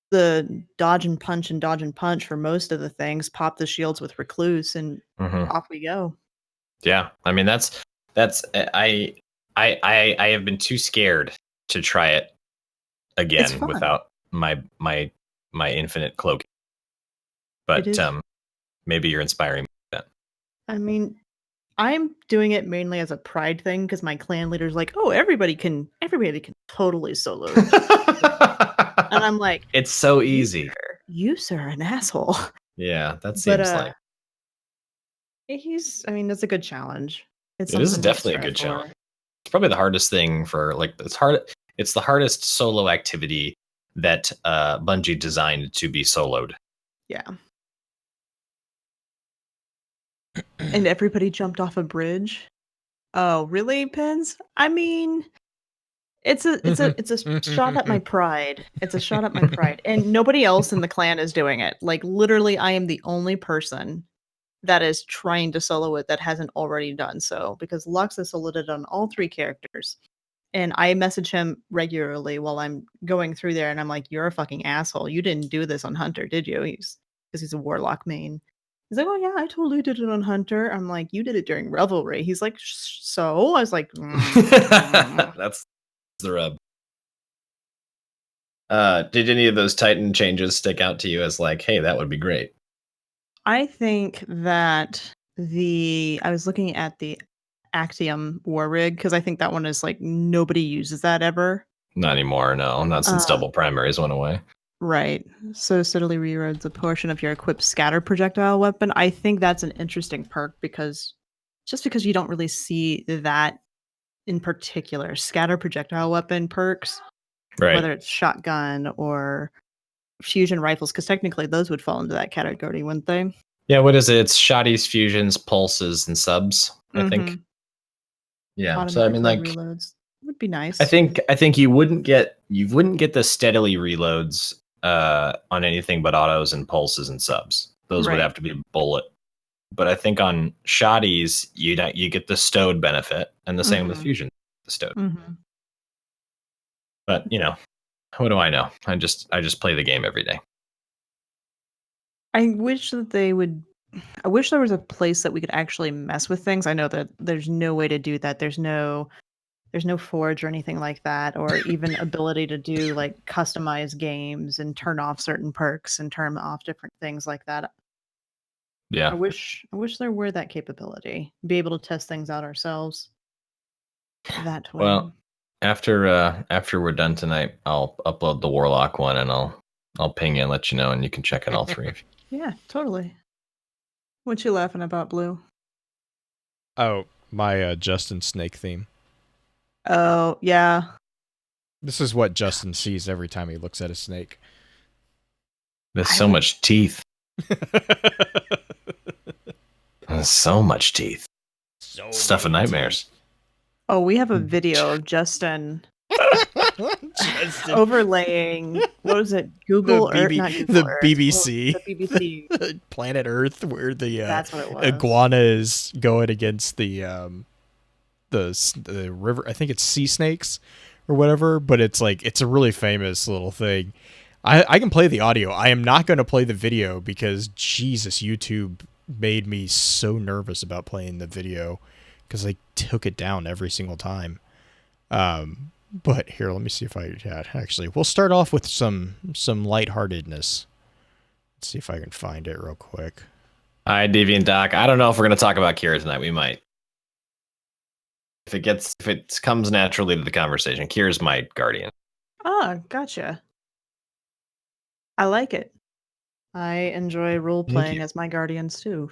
the dodge and punch for most of the things, pop the shields with Recluse, and off we go. Yeah, I mean that's I have been too scared to try it again without my infinite cloak. But maybe you're inspiring me with that. I mean, I'm doing it mainly as a pride thing because my clan leader's like, "Oh, everybody can totally solo." And I'm like, it's so easy. You sir, are an asshole. Yeah, that seems like. I mean, that's a good challenge. It is definitely a good challenge. It's probably the hardest thing for it's the hardest solo activity that Bungie designed to be soloed. Yeah. And everybody jumped off a bridge. Oh, really, Pins? I mean, it's a shot at my pride. It's a shot at my pride. And nobody else in the clan is doing it. Like, literally, I am the only person that is trying to solo it that hasn't already done so, because Lux has soloed it on all 3 characters. And I message him regularly while I'm going through there, and I'm like, "You're a fucking asshole. You didn't do this on Hunter, did you?" Because he's a Warlock main. He's like, "Oh yeah, I totally did it on Hunter." I'm like, "You did it during Revelry." He's like, "So?" I was like, That's the rub. Did any of those Titan changes stick out to you as like, hey, that would be great? I think that I was looking at the Actium War Rig because I think that one is like nobody uses that ever. Not anymore, no. Not since double primaries went away. Right. So steadily reroads a portion of your equipped scatter projectile weapon. I think that's an interesting perk because you don't really see that in particular. Scatter projectile weapon perks, right? Whether it's shotgun or fusion rifles, because technically those would fall into that category, wouldn't they? Yeah, what is it? It's shotties, fusions, pulses, and subs, I think. Yeah. So I mean, like, reloads would be nice. I think you wouldn't get the steadily reloads on anything but autos and pulses and subs. Those would have to be bullet. But I think on shotties, you get the stowed benefit, and the same with fusion, the stowed. But what do I know? I just play the game every day. I wish that they would. I wish there was a place that we could actually mess with things. I know that there's no way to do that. There's no forge or anything like that, or even ability to do like customized games and turn off certain perks and turn off different things like that. Yeah. I wish there were that capability. Be able to test things out ourselves. That way. Well, after we're done tonight, I'll upload the Warlock one and I'll ping you and let you know, and you can check it all 3. Yeah, totally. What you laughing about, Blue? Oh, my Justin Snake theme. Oh, yeah. This is what Justin sees every time he looks at a snake. There's so much teeth. There's so much teeth. Stuff of nightmares. Oh, we have a video of Justin overlaying, what was it, Google Earth? Not Google the Earth. BBC. The BBC. Planet Earth, where the That's what it was. iguana is going against the river, I think it's sea snakes or whatever, but it's a really famous little thing. I can play the audio. I am not going to play the video because Jesus, YouTube made me so nervous about playing the video because I took it down every single time. But here, let me see if actually, we'll start off with some lightheartedness. Let's see if I can find it real quick. Hi, Deviant Doc. I don't know if we're going to talk about Kira tonight. We might. If it comes naturally to the conversation. Kira's my guardian. Oh, gotcha. I like it. I enjoy role-playing as my guardians, too.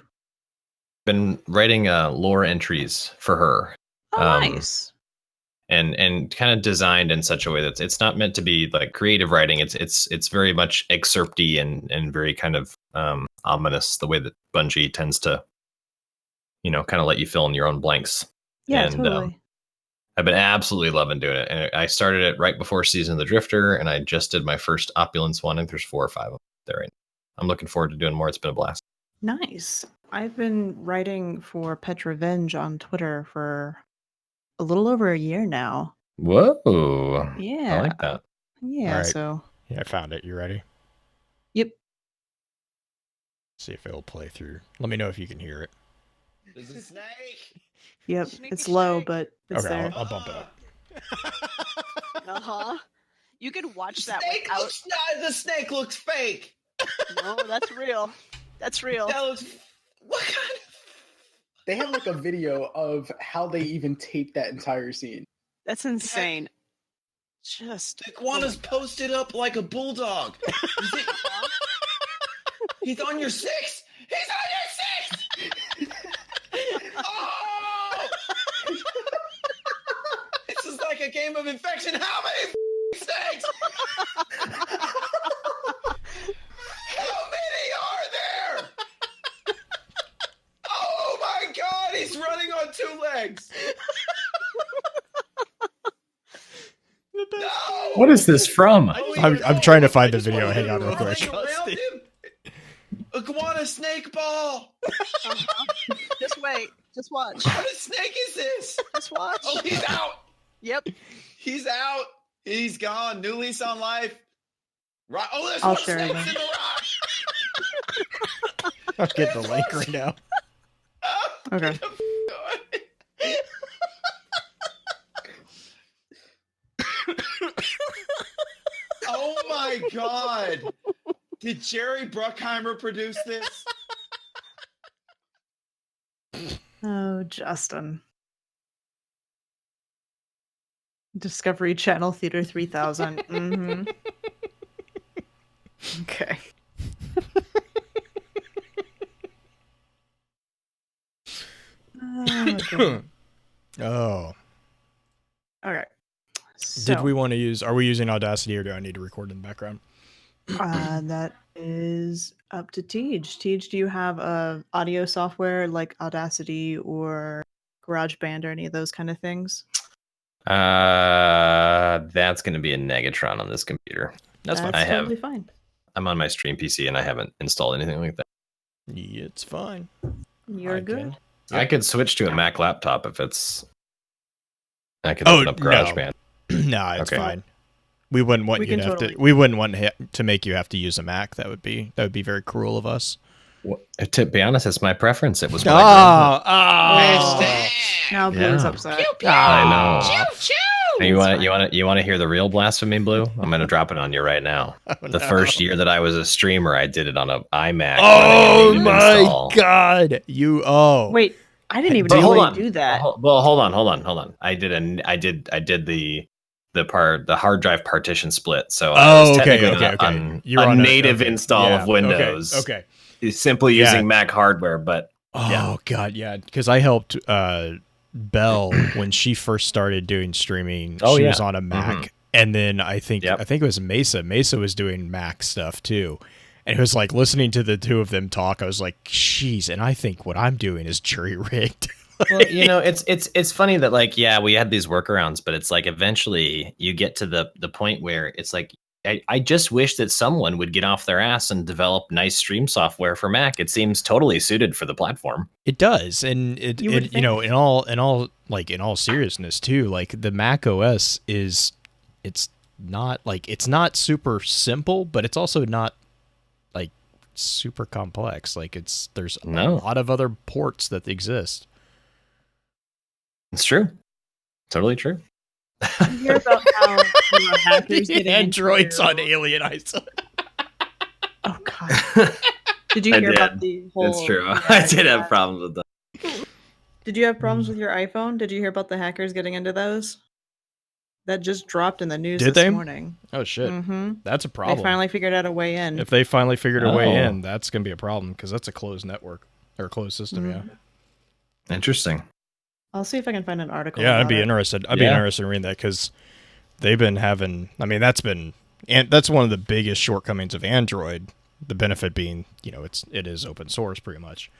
Been writing lore entries for her. Oh, nice. And kind of designed in such a way that it's not meant to be like creative writing. It's very much excerpty and very kind of ominous, the way that Bungie tends to, kind of let you fill in your own blanks. Yeah, totally. I've been absolutely loving doing it. And I started it right before Season of the Drifter, and I just did my first Opulence one, and there's 4 or 5 of them there right now. I'm looking forward to doing more. It's been a blast. Nice. I've been writing for Pet Revenge on Twitter for a little over a year now. Whoa. Yeah. I like that. Yeah, right. so. Yeah, I found it. You ready? See if it'll play through. Let me know if you can hear it. There's a snake. Yep, Sneaky it's low, snake. but it's Okay, there. I'll bump it up. You can watch that Snake without. looks the snake looks fake. No, that's real. That's real. That looks. What kind of? They have like a video of how they even taped that entire scene. That's insane. Just The iguana's posted up like a bulldog. He's on your six. He's on your six. Oh! This is like a game of infection. How many snakes? How many are there? Oh my God! He's running on two legs. No! What is this from? I'm trying to find the video. Hang on real quick. Around him. Iguana snake ball. just wait. Just watch. What a snake is this? Just watch. Oh, he's out. Yep. He's out. He's gone. New lease on life. Right. Oh, there's I'll more share snakes them. in the rock. I'll get the link right now. Okay. Oh my God. Did Jerry Bruckheimer produce this? Oh, Justin. Discovery Channel Theater 3000. Mm-hmm. Okay. Okay. Oh. Okay. Did we want to use, are we using Audacity or do I need to record in the background? That is up to Tej. Tej, do you have a audio software like Audacity or GarageBand or any of those kind of things? That's going to be a Negatron on this computer. That's fine. That's totally fine. I'm on my stream PC and I haven't installed anything like that. Yeah, it's fine. You're I good. can- I could switch to a Mac laptop if it's. I could Oh, open up no. GarageBand. Nah, it's Okay. fine. We wouldn't want We you to can have totally- to. We wouldn't want to make you have to use a Mac. That would be very cruel of us. Well, to be honest, it's my preference. It was what I Oh, Now Blue is Yeah. upset. grew up with. I know. Choo! You It's want to hear the real blasphemy, Blue? I'm gonna drop it on you right now. The first year that I was a streamer, I did it on an iMac. Oh that I my didn't install. God! You Wait, I didn't even But hold really on. do that. Well, hold on. I did the hard drive partition split. So I was technically on You're a on native install yeah, of Windows. Okay. Simply Yeah. using Mac hardware, but Oh Yeah. God, yeah. Because I helped Belle when she first started doing streaming. Oh, she yeah. was on a Mac, and then I think Yep. it was Mesa. Mesa was doing Mac stuff too, and it was like listening to the two of them talk. I was like, "Jeez!" And I think what I'm doing is jury rigged. well, it's funny that like we had these workarounds, but it's like eventually you get to the point where it's like I just wish that someone would get off their ass and develop nice stream software for Mac. It seems totally suited for the platform. It does, and You would in all seriousness too, like the Mac OS it's not super simple, but it's also not like super complex. Like there's a No. lot of other ports that exist. It's true, totally true. Did you hear about how hackers The getting androids into- on Alien Iso. Oh God! Did you I hear about did. the whole? It's true. yeah, I did yeah. have problems with that. Did you have problems with your iPhone? Did you hear about the hackers getting into those? That just dropped in the news Did this they? morning. Oh shit, Mm-hmm. that's a They problem. finally figured out a way in. If they finally figured a way Oh. in, that's gonna be a problem because that's a closed network or closed system. Mhm. Interesting. I'll see if I can find an article. Yeah, I'd about be it. interested. I'd be Yeah. interested in reading that because they've been having. I mean, that's one of the biggest shortcomings of Android. The benefit being, it is open source pretty much.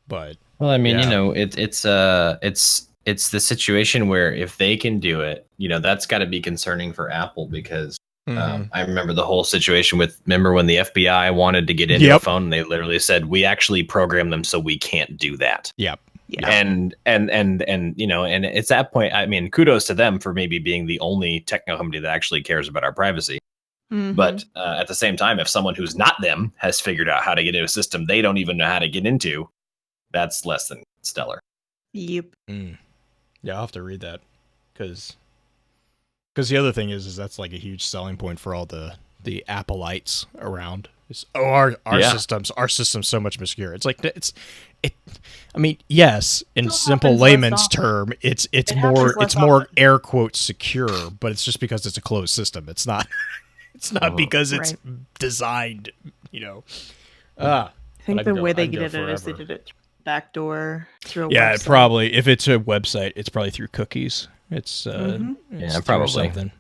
But Well, I mean, Yeah. it's the situation where if they can do it, that's got to be concerning for Apple because I remember the whole situation remember when the FBI wanted to get into a Yep. phone, and they literally said, we actually program them so we can't do that. yeah, Yeah. And it's that point, I mean, kudos to them for maybe being the only techno company that actually cares about our privacy. But at the same time, if someone who's not them has figured out how to get into a system they don't even know how to get into, that's less than stellar. Yep. Yeah, I'll have to read that because the other thing is that's like a huge selling point for all the Appleites around. It's, our system's so much obscure. It's like I mean, yes, in simple layman's term, it's more air quotes secure, but it's just because it's a closed system. It's not because it's designed, I think the way they get it is they did it backdoor through a website. It probably, if it's a website, it's probably through cookies. It's probably something.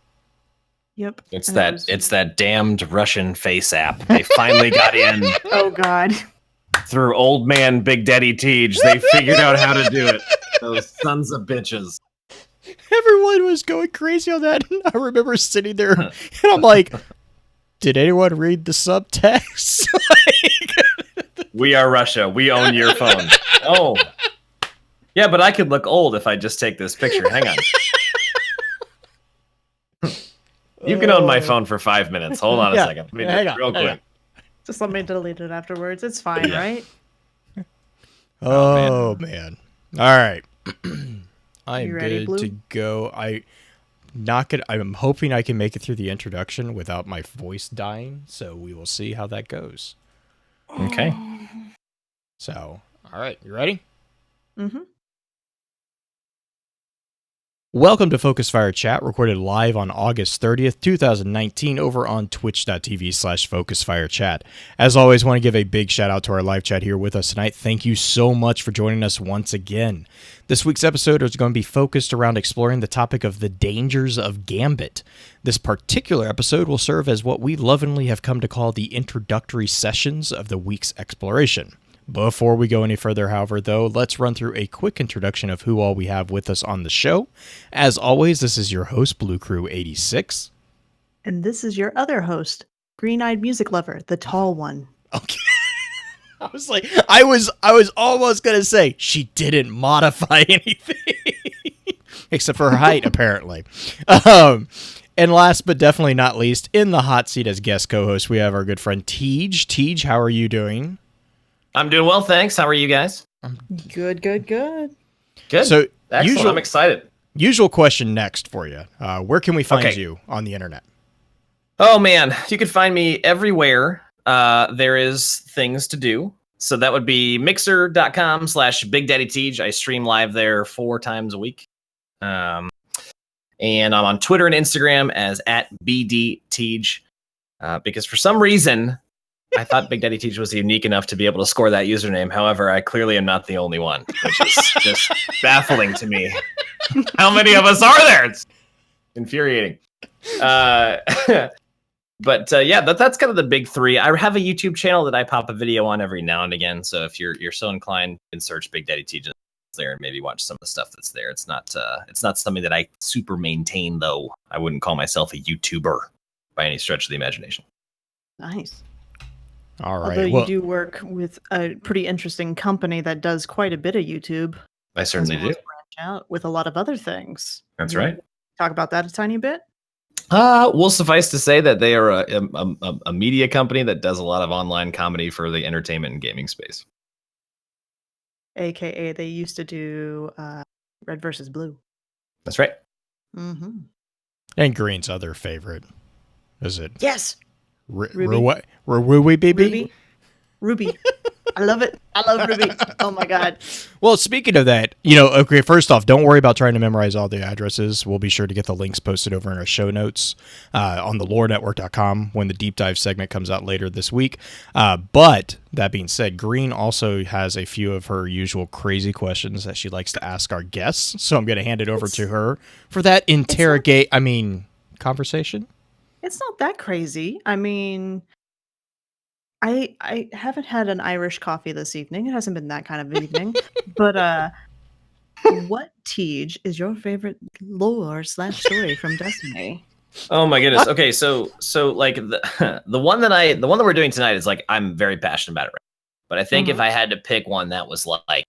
Yep. It's that damned Russian face app. They finally got in. Oh God. Through old man Big Daddy Tej, they figured out how to do it. Those sons of bitches. Everyone was going crazy on that. I remember sitting there and I'm like, did anyone read the subtext? We are Russia. We own your phone. Oh. Yeah, but I could look old if I just take this picture. Hang on. You can own my phone for 5 minutes. Hold on a second. Let me do it real quick. Just let me delete it afterwards. It's fine, right? Oh, man. All right. I am ready, good to go. I'm hoping I can make it through the introduction without my voice dying, so we will see how that goes. Okay. So, all right, you ready? Mm-hmm. Welcome to Focus Fire Chat, recorded live on August 30th, 2019, over on twitch.tv/FocusFireChat. As always, want to give a big shout out to our live chat here with us tonight. Thank you so much for joining us once again. This week's episode is going to be focused around exploring the topic of the dangers of Gambit. This particular episode will serve as what we lovingly have come to call the introductory sessions of the week's exploration. Before we go any further, however, though, let's run through a quick introduction of who all we have with us on the show. As always, this is your host, Blue Crew 86. And this is your other host, Green-Eyed Music Lover, the tall one. Okay. I was like, I was almost going to say, she didn't modify anything. Except for her height, apparently. And last but definitely not least, in the hot seat as guest co-host, we have our good friend Tej. Tej, how are you doing? I'm doing well, thanks. How are you guys? Good. Good. So, excellent. I'm excited. Usual question next for you. Where can we find you on the internet? Oh, man. You can find me everywhere there is things to do. So that would be mixer.com/BigDaddyTej. I stream live there 4 times a week. And I'm on Twitter and Instagram as @BDTej. Because for some reason, I thought Big Daddy Tej was unique enough to be able to score that username. However, I clearly am not the only one, which is just baffling to me. How many of us are there? It's infuriating. But yeah, that's kind of the big 3. I have a YouTube channel that I pop a video on every now and again. So if you're so inclined, you can search Big Daddy Tej there and maybe watch some of the stuff that's there. It's not something that I super maintain, though. I wouldn't call myself a YouTuber by any stretch of the imagination. Nice. All right. Although you do work with a pretty interesting company that does quite a bit of YouTube. I certainly do. Branch out with a lot of other things. That's right. Talk about that a tiny bit. We'll suffice to say that they are a media company that does a lot of online comedy for the entertainment and gaming space. AKA, they used to do Red versus Blue. That's right. Mm-hmm. And Green's other favorite. Is it? Yes. Ruby, baby? Ruby. I love it. I love Ruby. Oh my God. Well, speaking of that, okay, first off, don't worry about trying to memorize all the addresses. We'll be sure to get the links posted over in our show notes on thelorenetwork.com when the deep dive segment comes out later this week. But that being said, Green also has a few of her usual crazy questions that she likes to ask our guests. So I'm going to hand it over to her for that conversation. It's not that crazy. I mean, I haven't had an Irish coffee this evening. It hasn't been that kind of evening. But what, Tej, is your favorite lore/story from Destiny? Oh my goodness. Okay, so like the one that we're doing tonight is like I'm very passionate about it. Right? But I think if I had to pick one that was like,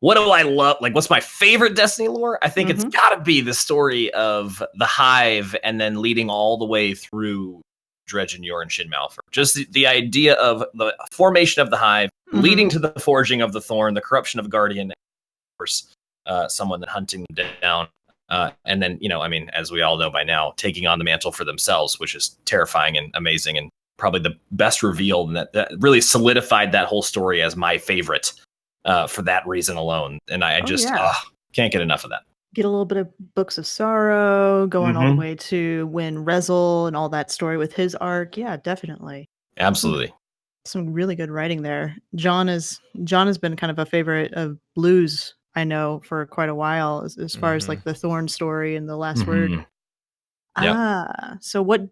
what do I love? Like, what's my favorite Destiny lore? I think it's got to be the story of the Hive, and then leading all the way through Dredge and Yor and Shin Malphur. Just the idea of the formation of the hive, leading to the forging of the thorn, the corruption of Guardian, of course, someone then hunting them down. And then, as we all know by now, taking on the mantle for themselves, which is terrifying and amazing and probably the best reveal. And that really solidified that whole story as my favorite for that reason alone. And I can't get enough of that. Get a little bit of Books of Sorrow, going all the way to when Rezel and all that story with his arc. Yeah, definitely. Absolutely. Some really good writing there. John has been kind of a favorite of Blues, I know, for quite a while, as far as like the Thorn story and the Last Word. So what?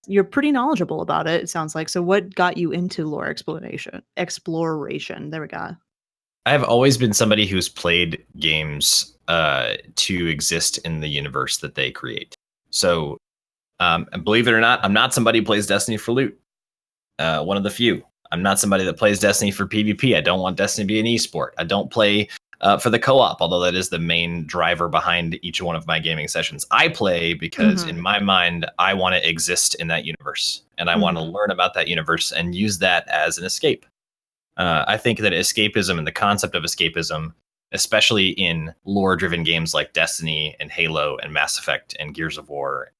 You're pretty knowledgeable about it. It sounds like. So what got you into lore exploration? There we go. I've always been somebody who's played games to exist in the universe that they create. So, and believe it or not, I'm not somebody who plays Destiny for loot. One of the few. I'm not somebody that plays Destiny for PvP. I don't want Destiny to be an esport. I don't play for the co-op, although that is the main driver behind each one of my gaming sessions. I play because in my mind, I want to exist in that universe, and I want to learn about that universe and use that as an escape. I think that escapism and the concept of escapism, especially in lore-driven games like Destiny and Halo and Mass Effect and Gears of War,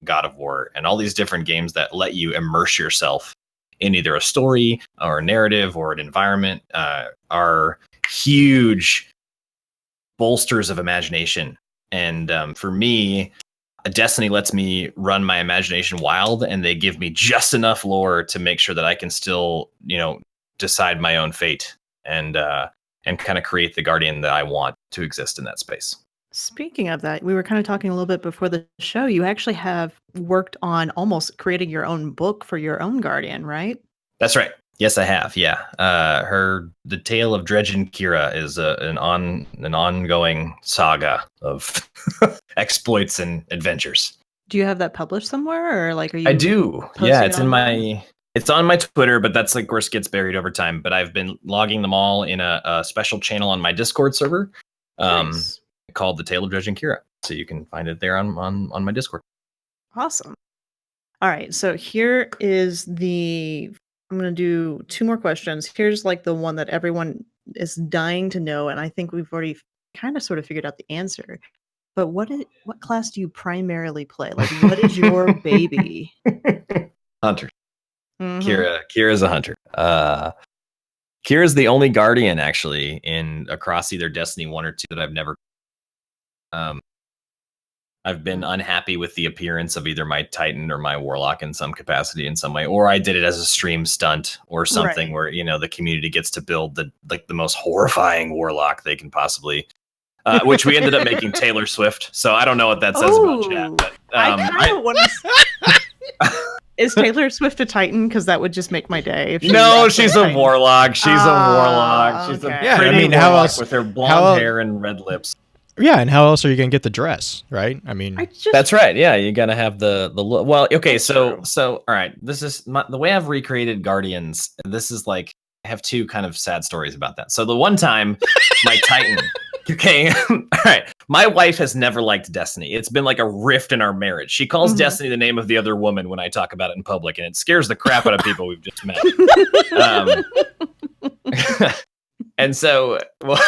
God of War, and all these different games that let you immerse yourself in either a story or a narrative or an environment, are huge bolsters of imagination. And for me, Destiny lets me run my imagination wild, and they give me just enough lore to make sure that I can still, decide my own fate and kind of create the Guardian that I want to exist in that space. Speaking of that, we were kind of talking a little bit before the show. You actually have worked on almost creating your own book for your own Guardian, right? That's right. Yes, I have. Yeah. The Tale of Dredge and Kira is an ongoing saga of exploits and adventures. Do you have that published somewhere, or like are you? I do. Yeah, it's on my Twitter, but that's of course gets buried over time. But I've been logging them all in a special channel on my Discord server. Nice. Called The Tale of Dredge and Kira. So you can find it there on my Discord. Awesome. All right. So here is I'm going to do 2 more questions. Here's like the one that everyone is dying to know. And I think we've already kind of sort of figured out the answer. But what class do you primarily play? Like, what is your baby? Hunter. Kira's a hunter. Kira's the only Guardian actually across either Destiny 1 or 2 that I've never. I've been unhappy with the appearance of either my Titan or my Warlock in some capacity, in some way, or I did it as a stream stunt or something where the community gets to build the most horrifying Warlock they can possibly. Which we ended up making Taylor Swift. So I don't know what that says about chat. But, I kind of want to. Is Taylor Swift a Titan? Because that would just make my day. If she's a Warlock. She's a Warlock. She's a pretty Warlock how else, with her blonde hair and red lips. Yeah, and how else are you gonna get the dress, right? I mean, that's right. Yeah, you gotta have the look. Well, okay, so all right. This is the way I've recreated Guardians. This is like I have 2 kind of sad stories about that. So the one time, my Titan. Okay, all right. My wife has never liked Destiny. It's been like a rift in our marriage. She calls Destiny the name of the other woman when I talk about it in public, and it scares the crap out of people we've just met. And so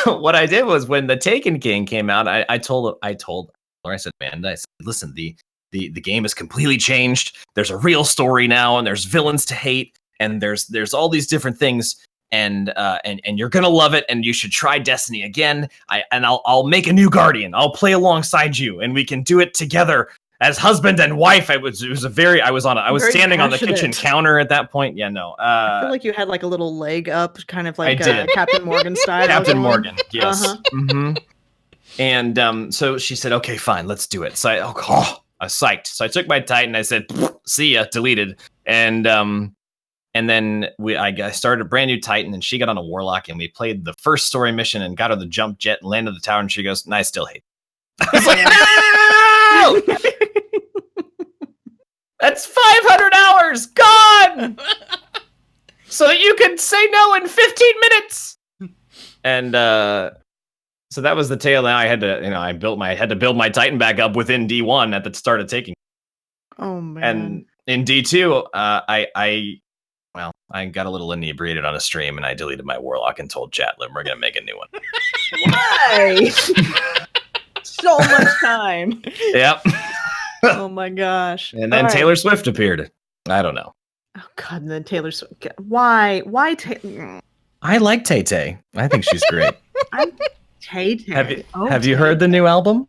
what I did was when the Taken King came out, I told her, I said, Amanda, I said, listen, the game has completely changed. There's a real story now, and there's villains to hate, and there's all these different things. And you're gonna love it, and you should try Destiny again. I'll make a new Guardian. I'll play alongside you, and we can do it together as husband and wife. I was standing on the kitchen counter at that point. Yeah, no. I feel like you had like a little leg up, kind of like Captain Morgan style. Captain Morgan, yes. And so she said, "Okay, fine, let's do it." So I was psyched. So I took my Titan. I said, "See ya," deleted, and then I started a brand new Titan, and she got on a Warlock, and we played the first story mission and got her the jump jet and landed the tower, and she goes, "No, I still hate it." I was like, "No! That's 500 hours gone! So that you can say no in 15 minutes!" And so that was the tale. Now I had to, I had to build my Titan back up within D1 at the start of taking. Oh man! And in D2, I got a little inebriated on a stream and I deleted my warlock and told Chatlin we're gonna make a new one. Why? So much time. Yep. Oh my gosh. And then All right. Taylor Swift appeared. I don't know. Oh God, and then Taylor Swift. Why? I like Tay Tay. I think she's great. Tay Tay. Have you heard the new album?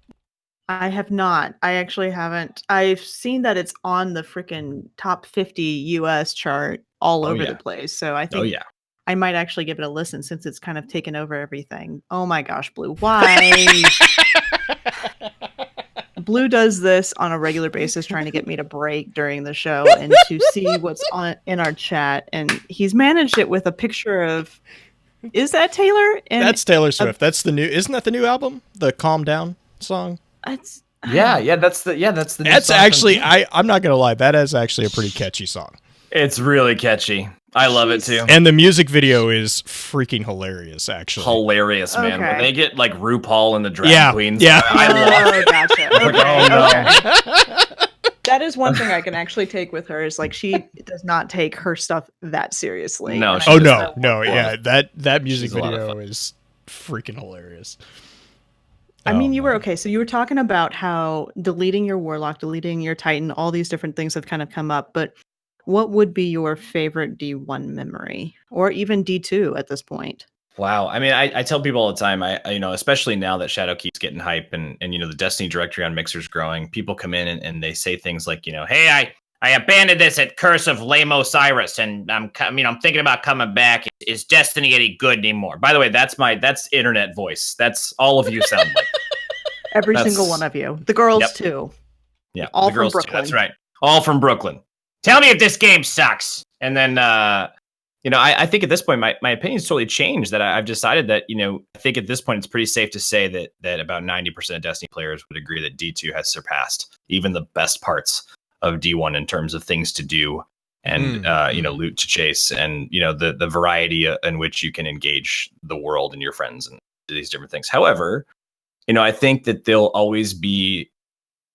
I have not. I actually haven't. I've seen that it's on the freaking top 50 US chart all over the place. So I think I might actually give it a listen since it's kind of taken over everything. Oh my gosh, Blue. Why? Blue does this on a regular basis, trying to get me to break during the show and to see what's in our chat. And he's managed it with a picture of, is that Taylor? And that's Taylor Swift. That's the new. Isn't that the new album? The Calm Down song. That's that's the new That's song actually I'm not gonna lie. That is actually a pretty catchy song. It's really catchy. I love it too. And the music video is freaking hilarious, actually. Hilarious, man. Okay. When they get like RuPaul and the drag queens. Yeah. I love it. Gotcha. Like, Okay. That is one thing I can actually take with her is like she does not take her stuff that seriously. No, And she I Oh does no, just- yeah. That music She's a lot of video fun. is freaking hilarious. I mean, you were man. okay. So you were talking about how deleting your Warlock, deleting your Titan, all these different things have kind of come up. But what would be your favorite D1 memory, or even D2 at this point? Wow. I mean, I tell people all the time, I especially now that Shadow keeps getting hype and the Destiny directory on Mixer's growing, people come in and they say things like, hey, I abandoned this at Curse of Lame Osiris, and I'm thinking about coming back. Is Destiny any good anymore? By the way, that's internet voice. That's all of you sound like. Every single one of you. The girls too. Yeah, All the from girls too. Brooklyn. That's right. All from Brooklyn. Tell me if this game sucks. And then, I think at this point, my opinion's totally changed. That I've decided that, I think at this point, it's pretty safe to say that about 90% of Destiny players would agree that D2 has surpassed even the best parts of D1 in terms of things to do and, loot to chase and, the variety in which you can engage the world and your friends and these different things. However, I think that there'll always be,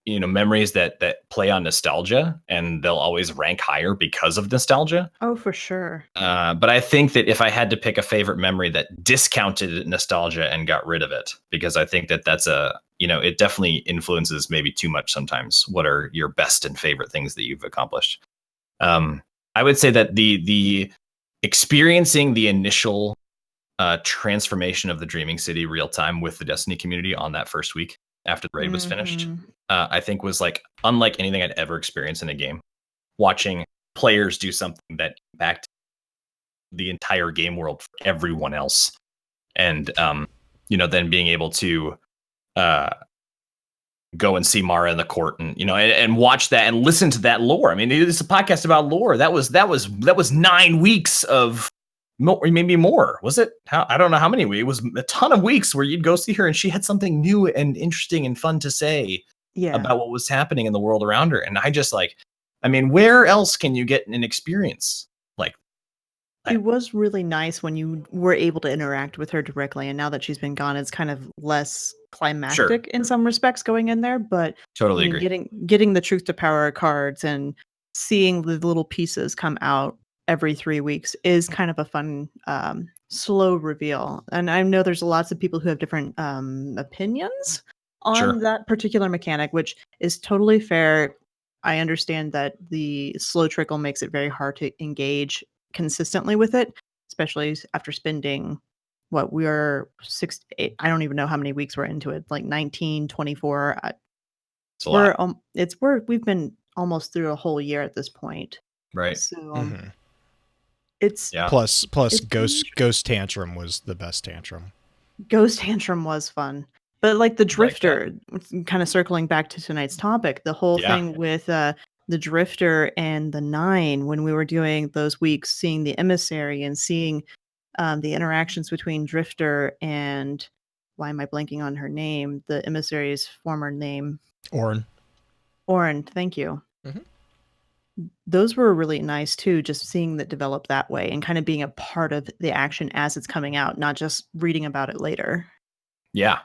memories that play on nostalgia, and they'll always rank higher because of nostalgia. Oh, for sure. But I think that if I had to pick a favorite memory that discounted nostalgia and got rid of it, because I think that that's it definitely influences maybe too much sometimes. What are your best and favorite things that you've accomplished? I would say that the experiencing the initial transformation of the Dreaming City real time with the Destiny community on that first week after the raid was finished, I think was like unlike anything I'd ever experienced in a game. Watching players do something that impacted the entire game world for everyone else, and then being able to go and see Mara in the court and watch that and listen to that lore. I mean, it's a podcast about lore. That was 9 weeks of maybe more. Was it? I don't know how many weeks. It was a ton of weeks where you'd go see her and she had something new and interesting and fun to say about what was happening in the world around her. And I just where else can you get an experience like that? It was really nice when you were able to interact with her directly. And now that she's been gone, it's kind of less climactic in some respects going in there. But Totally agree. Getting the Truth to Power cards and seeing the little pieces come out every 3 weeks is kind of a fun, slow reveal. And I know there's lots of people who have different opinions on that particular mechanic, which is totally fair. I understand that the slow trickle makes it very hard to engage consistently with it, especially after spending we are 6 to 8, I don't even know how many weeks we're into it, like 19, 24. It's a lot. We've been almost through a whole year at this point. Right. So it's plus Ghost Tantrum was the best tantrum. Ghost Tantrum was fun. But like the Drifter, kind of circling back to tonight's topic, the whole thing with the Drifter and the 9, when we were doing those weeks, seeing the Emissary and seeing the interactions between Drifter and, why am I blanking on her name? The Emissary's former name. Orin, thank you. Those were really nice too, just seeing that develop that way and kind of being a part of the action as it's coming out, not just reading about it later. Yeah.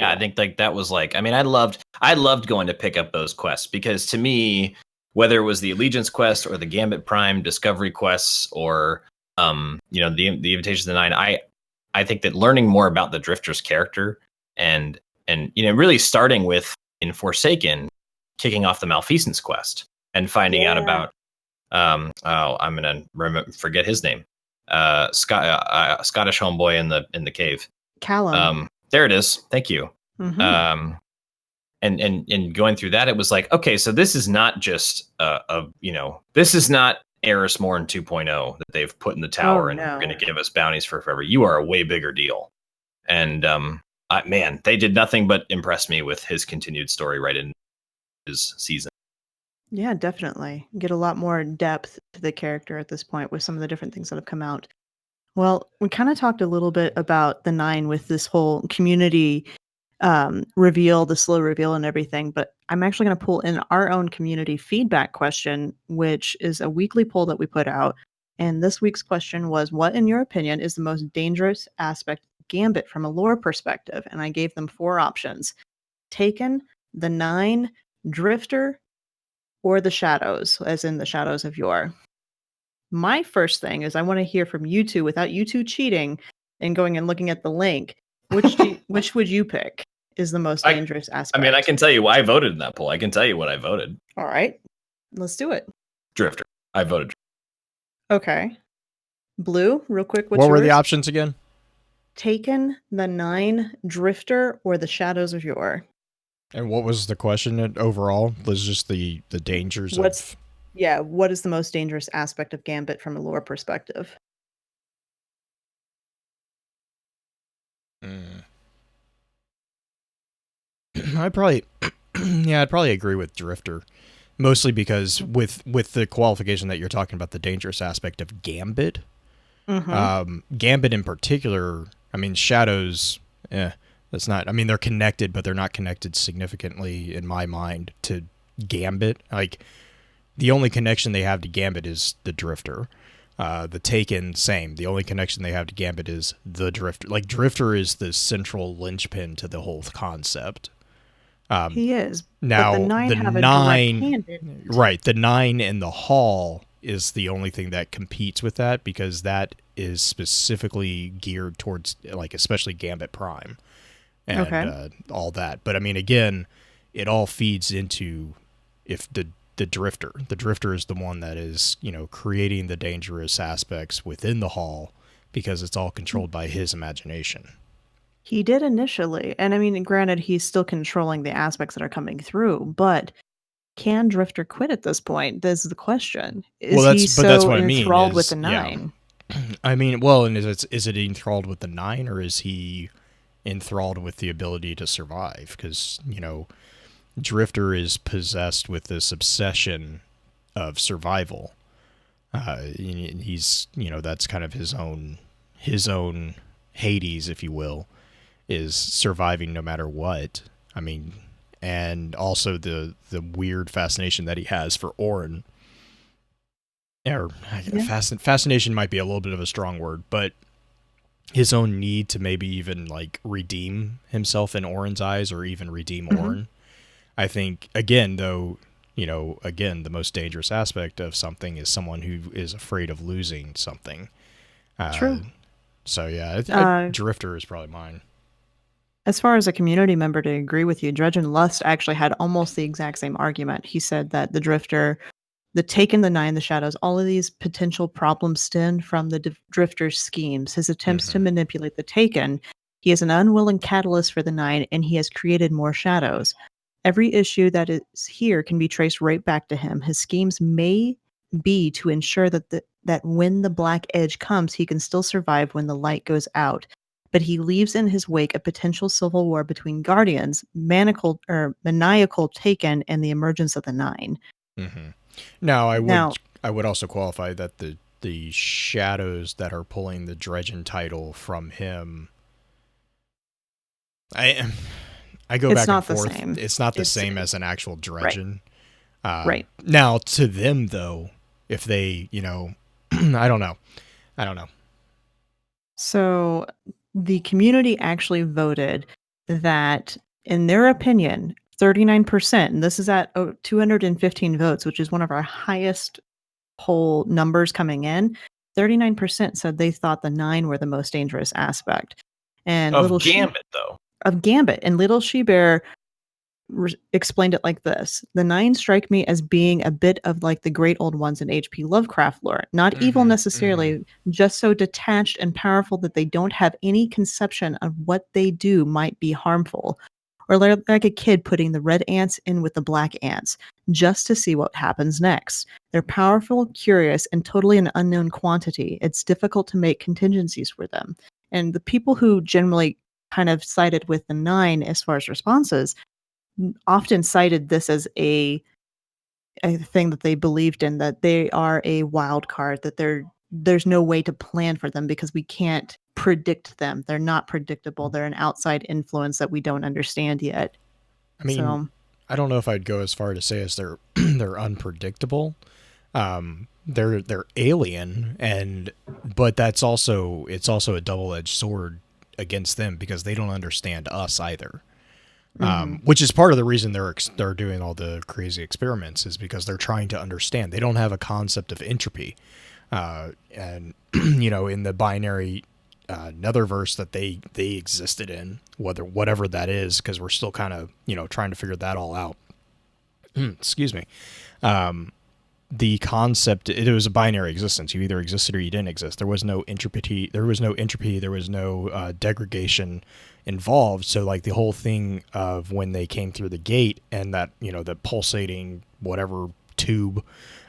I think like that was I loved going to pick up those quests because to me, whether it was the Allegiance quest or the Gambit Prime Discovery quests or the Invitation to the Nine, I think that learning more about the Drifter's character and really starting with in Forsaken, kicking off the Malfeasance quest and finding out about I'm gonna forget his name, Scottish homeboy in the cave. Callum. There it is. Thank you. Mhm. And going through that, it was like, okay, so this is not just this is not Eris Morn 2.0 that they've put in the tower and are going to give us bounties for forever. You are a way bigger deal. And man, they did nothing but impress me with his continued story right in his season. Yeah, definitely. Get a lot more depth to the character at this point with some of the different things that have come out. Well, we kind of talked a little bit about the Nine with this whole community reveal, the slow reveal and everything, but I'm actually going to pull in our own community feedback question, which is a weekly poll that we put out. And this week's question was, what, in your opinion, is the most dangerous aspect of Gambit from a lore perspective? And I gave them 4 options: Taken, the Nine, Drifter, or the Shadows, as in the Shadows of Yore. My first thing is I want to hear from you two without you two cheating and going and looking at the link. Which would you pick is the most dangerous aspect? I mean, I can tell you why I voted in that poll. I can tell you what I voted. All right, let's do it. Drifter. I voted. Okay. Blue, real quick. What were the options again? Taken, the Nine, Drifter, or the Shadows of Yore. And what was the question overall? Was just the dangers of... Yeah, what is the most dangerous aspect of Gambit from a lore perspective? I'd probably agree with Drifter, mostly because with the qualification that you're talking about, the dangerous aspect of Gambit. Gambit in particular, I mean, Shadows, that's not, I mean, they're connected, but they're not connected significantly in my mind to Gambit. Like, the only connection they have to Gambit is the Drifter. The Taken, same. The only connection they have to Gambit is the Drifter. Like, Drifter is the central linchpin to the whole concept. He is. Now, but the Nine the have a Nine, direct-handed. right? The Nine and the Hall is the only thing that competes with that, because that is specifically geared towards, like, especially Gambit Prime and all that. But I mean, again, it all feeds into if the Drifter. The Drifter is the one that is, creating the dangerous aspects within the Hall, because it's all controlled by his imagination. He did initially, and I mean, granted, he's still controlling the aspects that are coming through, but can Drifter quit at this point? That's the question. Is that's what I mean, enthralled with the Nine? Yeah. I mean, well, and is it enthralled with the Nine, or is he enthralled with the ability to survive? Because, Drifter is possessed with this obsession of survival. He's, that's kind of his own Hades, if you will, is surviving no matter what. I mean, and also the weird fascination that he has for Orin. Fascination might be a little bit of a strong word, but his own need to maybe even, like, redeem himself in Orin's eyes, or even redeem Orin. I think, again, though, the most dangerous aspect of something is someone who is afraid of losing something. True. So, yeah, Drifter is probably mine. As far as a community member to agree with you, Dredge and Lust actually had almost the exact same argument. He said that the Drifter, the Taken, the Nine, the Shadows, all of these potential problems stem from the Drifter's schemes, his attempts to manipulate the Taken. He is an unwilling catalyst for the Nine, and he has created more shadows. Every issue that is here can be traced right back to him. His schemes may be to ensure that when the Black Edge comes, he can still survive when the light goes out. But he leaves in his wake a potential civil war between Guardians, maniacal Taken, and the emergence of the Nine. Now, I would also qualify that the shadows that are pulling the Dredgen title from him, I go back and forth. It's not the same as an actual Dredgen. Right. Now, to them, though, if they, I don't know. So the community actually voted that, in their opinion, 39%, and this is at 215 votes, which is one of our highest poll numbers coming in. 39% said they thought the 9 were the most dangerous aspect. And of Gambit, though. Of Gambit. And Little She Bear explained it like this: the 9 strike me as being a bit of like the great old ones in H.P. Lovecraft lore. Not evil necessarily, just so detached and powerful that they don't have any conception of what they do might be harmful. Or like a kid putting the red ants in with the black ants, just to see what happens next. They're powerful, curious, and totally an unknown quantity. It's difficult to make contingencies for them. And the people who generally kind of sided with the 9 as far as responses often cited this as a thing that they believed in, that they are a wild card, that there's no way to plan for them because we can't predict them. They're not predictable. They're an outside influence that we don't understand yet. I mean, so, I don't know if I'd go as far to say as they're they're unpredictable. They're alien, but it's also a double-edged sword against them because they don't understand us either. Which is part of the reason they're doing all the crazy experiments, is because they're trying to understand. They don't have a concept of entropy, and in the binary netherverse that they existed in, whatever that is, because we're still kind of trying to figure that all out. Excuse me. The concept, it was a binary existence. You either existed or you didn't exist. There was no entropy. There was no degradation involved. So like the whole thing of when they came through the gate and that, the pulsating whatever tube,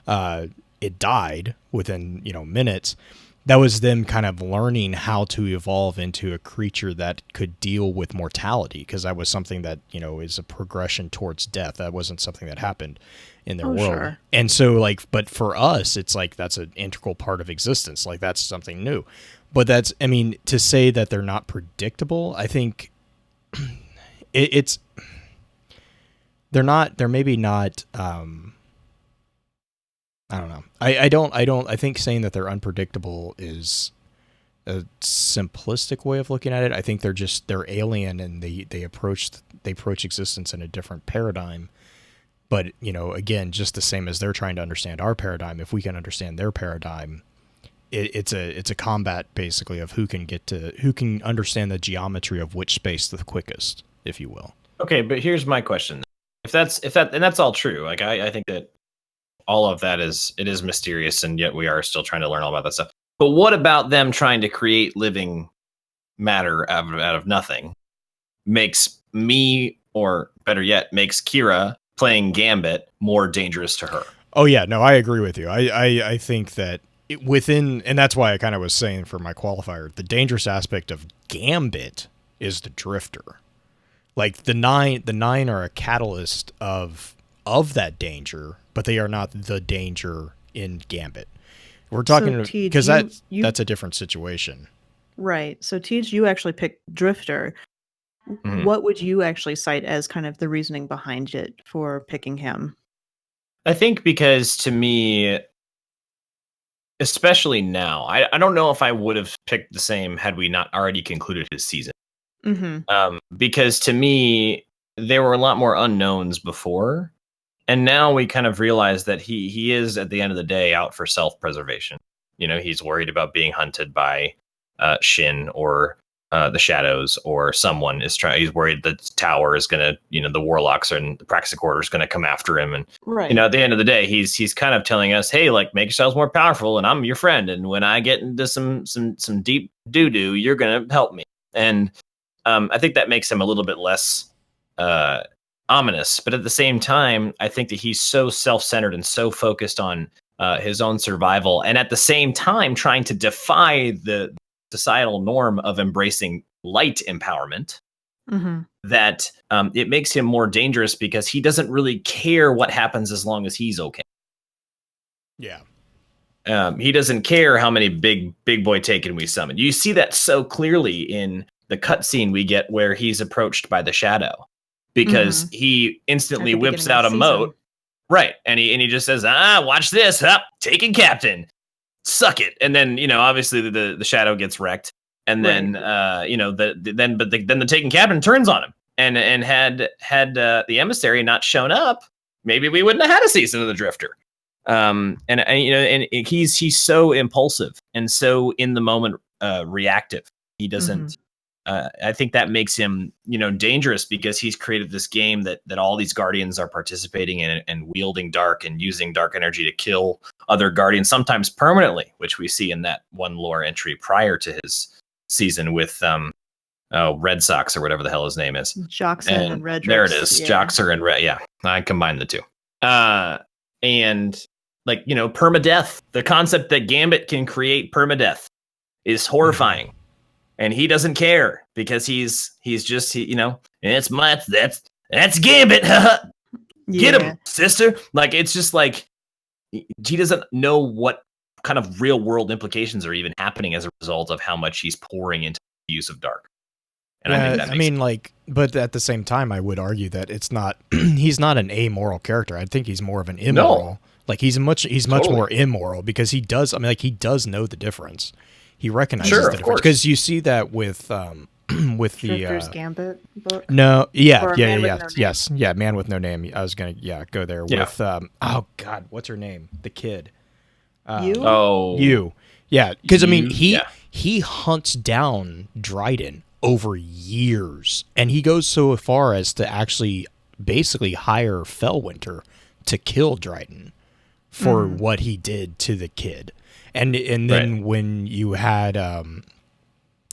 it died within, minutes. That was them kind of learning how to evolve into a creature that could deal with mortality, because that was something that, is a progression towards death. That wasn't something that happened in their world. Sure. And so but for us, it's like that's an integral part of existence. Like that's something new. But to say that they're not predictable, I think they're maybe not, I don't know. I think saying that they're unpredictable is a simplistic way of looking at it. I think they're alien and they approach existence in a different paradigm. But, again, just the same as they're trying to understand our paradigm, if we can understand their paradigm, it's a combat basically of who can understand the geometry of which space the quickest, if you will. Okay, but here's my question. If that's all true, like I think that all of that is mysterious, and yet we are still trying to learn all about that stuff. But what about them trying to create living matter out of nothing makes me, or better yet, makes Kira playing Gambit more dangerous to her? Oh yeah, no, I agree with you. I think that and that's why I kind of was saying for my qualifier, the dangerous aspect of Gambit is the Drifter. Like the nine are a catalyst of that danger, but they are not the danger in Gambit. We're talking because that's a different situation. Right. So Tej, you actually picked Drifter. Mm-hmm. What would you actually cite as kind of the reasoning behind it for picking him? I think because to me, especially now, I don't know if I would have picked the same had we not already concluded his season. Mm-hmm. Because to me, there were a lot more unknowns before. And now we kind of realize that he is, at the end of the day, out for self-preservation. He's worried about being hunted by Shin or the Shadows, or someone is trying. He's worried the tower is going to, the Warlocks and the Praxicorder is going to come after him. And, right. At the end of the day, he's kind of telling us, hey, like, make yourselves more powerful and I'm your friend. And when I get into some deep doo-doo, you're going to help me. And I think that makes him a little bit less ominous, but at the same time, I think that he's so self-centered and so focused on his own survival, and at the same time trying to defy the societal norm of embracing light empowerment, that it makes him more dangerous because he doesn't really care what happens as long as he's okay. Yeah. He doesn't care how many big boy Taken we summon. You see that so clearly in the cutscene we get where he's approached by the Shadow. Because he instantly whips out a mote, right? And he just says, watch this, Taken Captain, suck it. And then obviously the Shadow gets wrecked, and then right. Then the Taken Captain turns on him, and had the emissary not shown up, maybe we wouldn't have had a season of the Drifter. And you know, and he's so impulsive and so in the moment reactive. He doesn't. I think that makes him, you know, dangerous because he's created this game that all these guardians are participating in and wielding dark and using dark energy to kill other guardians, sometimes permanently, which we see in that one lore entry prior to his season with Red Sox or whatever the hell his name is. Joxer and Redrix. There it is. Yeah. Joxer and Red. Yeah, I combined the two. And like, you know, permadeath. The concept that Gambit can create permadeath is horrifying. And he doesn't care because he's just, you know, it's that's Gambit. Get him, sister. Like, it's just like he doesn't know what kind of real world implications are even happening as a result of how much he's pouring into the use of dark. And I think that makes sense. like, but at the same time, I would argue that it's not. He's not an amoral character. I think he's more of an immoral. No. Like he's much more immoral because he does. I mean, like he does know the difference. He recognizes the difference because you see that with with the Drifter's Gambit book. No, Or yeah, Man with yeah, No Name. yes, yeah, Man with No Name. I was gonna go there with oh god, what's her name? The kid. You? Yeah, because I mean You? he hunts down Dryden over years, and he goes so far as to actually basically hire Fellwinter to kill Dryden for what he did to the kid. And then when you had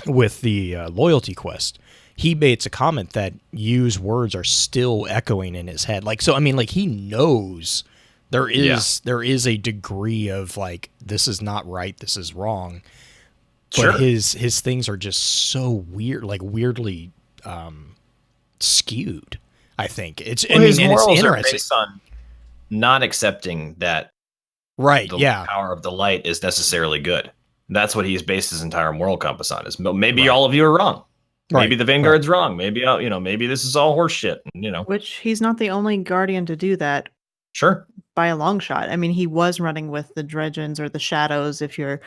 with the loyalty quest, he makes a comment that Yu's words are still echoing in his head. Like, so I mean, like he knows there is a degree of like, this is not right, this is wrong. But his things are just so weird, like weirdly skewed. I think it's. Well, I mean, his and it's morals are interesting. based on not accepting that the power of the light is necessarily good. That's what he's based his entire moral compass on. Is maybe all of you are wrong. Maybe the Vanguard's wrong. Maybe maybe this is all horseshit. You know, Which he's not the only Guardian to do that. Sure. By a long shot. I mean, he was running with the Dredgens or the Shadows. If you're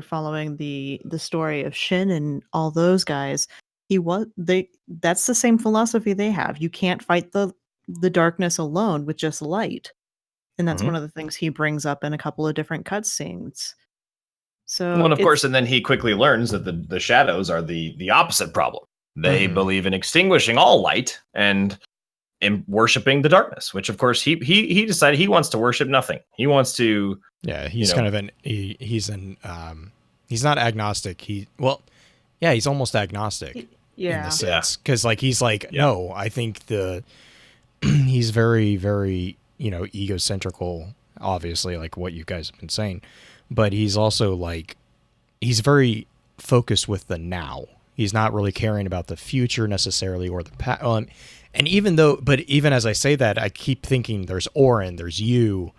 following the story of Shin and all those guys, that's the same philosophy they have. You can't fight the darkness alone with just light. And that's one of the things he brings up in a couple of different cutscenes. So, well, and of course, and then he quickly learns that the Shadows are the opposite problem. They believe in extinguishing all light and in worshiping the darkness, which of course he decided he wants to worship nothing. He wants to. Yeah, he's kind of he's not agnostic. He's almost agnostic. In the sense, because like he's like, no, I think he's very, very, egocentrical, obviously, like what you guys have been saying, but he's also like, he's very focused with the now. He's not really caring about the future necessarily or the past. And even as I say that, I keep thinking there's Orin, there's you,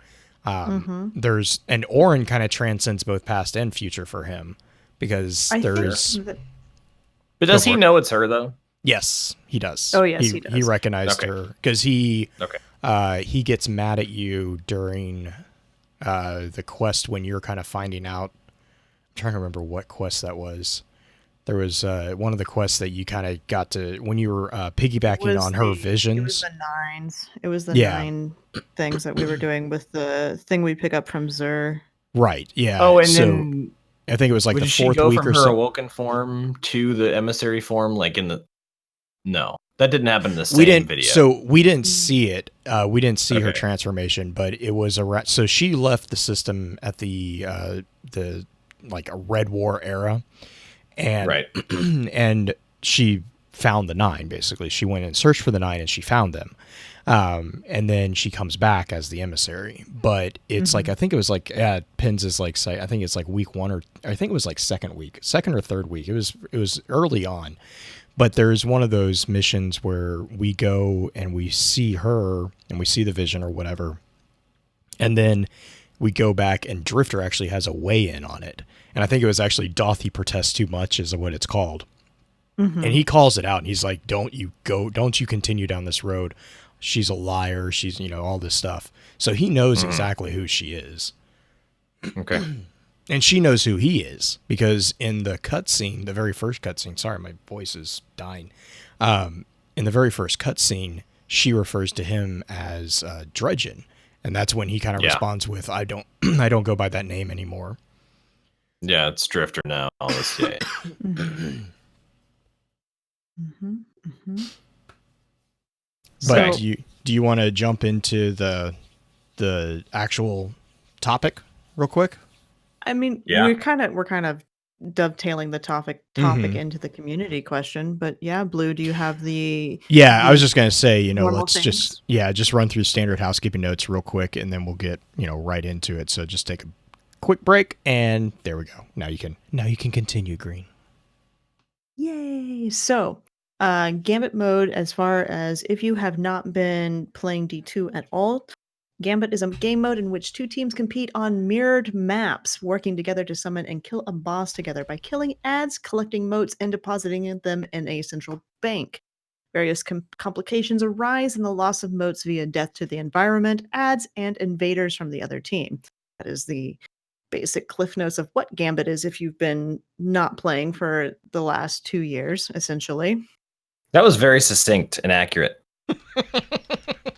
and Orin kind of transcends both past and future for him because But does he know it's her though? Yes, he does. Oh yes, he does. He recognized her because he gets mad at you during the quest when you're kind of finding out. I'm trying to remember what quest that was. There was one of the quests that you kind of got to when you were piggybacking on her visions. It was the 9 things that we were doing with the thing we pick up from Zur. Right. Yeah. Oh, and then I think it was like the 4th go week from or her so. awoken form to the emissary form, like in the. No, that didn't happen in the same video. So we didn't see it. We didn't see her transformation, but it was so she left the system at the like a Red War era. And and she found the 9, basically. She went and searched for the 9 and she found them. And then she comes back as the emissary. But it's like, I think it was like, Pins is like, I think it's like week 1 or I think it was like second or 3rd week. It was early on. But there's one of those missions where we go and we see her and we see the vision or whatever. And then we go back and Drifter actually has a weigh-in on it. And I think it was actually Doth He Protest Too Much is what it's called. And he calls it out and he's like, don't you continue down this road. She's a liar. She's, all this stuff. So he knows exactly who she is. Okay. And she knows who he is because in the cutscene, the very first cutscene, sorry, my voice is dying. in the very first cutscene, she refers to him as Drudgeon, and that's when he kind of responds with, "I don't, I don't go by that name anymore." Yeah, it's Drifter now. Let's see. But do you want to jump into the actual topic real quick? I mean, we're kind of dovetailing the topic into the community question, but yeah, Blue, do you have the? Yeah, I was just gonna say, let's things? just run through standard housekeeping notes real quick, and then we'll get right into it. So just take a quick break, and there we go. Now you can continue, Green. Yay! So, Gambit mode, as far as if you have not been playing D2 at all, Gambit is a game mode in which two teams compete on mirrored maps, working together to summon and kill a boss together by killing adds, collecting motes, and depositing them in a central bank. Various complications arise in the loss of motes via death to the environment, adds, and invaders from the other team. That is the basic cliff notes of what Gambit is if you've been not playing for the last 2 years, essentially. That was very succinct and accurate.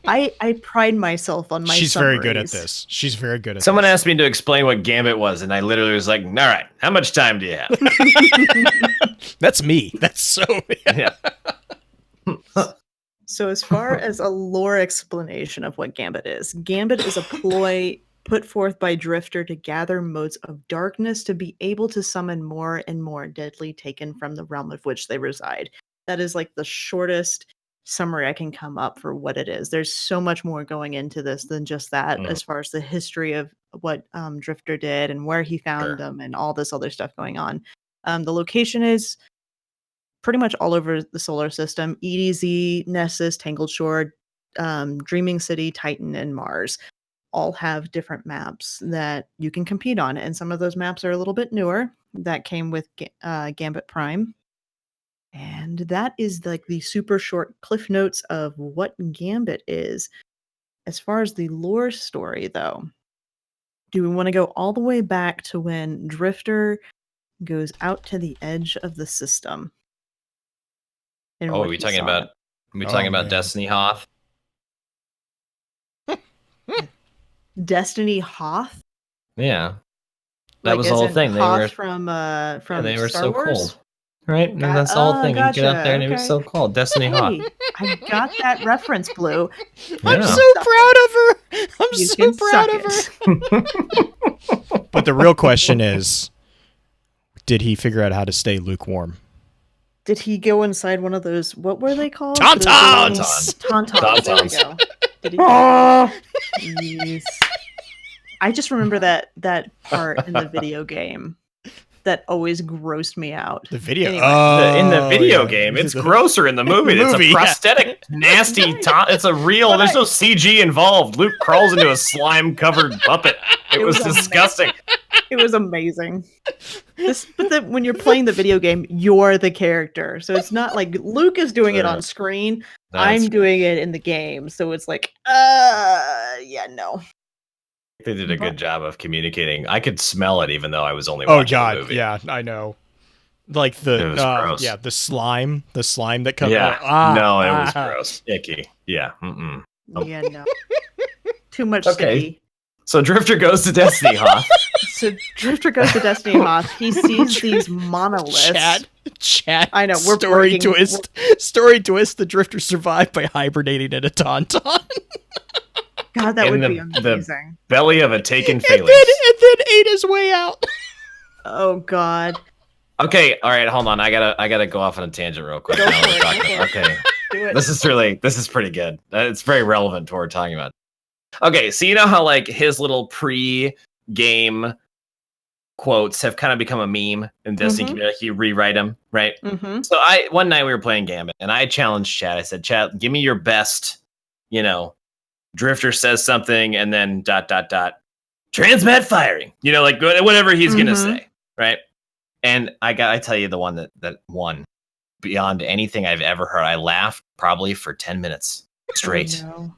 I pride myself on my She's summaries. very good at this. She's very good at Someone this. asked me to explain what Gambit was, and I literally was like, all right, how much time do you have? That's me. That's so... Yeah. So as far as a lore explanation of what Gambit is a ploy put forth by Drifter to gather motes of darkness to be able to summon more and more deadly taken from the realm of which they reside. That is like the shortest summary I can come up for what it is. There's so much more going into this than just that, as far as the history of what Drifter did and where he found them and all this other stuff going on. The location is pretty much all over the solar system: EDZ, Nessus, Tangled Shore, Dreaming City, Titan, and Mars. All have different maps that you can compete on, and some of those maps are a little bit newer that came with Gambit Prime. And that is like the super short cliff notes of what Gambit is. As far as the lore story, though, do we want to go all the way back to when Drifter goes out to the edge of the system? Are we talking about Destiny Hoth? Destiny Hoth? Yeah. That was the whole thing. Hoth from they were Star so Wars? cold. Right? And that's the whole thing. Gotcha. You get out there and it was so cold. Destiny Hoth. Hey, I got that reference, Blue. I'm so proud of her. I'm so proud of her. But the real question is, did he figure out how to stay lukewarm? Did he go inside one of those, what were they called? Tauntauns! Tauntauns. There we go. Did he? Yes. I just remember that part in the video game that always grossed me out. The video? Anyway. In the video game. It's grosser in the movie. It's a prosthetic, nasty... It's a real... There's no CG involved. Luke crawls into a slime-covered puppet. It was disgusting. It was amazing. But when you're playing the video game, you're the character. So it's not like Luke is doing it on screen. I'm doing it in the game. So it's like, yeah, no. They did a good job of communicating. I could smell it even though I was only watching the movie. Yeah, I know. Like the the slime that comes out. It was gross. Icky. Yeah. Yeah, no. Too much sticky. So Drifter goes to Destiny Hoth. He sees these monoliths. Chat. I know. Story twist. The Drifter survived by hibernating in a tauntaun. God, that would be amazing. The belly of a taken phalanx. And then ate his way out. Oh God. Okay, all right, hold on. I gotta go off on a tangent real quick. Okay. Do it. This is pretty good. It's very relevant to what we're talking about. Okay, so you know how like his little pre-game quotes have kind of become a meme in Destiny community. You rewrite them, right? Mm-hmm. So one night we were playing Gambit, and I challenged Chad. I said, Chad, give me your best, Drifter says something, and then ... transmat firing. Like whatever he's gonna say, right? And I tell you the one that won beyond anything I've ever heard. I laughed probably for 10 minutes straight. Oh, no.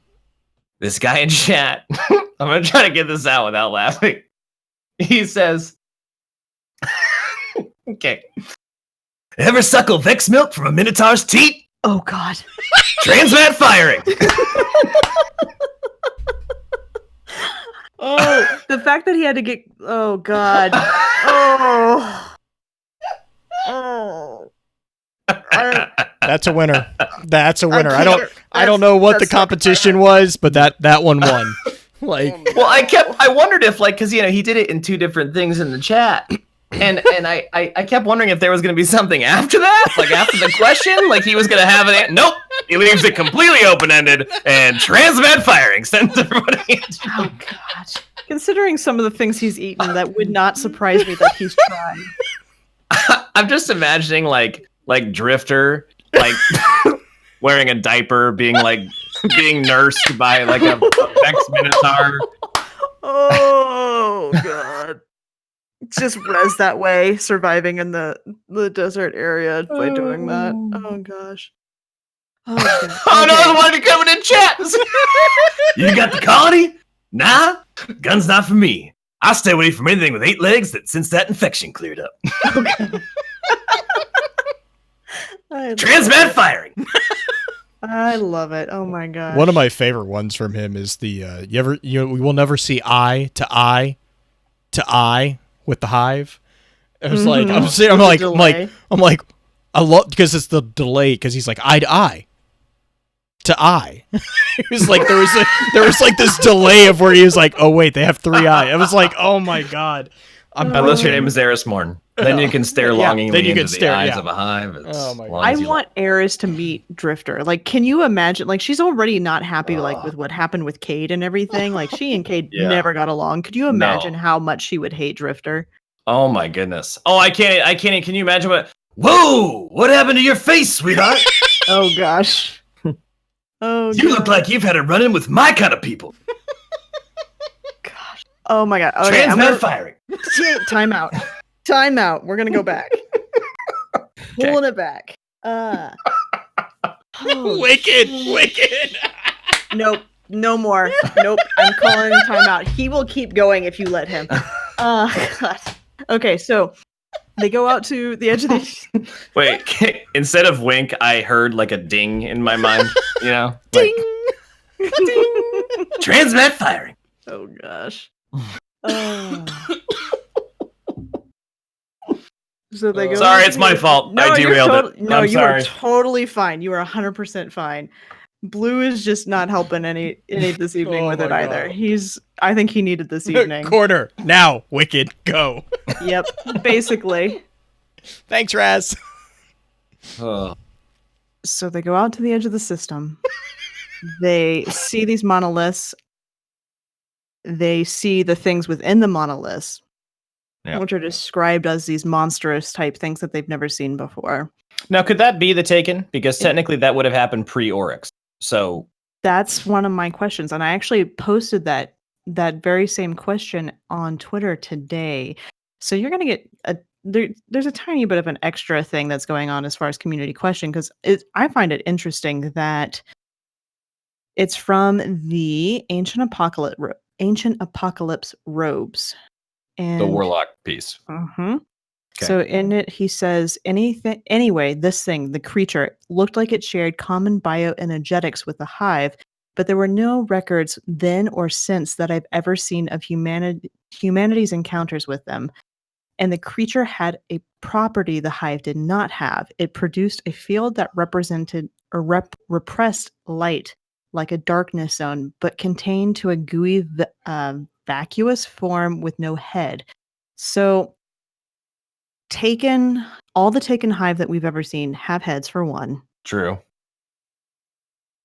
This guy in chat, I'm gonna try to get this out without laughing. He says, okay. Ever suckle Vex milk from a Minotaur's teat? Oh God. Transmat firing. Oh, the fact that he had to get. Oh God. Oh. Oh. That's a winner. That's a winner. I can't- don't know what the that's so competition was, but that one won. Like, Well, I wondered if, like, because he did it in two different things in the chat, and I kept wondering if there was going to be something after that, like after the question, like he was going to have an. Nope, he leaves it completely open ended and transmat firing sends everybody. Oh God. Considering some of the things he's eaten, that would not surprise me that he's tried. I'm just imagining like Drifter like wearing a diaper, being nursed by like a Vex Minotaur. Oh God. Just res that way, surviving in the desert area by doing that. Oh gosh. Oh, God. Oh no, Okay. the one coming in chat. You got the colony? Nah, gun's not for me. I stay away from anything with 8 legs since that infection cleared up. Transmat firing. I love it. Oh my god. one of my favorite ones from him is the we will never see eye to eye with the hive. It was like I'm like I love because it's the delay because he's like eye to eye. It was like there was like this delay of where he was like, oh wait, they have 3 eyes. I was like, oh my god. Unless your name is Eris Morn. Then you can stare longingly then you can into stare, the eyes yeah. of a hive. Oh my God. I want Eris to meet Drifter. Like, can you imagine? Like, she's already not happy like with what happened with Cade and everything. Like, she and Cade Yeah. never got along. Could you imagine No. how much she would hate Drifter? Oh my goodness. Oh, I can't. Can you imagine what? Whoa! What happened to your face, sweetheart? Oh gosh. Oh. You look like you've had a run-in with my kind of people. Gosh. Oh my god. Okay, Transmat firing. Time out. Time out. We're gonna go back. Pulling it back. Oh, Wicked. Nope. No more. Nope. I'm calling time out. He will keep going if you let him. God. Okay, so they go out to the edge of the. Wait, instead of wink, I heard like a ding in my mind. You know, Ding. like, transmat firing. Oh gosh. So they go. Sorry, it's my fault. I derailed it. No, I'm you sorry. are totally fine. You are 100% fine. Blue is just not helping any this evening Oh with it my either. God. I think he needed this evening. Corner now. Wicked. Go. Yep. Basically. Thanks, Raz. Oh. So they go out to the edge of the system. They see these monoliths. They see the things within the monoliths, which are described as these monstrous type things that they've never seen before. Now, could that be the Taken? Because technically, that would have happened pre-Oryx. So that's one of my questions, and I actually posted that very same question on Twitter today. So you're going to get there's a tiny bit of an extra thing that's going on as far as community question, because I find it interesting that it's from the Ancient Apocalypse robes. And the Warlock piece. Okay. So in it, he says, anyway, this thing, the creature, looked like it shared common bioenergetics with the hive, but there were no records then or since that I've ever seen of humanity's encounters with them. And the creature had a property the hive did not have. It produced a field that represented or repressed light like a darkness zone, but contained to a gooey, vacuous form with no head. So all the Taken hive that we've ever seen have heads, for one. True.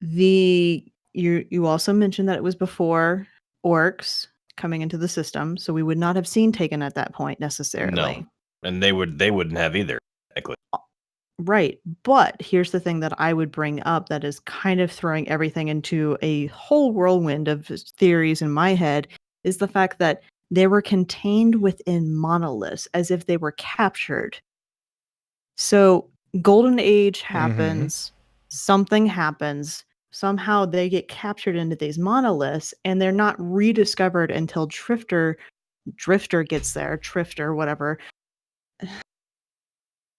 You also mentioned that it was before orcs coming into the system, so we would not have seen Taken at that point necessarily. No, and they wouldn't have either. Technically. Right, but here's the thing that I would bring up that is kind of throwing everything into a whole whirlwind of theories in my head, is the fact that they were contained within monoliths as if they were captured. So Golden Age happens, something happens, somehow they get captured into these monoliths, and they're not rediscovered until Drifter gets there, whatever.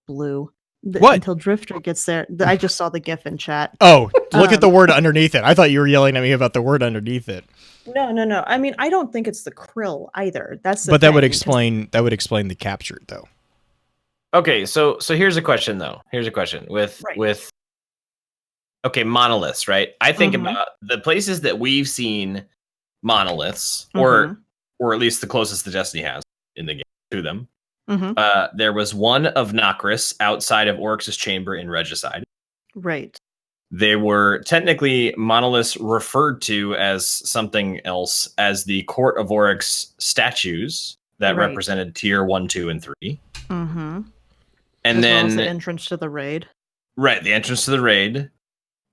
Blue. What? until Drifter gets there. I just saw the GIF in chat. Oh, look at the word underneath it. I thought you were yelling at me about the word underneath it. No. I mean, I don't think it's the krill either. That's the But that would thing, 'cause- explain the capture though. Okay, so here's a question though. Here's a question with monoliths, right? I think about the places that we've seen monoliths, or at least the closest the Destiny has in the game to them. There was one of Nokris outside of Oryx's chamber in Regicide. Right. They were technically monoliths referred to as something else as the Court of Oryx statues that represented tier 1, 2, and 3. And then well as the entrance to the raid. Right, the entrance to the raid.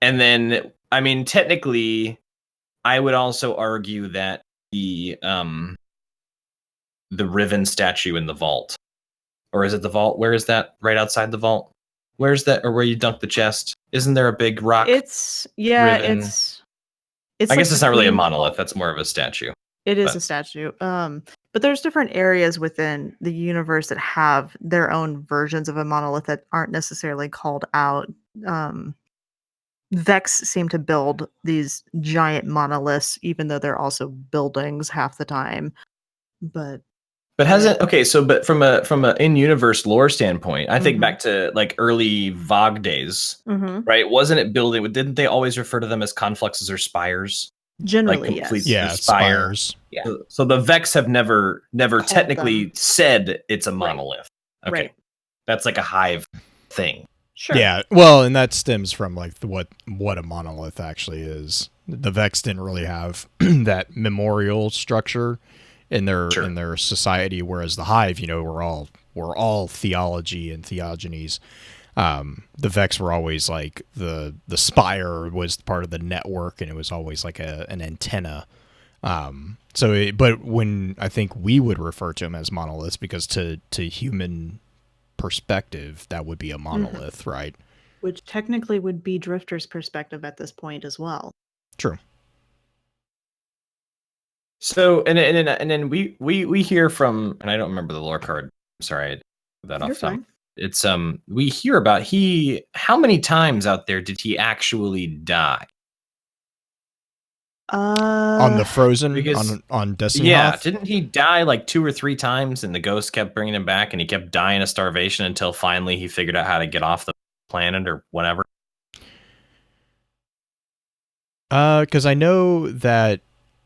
And then, I mean, technically, I would also argue that the Riven statue in the vault, or is it the vault? Where is that? Right outside the vault? Where's that? Or where you dunk the chest? Isn't there a big rock? Riven? It's I guess it's not really a monolith. That's more of a statue. It is a statue. But there's different areas within the universe that have their own versions of a monolith that aren't necessarily called out. Vex seem to build these giant monoliths, even though they're also buildings half the time. But hasn't but from a in-universe lore standpoint, I think back to like early Vogue days, right? Wasn't it building? Didn't they always refer to them as confluxes or spires? Generally, like yes. Spires. Yeah. So the Vex have never technically said it's a monolith. Right. Okay, that's like a hive thing. Sure. Yeah, well, and that stems from like what a monolith actually is. The Vex didn't really have that memorial structure in their society, whereas the Hive, we're all theology and theogonies. The Vex were always like the spire was part of the network, and it was always like an antenna. But when I think we would refer to them as monoliths, because to human perspective, that would be a monolith, right? Which technically would be Drifter's perspective at this point as well. True. So and then we hear from, and I don't remember the lore card. I'm sorry, I had that off top. It's we hear about how many times out there did he actually die? On the Frozen, on Destiny. Yeah, didn't he die like 2 or 3 times, and the ghost kept bringing him back, and he kept dying of starvation until finally he figured out how to get off the planet or whatever? Because I know that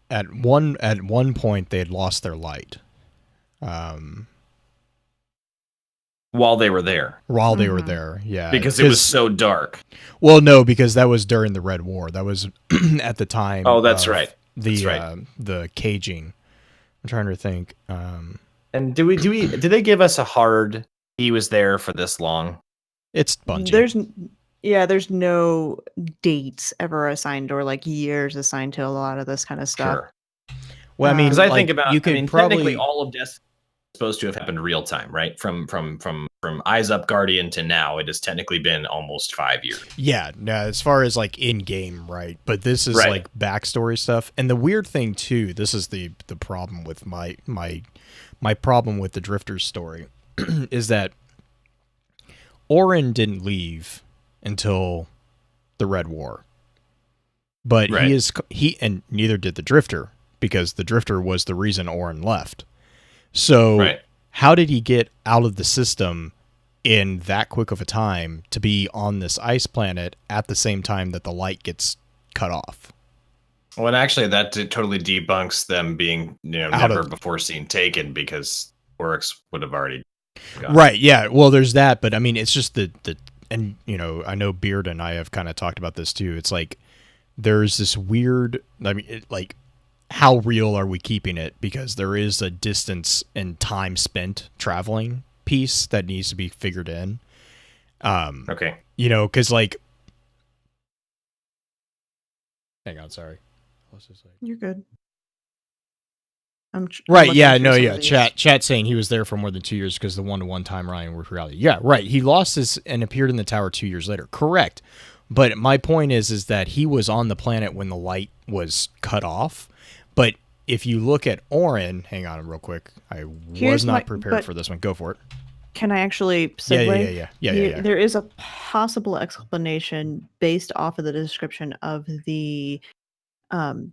at one point they had lost their light. While they were there. They were there, yeah. Because it was so dark. Well, no, because that was during the Red War. That was at the time. Oh, that's right. The caging. I'm trying to think. And did they give us a hard he was there for this long? It's Bungie. There's no dates ever assigned or like years assigned to a lot of this kind of stuff. Sure. Well, I mean, because I think about, probably technically all of Destiny is supposed to have happened real time, right? From Eyes Up Guardian to now, it has technically been almost 5 years. Yeah, no, as far as like in game, right? But this is like backstory stuff. And the weird thing too, this is the problem with my problem with the Drifter's story, is that Orin didn't leave until the Red War. But he and neither did the Drifter, because the Drifter was the reason Orin left. So how did he get out of the system in that quick of a time to be on this ice planet at the same time that the light gets cut off? Well, and actually that totally debunks them being, never before seen taken, because Oryx would have already gone. Right, yeah. Well, there's that, but I mean, it's just and I know Beard and I have kind of talked about this too. It's like there's this weird, how real are we keeping it? Because there is a distance and time spent traveling piece that needs to be figured in. Okay. Because hang on, sorry. You're good. Chat saying he was there for more than 2 years because the 1-to-1 timeline with reality. Yeah, right. He lost his and appeared in the tower 2 years later. Correct. But my point is that he was on the planet when the light was cut off. But if you look at Orin, hang on real quick. I was not prepared for this one. Go for it. Can I actually segue? Yeah. There is a possible explanation based off of the description of the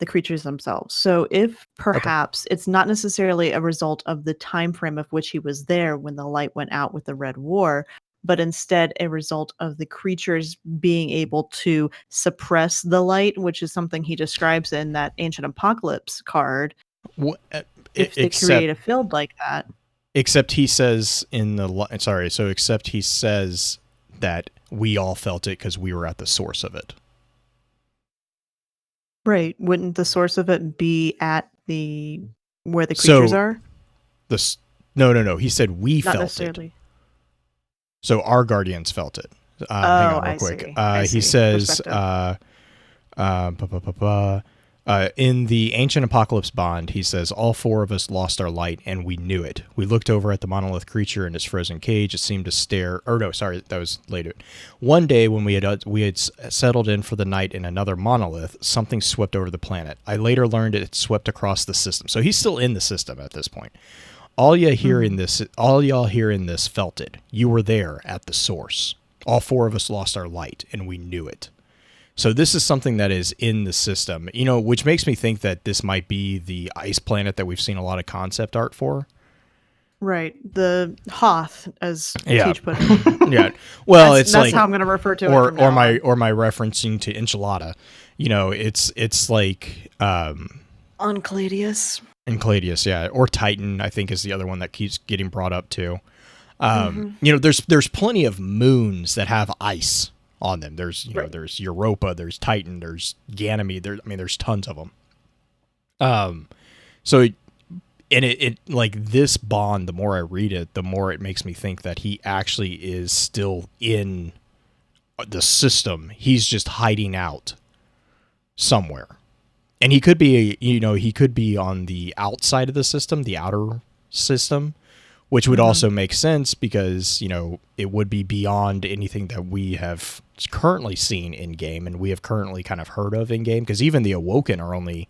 creatures themselves. So if perhaps it's not necessarily a result of the time frame of which he was there when the light went out with the Red War, but instead a result of the creatures being able to suppress the light, which is something he describes in that Ancient Apocalypse card. If they create a field like that. Except he says except he says that we all felt it because we were at the source of it. Right. Wouldn't the source of it be at where the creatures are? No. He said we Not felt necessarily. it. So our guardians felt it. Hang on real quick. He says, in the Ancient Apocalypse Bond, he says, all four of us lost our light, and we knew it. We looked over at the monolith creature in its frozen cage. It seemed to stare... Or no, sorry, that was later. One day, when we had settled in for the night in another monolith, something swept over the planet. I later learned it swept across the system. So he's still in the system at this point. All y'all hear in this felt it. You were there at the source. All four of us lost our light, and we knew it. So this is something that is in the system, which makes me think that this might be the ice planet that we've seen a lot of concept art for. Right. The Hoth, as Teach put it. Yeah. Well, that's how I'm going to refer to it. Or my referencing to Enchilada. It's like Uncladius. Enchiladius, yeah. Or Titan, I think, is the other one that keeps getting brought up too. There's plenty of moons that have ice on them. There's there's Europa, there's Titan, there's Ganymede. There's tons of them. So it like this Bond, the more I read it, the more it makes me think that he actually is still in the system. He's just hiding out somewhere, and he could be on the outside of the system, the outer system. Which would also make sense because, it would be beyond anything that we have currently seen in game and we have currently kind of heard of in game. Because even the Awoken are only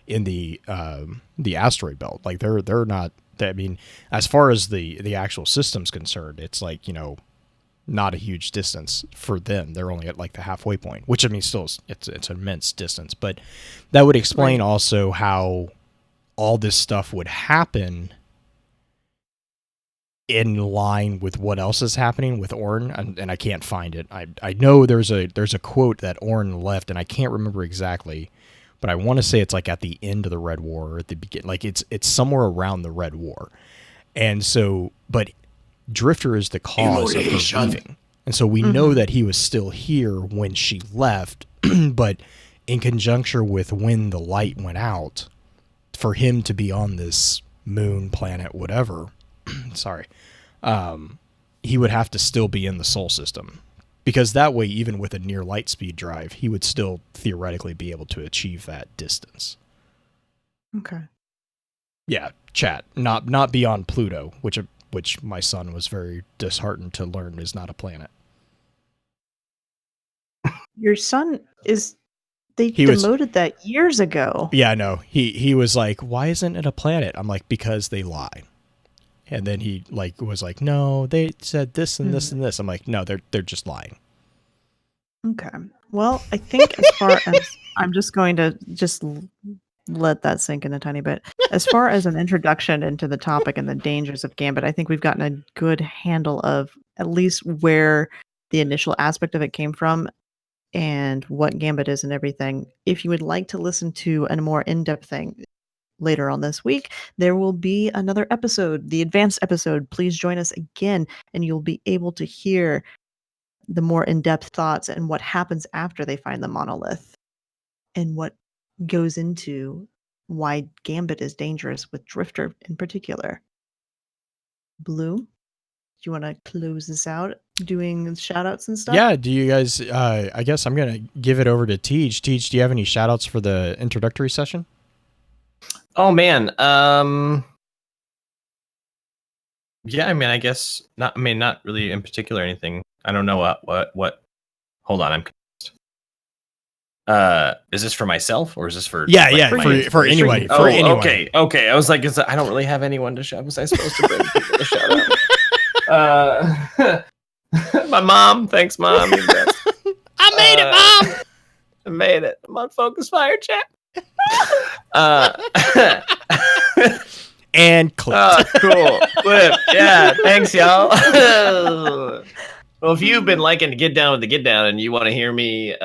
in the asteroid belt. Like they're not. As far as the actual system's concerned, it's like not a huge distance for them. They're only at like the halfway point, which still it's an immense distance. But that would explain also how all this stuff would happen in line with what else is happening with Orn, and I can't find it. I know there's a quote that Orn left, and I can't remember exactly, but I want to say it's like at the end of the Red War or at the beginning, like it's somewhere around the Red War, and so but Drifter is the cause of her leaving, and so we know that he was still here when she left, but in conjunction with when the light went out, for him to be on this moon, planet, whatever. Sorry, he would have to still be in the Sol system, because that way, even with a near light speed drive, he would still theoretically be able to achieve that distance. Okay. Yeah, chat, not beyond Pluto, which my son was very disheartened to learn is not a planet. Your son is... They demoted that years ago. Yeah, no, he was like, why isn't it a planet? I'm like, because they lie. And then he was like, no, they said this and this and this. I'm like, no, they're just lying. Okay. Well, I think as far as I'm just going to let that sink in a tiny bit. As far as an introduction into the topic and the dangers of Gambit, I think we've gotten a good handle of at least where the initial aspect of it came from and what Gambit is and everything. If you would like to listen to a more in-depth thing, later on this week, there will be another episode, the advanced episode. Please join us again, and you'll be able to hear the more in-depth thoughts and what happens after they find the monolith and what goes into why Gambit is dangerous with Drifter in particular. Blue, do you want to close this out doing shout outs and stuff? Yeah, do you guys, I guess I'm going to give it over to Tej. Tej, do you have any shout outs for the introductory session? Oh man. Yeah, I guess not. Not really in particular anything. I don't know what. Hold on, I'm confused. Is this for myself or is this for? Yeah, for anybody. Oh, anyone. Okay. I was like, I don't really have anyone to shout. Was I supposed to bring people to shout My mom. Thanks, Mom. You're the best. I made it, Mom. I made it. I'm on Focus Fire Chat. And clip. Oh, cool. Clip. Yeah, thanks, y'all. Well, if you've been liking to Get Down with the Get Down and you want to hear me,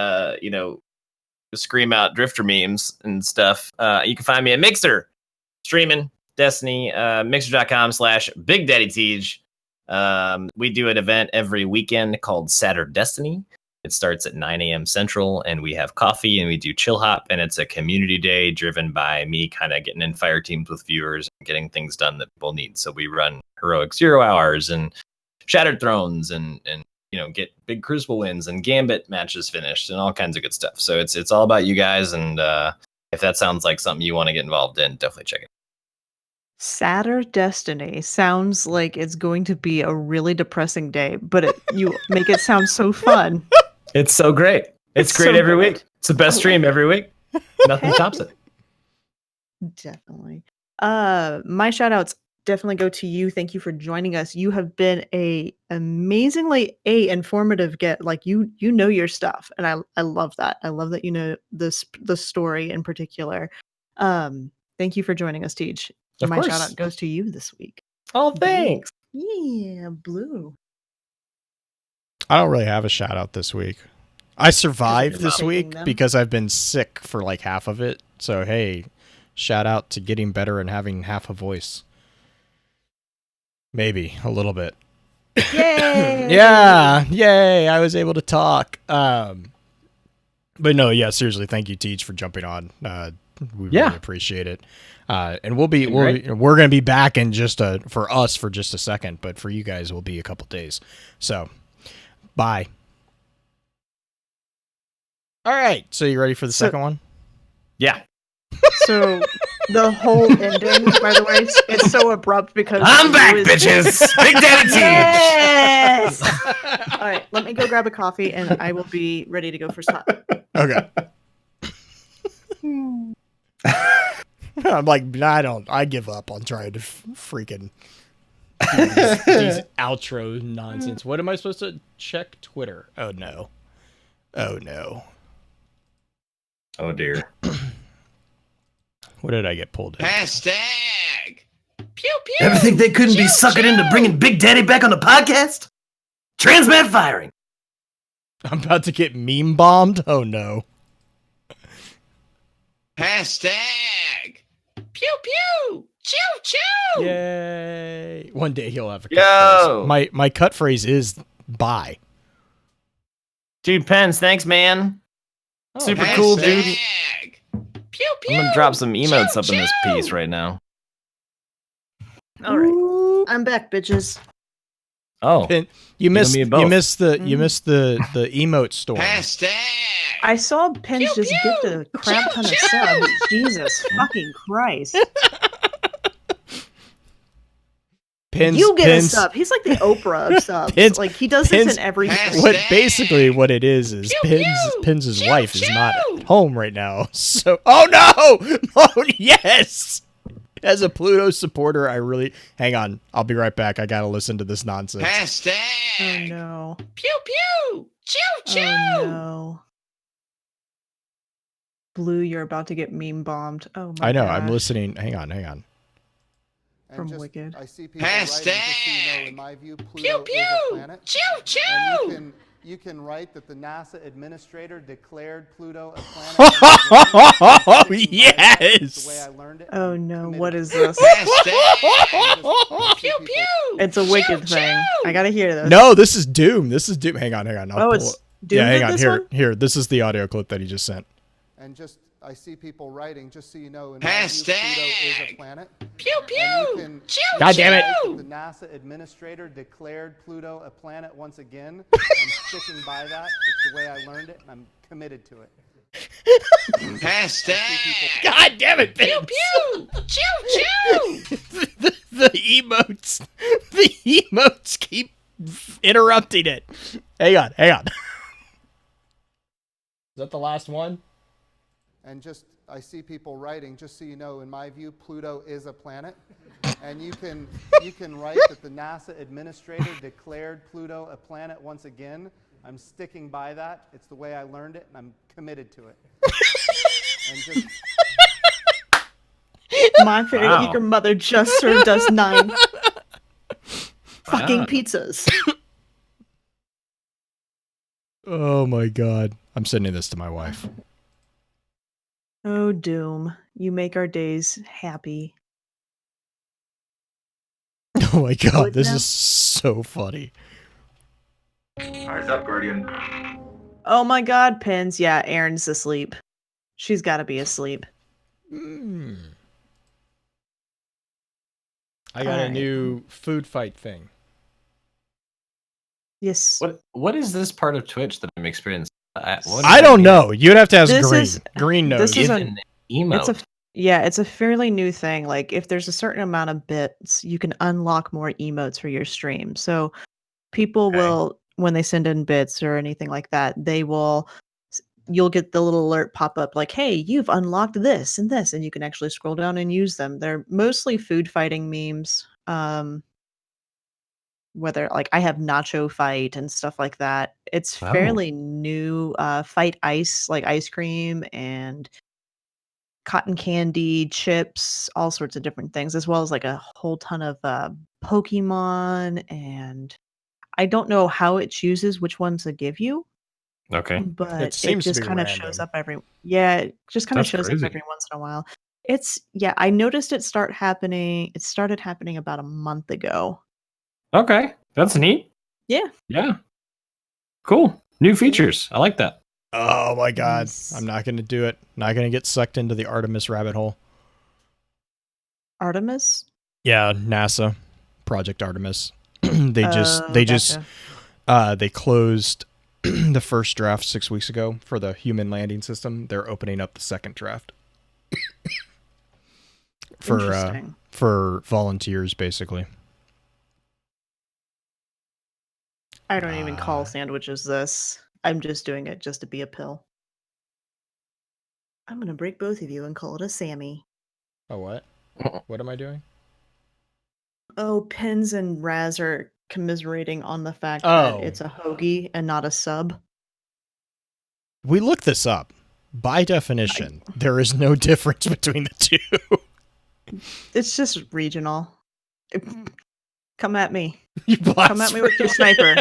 scream out Drifter memes and stuff, you can find me at Mixer, streaming Destiny, mixer.com/BigDaddyTeej. We do an event every weekend called Saturday Destiny. It starts at 9 a.m. Central, and we have coffee and we do chill hop, and it's a community day driven by me kind of getting in fire teams with viewers and getting things done that people need. So we run Heroic 0 hours and Shattered Thrones and get big Crucible wins and Gambit matches finished and all kinds of good stuff. So it's all about you guys, and if that sounds like something you want to get involved in, definitely check it. Saturday Destiny sounds like it's going to be a really depressing day, but you make it sound so fun. It's so great. It's great so every good. week. It's the best stream every week. Nothing tops it. Definitely. My shout outs definitely go to you. Thank you for joining us. You have been a amazingly informative get. Like you know your stuff, and I love that. I love that you know the story in particular. Thank you for joining us, Teej. Of My course. shout out goes to you this week. Oh, thanks. Yeah, Blue. I don't really have a shout out this week. I survived this Taking week them? because I've been sick for like half of it. So, hey, shout out to getting better and having half a voice. Maybe a little bit. Yay! Yeah, yay! I was able to talk. But no, yeah, seriously, thank you, Teach, for jumping on. We really appreciate it. And we're gonna be back in for us for just a second, but for you guys, we'll be a couple days. So, bye. All right, so you ready for the second one? Yeah. So the whole ending, by the way, it's so abrupt because I'm back, bitches. Big Daddy Teej. Yes. All right, let me go grab a coffee, and I will be ready to go for slot. Okay. I'm like, I give up on trying to freaking do these outro nonsense. What am I supposed to check Twitter? Oh no. Oh no. Oh dear. What did I get pulled in? Hashtag. Pew pew. Ever think they couldn't be Choo, suckered choo. into bringing Big Daddy back on the podcast? Transmat firing. I'm about to get meme bombed? Oh no. Hashtag. Pew pew. Choo choo. Yay. One day he'll have a Yo. catchphrase. My cut phrase is bye. Dude, Pens, thanks, man. Oh, Super cool, dude. Hashtag. Pew pew. I'm gonna drop some emotes Choo, up in this choo. piece right now. All right, I'm back, bitches. Oh, Pin, you missed me both. the emote storm. Hashtag. I saw Pins Pew, just pew. gift a crap ton of Choo, choo. subs. Jesus fucking Christ! Pins, You get Pins, a sub. He's like the Oprah of subs. Pins- Like he does Pins- this in every. Hashtag. What basically what it is Pew, Pins' pew. wife Choo, is not choo. at home right now. So oh no! Oh yes! As a Pluto supporter, I really hang on. I'll be right back. I gotta listen to this nonsense. Oh Hashtag. no! Pew pew. Choo choo. Oh no! Blue, you're about to get meme bombed. Oh my! I know. I'm gosh. listening. Hang on. And From just, Wicked. I see people writing, just so you know, Hashtag. in my view, Pew Pluto is a pew. planet. Choo And choo. you can write that the NASA administrator declared Pluto a planet. Oh The way yes! I learned it. Oh I'm no! committed What to is it. this? Hashtag. Pew pew. It's a Wicked Choo, thing. choo. I gotta hear this. No, this is Doom. This is Doom. Hang on. I'll Oh, pull it's it. Doom. Yeah, hang did on. this Here, one? here. This is the audio clip that he just sent. And just, I see people writing, just so you know, in my view, Pluto is a Hashtag. planet. Pew And you pew. can Choo God damn it. write that the NASA administrator declared Pluto a planet once again. I'm sticking by that. It's the way I learned it, and I'm committed to it. Hashtag. God damn it, Pew Vince. pew. Choo choo. The emotes keep interrupting it. Hang on. Is that the last one? And just, I see people writing, just so you know, in my view, Pluto is a planet. And you can write that the NASA administrator declared Pluto a planet once again. I'm sticking by that. It's the way I learned it, and I'm committed to it. And just My fairy Wow. eager mother just served us 9 fucking pizzas. Oh my god. I'm sending this to my wife. Oh, Doom. You make our days happy. Oh my god, Would this now? is so funny. Eyes up, Guardian. Oh my god, Pins. Yeah, Erin's asleep. She's gotta be asleep. I got a Alright. new food fight thing. Yes. What is this part of Twitch that I'm experiencing? I don't know. You'd have to ask This Green. is- Green knows. this is Give an emote. It's a fairly new thing. Like, if there's a certain amount of bits, you can unlock more emotes for your stream. So people Okay. will, when they send in bits or anything like that, you'll get the little alert pop up like, hey, you've unlocked this, and you can actually scroll down and use them. They're mostly food fighting memes. Whether, like, I have nacho fight and stuff like that. It's Oh. fairly new. Fight ice, like ice cream and cotton candy, chips, all sorts of different things, as well as like a whole ton of Pokemon. And I don't know how it chooses which ones to give you, Okay. but it seems to just be kind of random. shows up it just kind of That's shows crazy. up every once in a while. I noticed it started happening about a month ago. Okay. That's neat. Yeah. Yeah. Cool. New features. I like that. Oh my god. Nice. I'm not going to do it. Not going to get sucked into the Artemis rabbit hole. Artemis? Yeah, NASA. Project Artemis. they Gotcha. closed the first draft 6 weeks ago for the human landing system. They're opening up the second draft. Interesting. For volunteers, basically. I don't even call sandwiches this. I'm just doing it just to be a pill. I'm gonna break both of you and call it a Sammy. Oh, what? What am I doing? Oh, Pins and Raz are commiserating on the fact Oh. that it's a hoagie and not a sub. We looked this up. By definition, there is no difference between the two. It's just regional. Come at me. You Come at me with your sniper.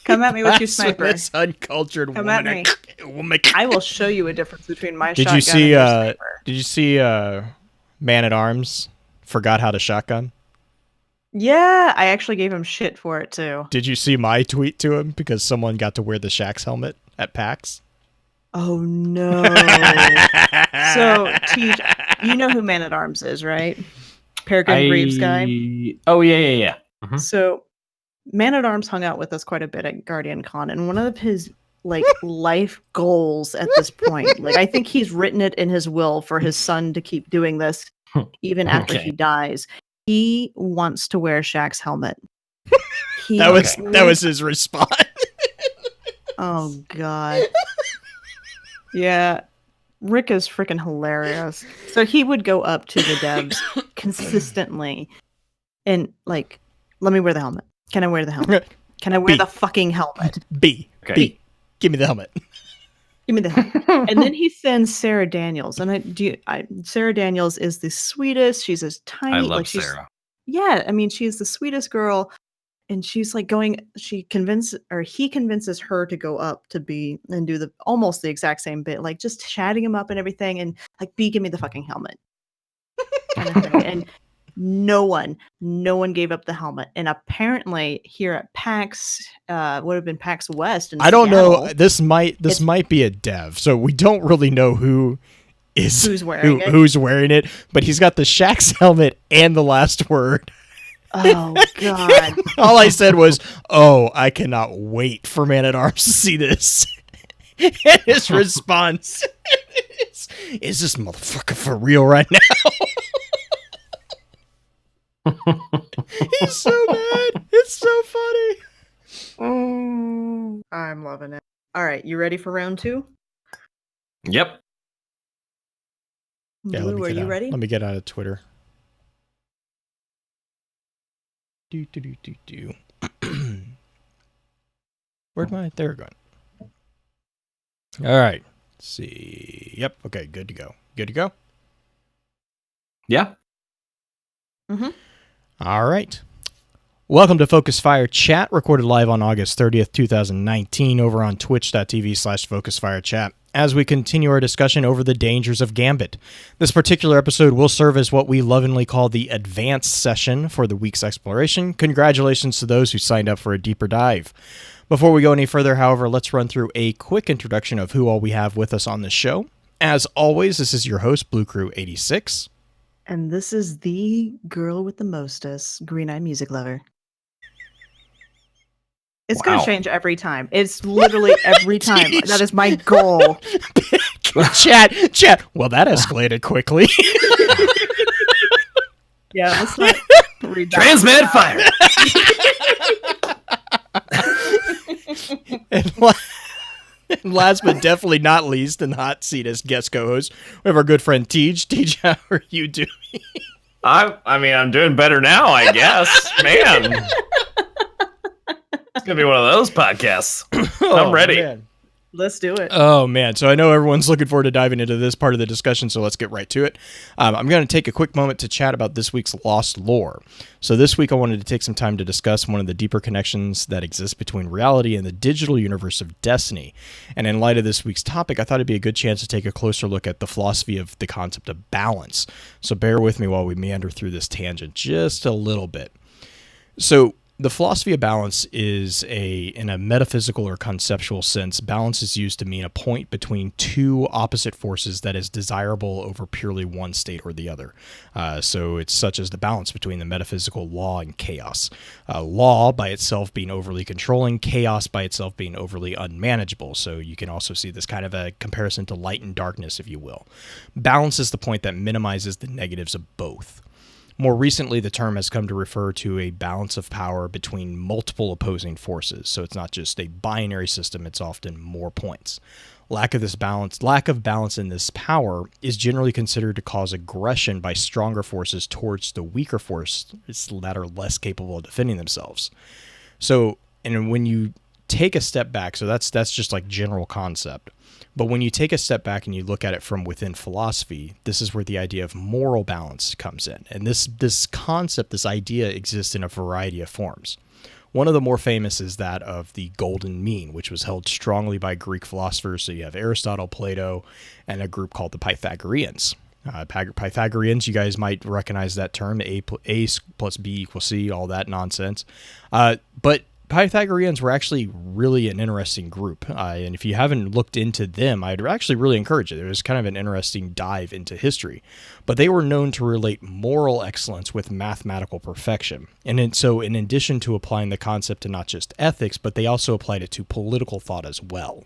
Come at me with your sniper. This uncultured Come woman. at me. Woman. I will show you a difference between my Did shotgun you see? and your sniper. Did you see? Man at Arms forgot how to shotgun. Yeah, I actually gave him shit for it too. Did you see my tweet to him because someone got to wear the Shaxx helmet at PAX? Oh no. So, Teach, you know who Man at Arms is, right? Peregrine Greaves guy. Oh, yeah. Mhm. So, Man at Arms hung out with us quite a bit at Guardian Con, and one of his life goals at this point, I think he's written it in his will for his son to keep doing this even after Okay. he dies. He wants to wear Shaq's helmet. That was his response. Oh god. Yeah. Rick is freaking hilarious. So he would go up to the devs consistently and let me wear the helmet. Can I wear the helmet? Can I wear B. the fucking helmet? B. Okay. B. Give me the helmet. Give me the helmet. And then he sends Sarah Daniels. And Sarah Daniels is the sweetest. She's as tiny. I love Sarah. Yeah, I mean, she's the sweetest girl. And she's he convinces her to go up to B and do almost the exact same bit, just chatting him up and everything. And B, give me the fucking helmet. Kind of thing. And no one gave up the helmet. And apparently here at PAX, would have been PAX West. In I don't Seattle, know. This might be a dev, so we don't really know who's wearing it. But he's got the Shaxx helmet and the last word. Oh god! All I said was, "Oh, I cannot wait for Man at Arms to see this." And his response is this motherfucker for real right now? He's so mad. It's so funny. Oh, I'm loving it. All right, you ready for round 2? Yep. Yeah, Blue, are you ready? Let me get out of Twitter. Where'd my... There we go. All right. Let's see. Yep. Okay. Good to go. Good to go? Yeah. All right. Welcome to Focus Fire Chat, recorded live on August 30th, 2019, over on twitch.tv/FocusFireChat, as we continue our discussion over the dangers of Gambit. This particular episode will serve as what we lovingly call the advanced session for the week's exploration. Congratulations to those who signed up for a deeper dive. Before we go any further, however, let's run through a quick introduction of who all we have with us on the show. As always, this is your host, Blue Crew 86. And this is the girl with the mostest, Green-Eyed Music Lover. It's going to change every time. It's literally every time. That is my goal. Chat. Well, that escalated quickly. Yeah, let's not read that. Transmit fire. And last but definitely not least, in the hot seat as guest co-host, we have our good friend Tej. Tej, how are you doing? I mean, I'm doing better now, I guess. Man. It's going to be one of those podcasts. I'm ready. Man. Let's do it. Oh, man. So I know everyone's looking forward to diving into this part of the discussion, so let's get right to it. I'm going to take a quick moment to chat about this week's Lost Lore. So this week I wanted to take some time to discuss one of the deeper connections that exist between reality and the digital universe of Destiny. And in light of this week's topic, I thought it'd be a good chance to take a closer look at the philosophy of the concept of balance. So bear with me while we meander through this tangent just a little bit. So the philosophy of balance is in a metaphysical or conceptual sense, balance is used to mean a point between two opposite forces that is desirable over purely one state or the other. So it's such as the balance between the metaphysical law and chaos. Law by itself being overly controlling, chaos by itself being overly unmanageable. So you can also see this kind of a comparison to light and darkness, if you will. Balance is the point that minimizes the negatives of both. More recently, the term has come to refer to a balance of power between multiple opposing forces. So it's not just a binary system, it's often more points. Lack of balance in this power is generally considered to cause aggression by stronger forces towards the weaker forces that are less capable of defending themselves. So, and when you take a step back, so that's just like general concept. But when you take a step back and you look at it from within philosophy, this is where the idea of moral balance comes in. And this concept, this idea exists in a variety of forms. One of the more famous is that of the golden mean, which was held strongly by Greek philosophers. So you have Aristotle, Plato, and a group called the Pythagoreans. Pythagoreans, you guys might recognize that term, A plus B equals C, all that nonsense. But Pythagoreans were actually really an interesting group, and if you haven't looked into them, I'd actually really encourage it. It was kind of an interesting dive into history, but they were known to relate moral excellence with mathematical perfection, and so in addition to applying the concept to not just ethics, but they also applied it to political thought as well.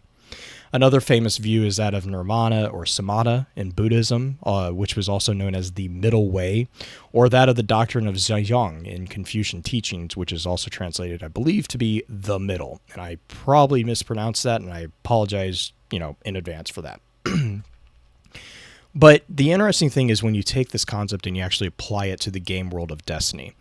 Another famous view is that of nirvana or samatha in Buddhism, which was also known as the middle way, or that of the doctrine of Zhejiang in Confucian teachings, which is also translated, I believe, to be the middle. And I probably mispronounced that, and I apologize, in advance for that. But the interesting thing is when you take this concept and you actually apply it to the game world of Destiny.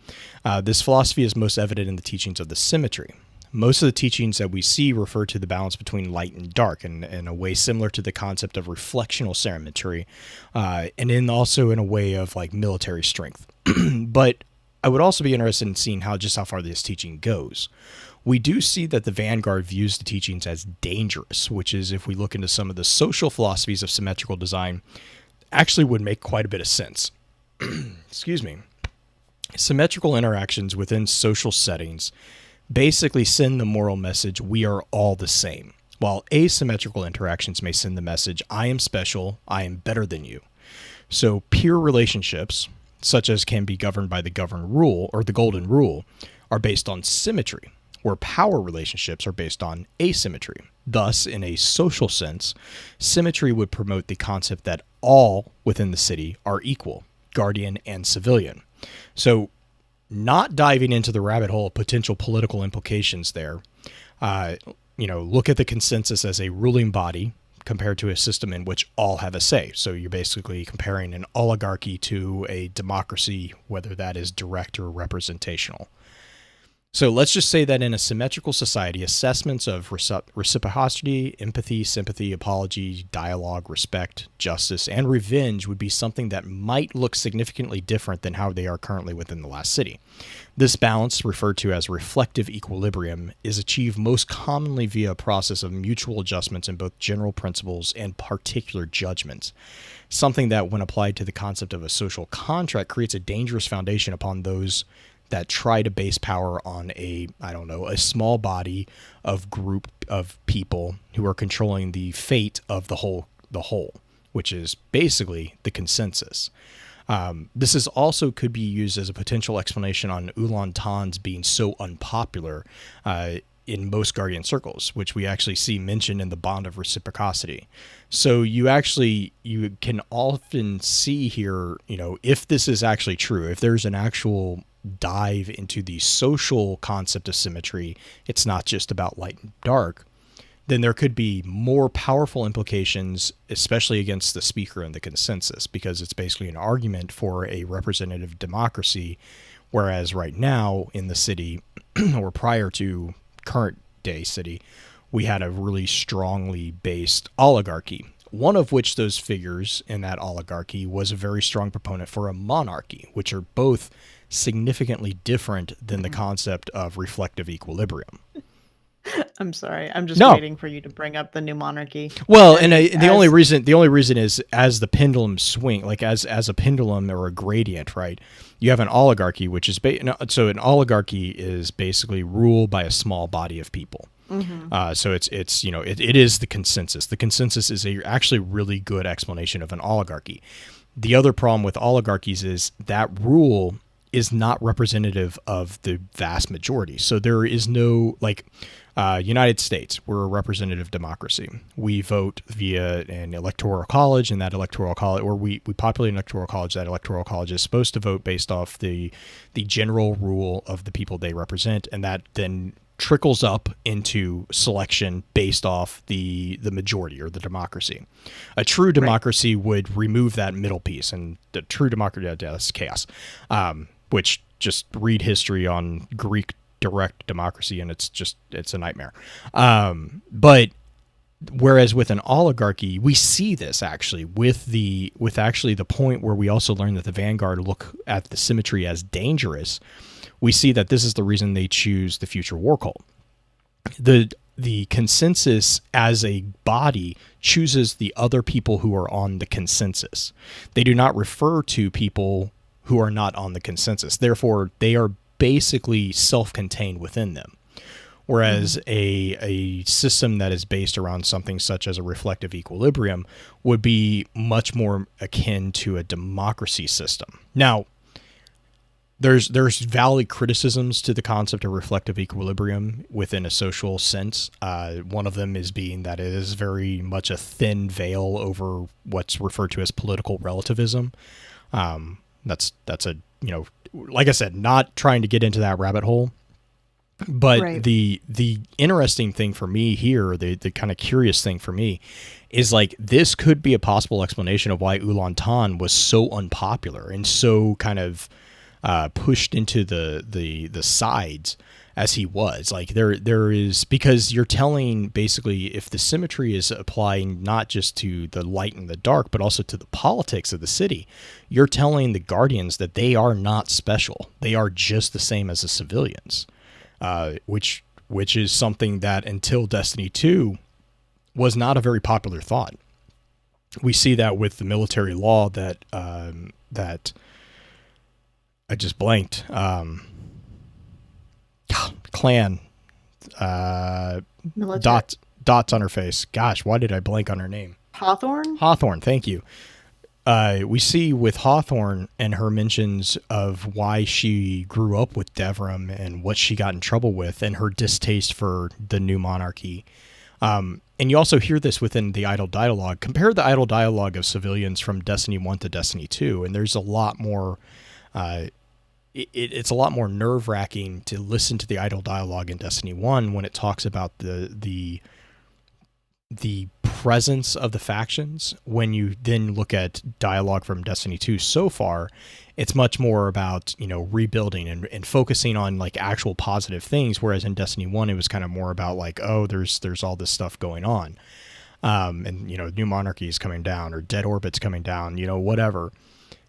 This philosophy is most evident in the teachings of the symmetry. Most of the teachings that we see refer to the balance between light and dark in a way similar to the concept of reflectional symmetry, and also in a way of like military strength. But I would also be interested in seeing how far this teaching goes. We do see that the Vanguard views the teachings as dangerous, which is, if we look into some of the social philosophies of symmetrical design, actually would make quite a bit of sense. Excuse me. Symmetrical interactions within social settings basically send the moral message, we are all the same, while asymmetrical interactions may send the message, I am special, I am better than you. So peer relationships, such as can be governed by the golden rule, are based on symmetry, where power relationships are based on asymmetry. Thus, in a social sense, symmetry would promote the concept that all within the city are equal, guardian and civilian. So not diving into the rabbit hole of potential political implications there, look at the consensus as a ruling body compared to a system in which all have a say. So you're basically comparing an oligarchy to a democracy, whether that is direct or representational. So let's just say that in a symmetrical society, assessments of reciprocity, empathy, sympathy, apology, dialogue, respect, justice, and revenge would be something that might look significantly different than how they are currently within the last city. This balance, referred to as reflective equilibrium, is achieved most commonly via a process of mutual adjustments in both general principles and particular judgments. Something that, when applied to the concept of a social contract, creates a dangerous foundation upon those that try to base power on a small body of group of people who are controlling the fate of the whole, which is basically the consensus. This is also could be used as a potential explanation on Ulantans being so unpopular in most Guardian circles, which we actually see mentioned in the bond of reciprocity. So you can often see here, if this is actually true, if there's an actual dive into the social concept of symmetry, it's not just about light and dark, then there could be more powerful implications, especially against the speaker and the consensus, because it's basically an argument for a representative democracy, whereas right now in the city, or prior to current day city, we had a really strongly based oligarchy, one of which those figures in that oligarchy was a very strong proponent for a monarchy, which are both significantly different than the concept of reflective equilibrium. I'm sorry. I'm just waiting for you to bring up the new monarchy. Well, and the only reason is as the pendulum swing, like as a pendulum or a gradient, right? You have an oligarchy, which is so an oligarchy is basically ruled by a small body of people. Mm-hmm. So it is the consensus. The consensus is actually really good explanation of an oligarchy. The other problem with oligarchies is that rule is not representative of the vast majority. So there is no, United States, we're a representative democracy. We vote via an electoral college, and that electoral college, or we populate an electoral college. That electoral college is supposed to vote based off the general rule of the people they represent, and that then trickles up into selection based off the majority or the democracy. A true democracy would remove that middle piece, and the true democracy, that's chaos. Which just read history on Greek direct democracy, and it's a nightmare. But whereas with an oligarchy, we see this actually with the point where we also learn that the Vanguard look at the symmetry as dangerous. We see that this is the reason they choose the future war cult. The consensus as a body chooses the other people who are on the consensus. They do not refer to people who are not on the consensus. Therefore, they are basically self-contained within them. Whereas a system that is based around something such as a reflective equilibrium would be much more akin to a democracy system. Now, there's valid criticisms to the concept of reflective equilibrium within a social sense. One of them is being that it is very much a thin veil over what's referred to as political relativism. That's a, like I said, not trying to get into that rabbit hole, but the interesting thing for me here, the kind of curious thing for me is this could be a possible explanation of why Ulantan was so unpopular and so kind of pushed into the sides as he was. There is, because you're telling basically, if the symmetry is applying not just to the light and the dark, but also to the politics of the city, you're telling the Guardians that they are not special. They are just the same as the civilians, which is something that until Destiny 2 was not a very popular thought. We see that with the military law that I just blanked. Clan. Dots on her face. Gosh, why did I blank on her name? Hawthorne? Hawthorne, thank you. We see with Hawthorne and her mentions of why she grew up with Devrim and what she got in trouble with and her distaste for the new monarchy. And you also hear this within the idle dialogue. Compare the idle dialogue of civilians from Destiny 1 to Destiny 2, and there's a lot more... It's a lot more nerve-wracking to listen to the idle dialogue in Destiny 1 when it talks about the presence of the factions, when you then look at dialogue from Destiny 2 so far, it's much more about, you know, rebuilding and focusing on like actual positive things, whereas in Destiny 1 it was kind of more about like, oh, there's all this stuff going on. And, you know, New Monarchy is coming down or Dead Orbit's coming down, you know, whatever.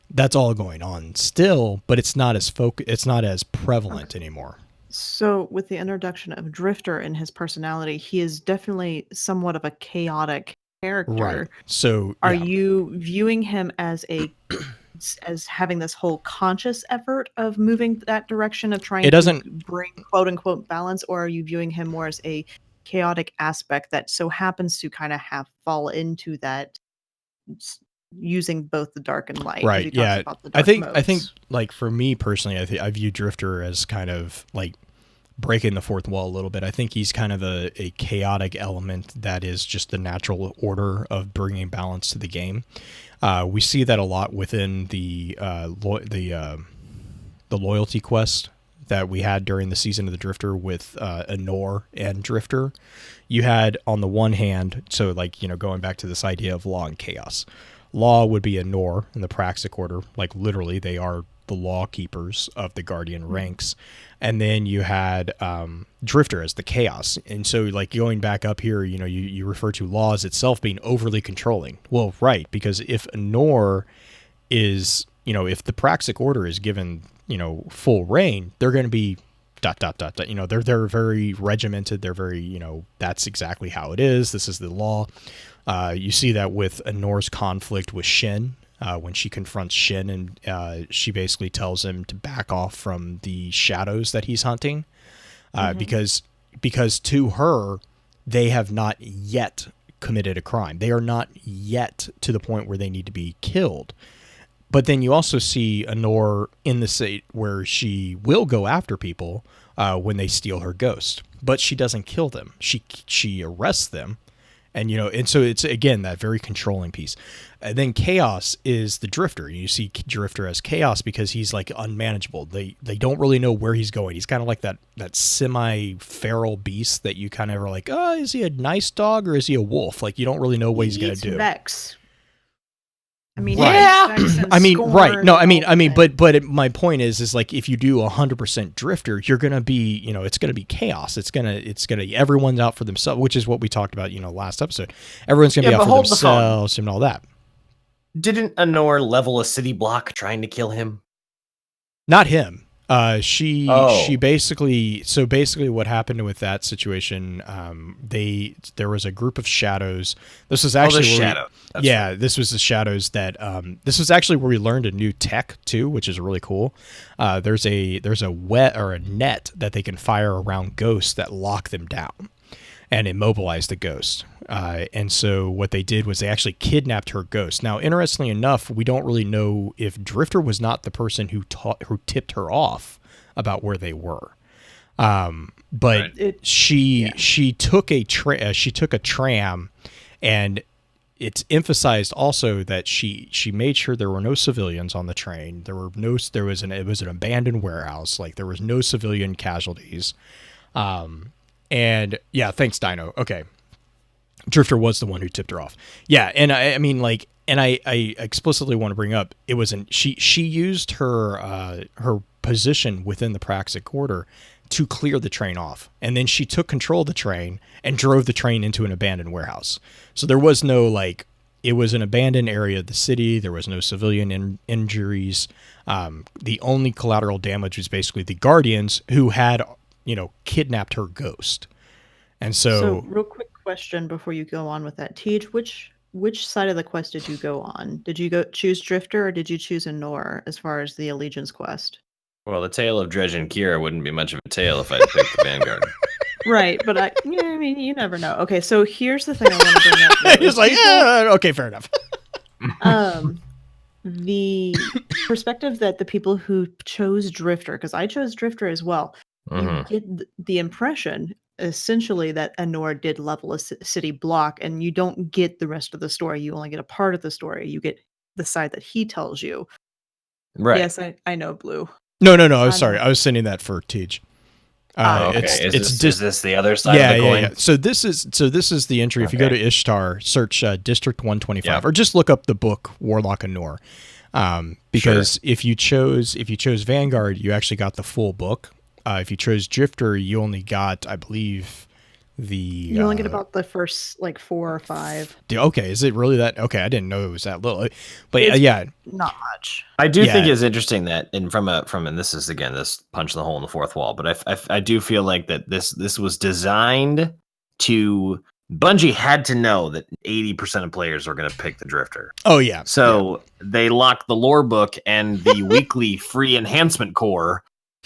That's all going on still, but it's not as it's not as prevalent anymore. So with the introduction of Drifter and his personality, he is definitely somewhat of a chaotic character. Right. So are yeah. you viewing him as as having this whole conscious effort of moving that direction of trying to bring quote unquote balance, or are you viewing him more as a chaotic aspect that so happens to kind of fall into that using both the dark and light? Right. Yeah. I think like for me personally, I view Drifter as kind of like breaking the fourth wall a little bit. I think he's kind of a chaotic element that is just the natural order of bringing balance to the game. We see that a lot within the loyalty quest that we had during the season of the Drifter with Anor and Drifter. You had on the one hand, so like, you know, going back to this idea of law and chaos. Law would be Anor in the Praxic Order, like literally they are the law keepers of the Guardian ranks. And then you had Drifter as the chaos. And so like going back up here, you know, you refer to law as itself being overly controlling. Well, right, because if Anor is, you know, if the Praxic Order is given, you know, full reign, they're going to be ... You know, they're very regimented. They're very, you know, that's exactly how it is. This is the law. You see that with Anor's conflict with Shin. When she confronts Shin and she basically tells him to back off from the shadows that he's hunting, because to her, they have not yet committed a crime. They are not yet to the point where they need to be killed. But then you also see Anor in the state where she will go after people when they steal her ghost, but she doesn't kill them. She arrests them. And, you know, and so it's, again, that very controlling piece. And then Chaos is the Drifter. You see Drifter as Chaos because he's, like, unmanageable. They don't really know where he's going. He's kind of like that semi-feral beast that you kind of are like, oh, is he a nice dog or is he a wolf? Like, you don't really know what he's going to do. Vex. I mean, right. I mean, right. No, I mean, but my point is like if you do 100% Drifter, you're gonna be, you know, it's gonna be chaos. It's gonna everyone's out for themselves, which is what we talked about, you know, last episode. Everyone's gonna be out for themselves and all that. Didn't Anor level a city block trying to kill him? Not him. She basically what happened with that situation, there was a group of shadows. This was actually this was the shadows that this was actually where we learned a new tech too, which is really cool. There's a wet or a net that they can fire around ghosts that lock them down and immobilize the ghost. And so what they did was they actually kidnapped her ghost. Now, interestingly enough, we don't really know if Drifter was not the person who tipped her off about where they were. But she took a tram, and it's emphasized also that she made sure there were no civilians on the train. It was an abandoned warehouse. Like there was no civilian casualties. And yeah, thanks, Dino. Okay. Drifter was the one who tipped her off. Yeah, and I mean, like, and I explicitly want to bring up, it wasn't, she used her position within the Praxic Order to clear the train off. And then she took control of the train and drove the train into an abandoned warehouse. So there was no, like, it was an abandoned area of the city. There was no civilian injuries. The only collateral damage was basically the Guardians who had, you know, kidnapped her ghost. And so real quick question before you go on with that, Tej, which side of the quest did you go on? Did you choose Drifter or did you choose Anor as far as the Allegiance quest? Well, the tale of Dredge and Kira wouldn't be much of a tale if I'd picked the Vanguard. Right, but I mean, you never know. Okay, so here's the thing I want to bring up. It's like, okay, fair enough. The perspective that the people who chose Drifter, because I chose Drifter as well, you get the impression essentially that Anor did level a city block, and you don't get the rest of the story. You only get a part of the story. You get the side that he tells you. Right. Yes, I know, Blue. No. I was sorry. I was sending that for Tej. Okay, is this the other side of the coin? Yeah. So this is the entry. If you go to Ishtar, search District 125, or just look up the book Warlock and Nor. Because if you chose Vanguard, you actually got the full book. If you chose Drifter, you only got, I believe, you only get about the first like 4 or 5. Okay, is it really that? Okay, I didn't know it was that little. But yeah, not much. I do think it's interesting that, and and this is again this punch the hole in the fourth wall. But I do feel like that this was designed to. Bungie had to know that 80% of players are going to pick the Drifter. Oh yeah. So they locked the lore book and the weekly free enhancement core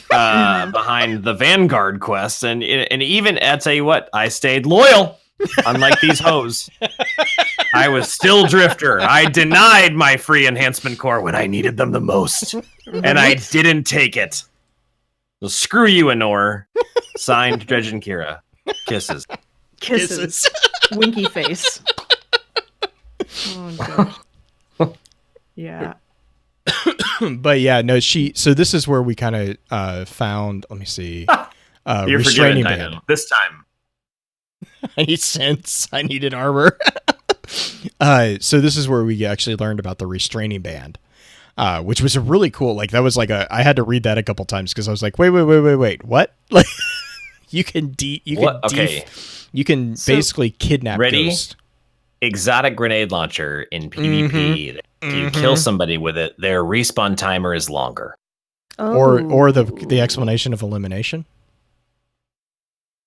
behind the Vanguard quests, and even I tell you what, I stayed loyal. Unlike these hoes, I was still Drifter. I denied my free enhancement core when I needed them the most, and I didn't take it. So screw you, Anor. Signed, Dredge and Kira. Kisses. Winky face. Oh gosh. Yeah. But yeah, no, so this is where we kind of found, let me see, You're restraining band. band. This time. I need sense. I needed armor. So this is where we actually learned about the restraining band, which was a really cool, like that was like I had to read that a couple times because I was like, wait, what? Like you can basically kidnap ghosts. Exotic grenade launcher in PvP. If you kill somebody with it, their respawn timer is longer. Or the explanation of elimination.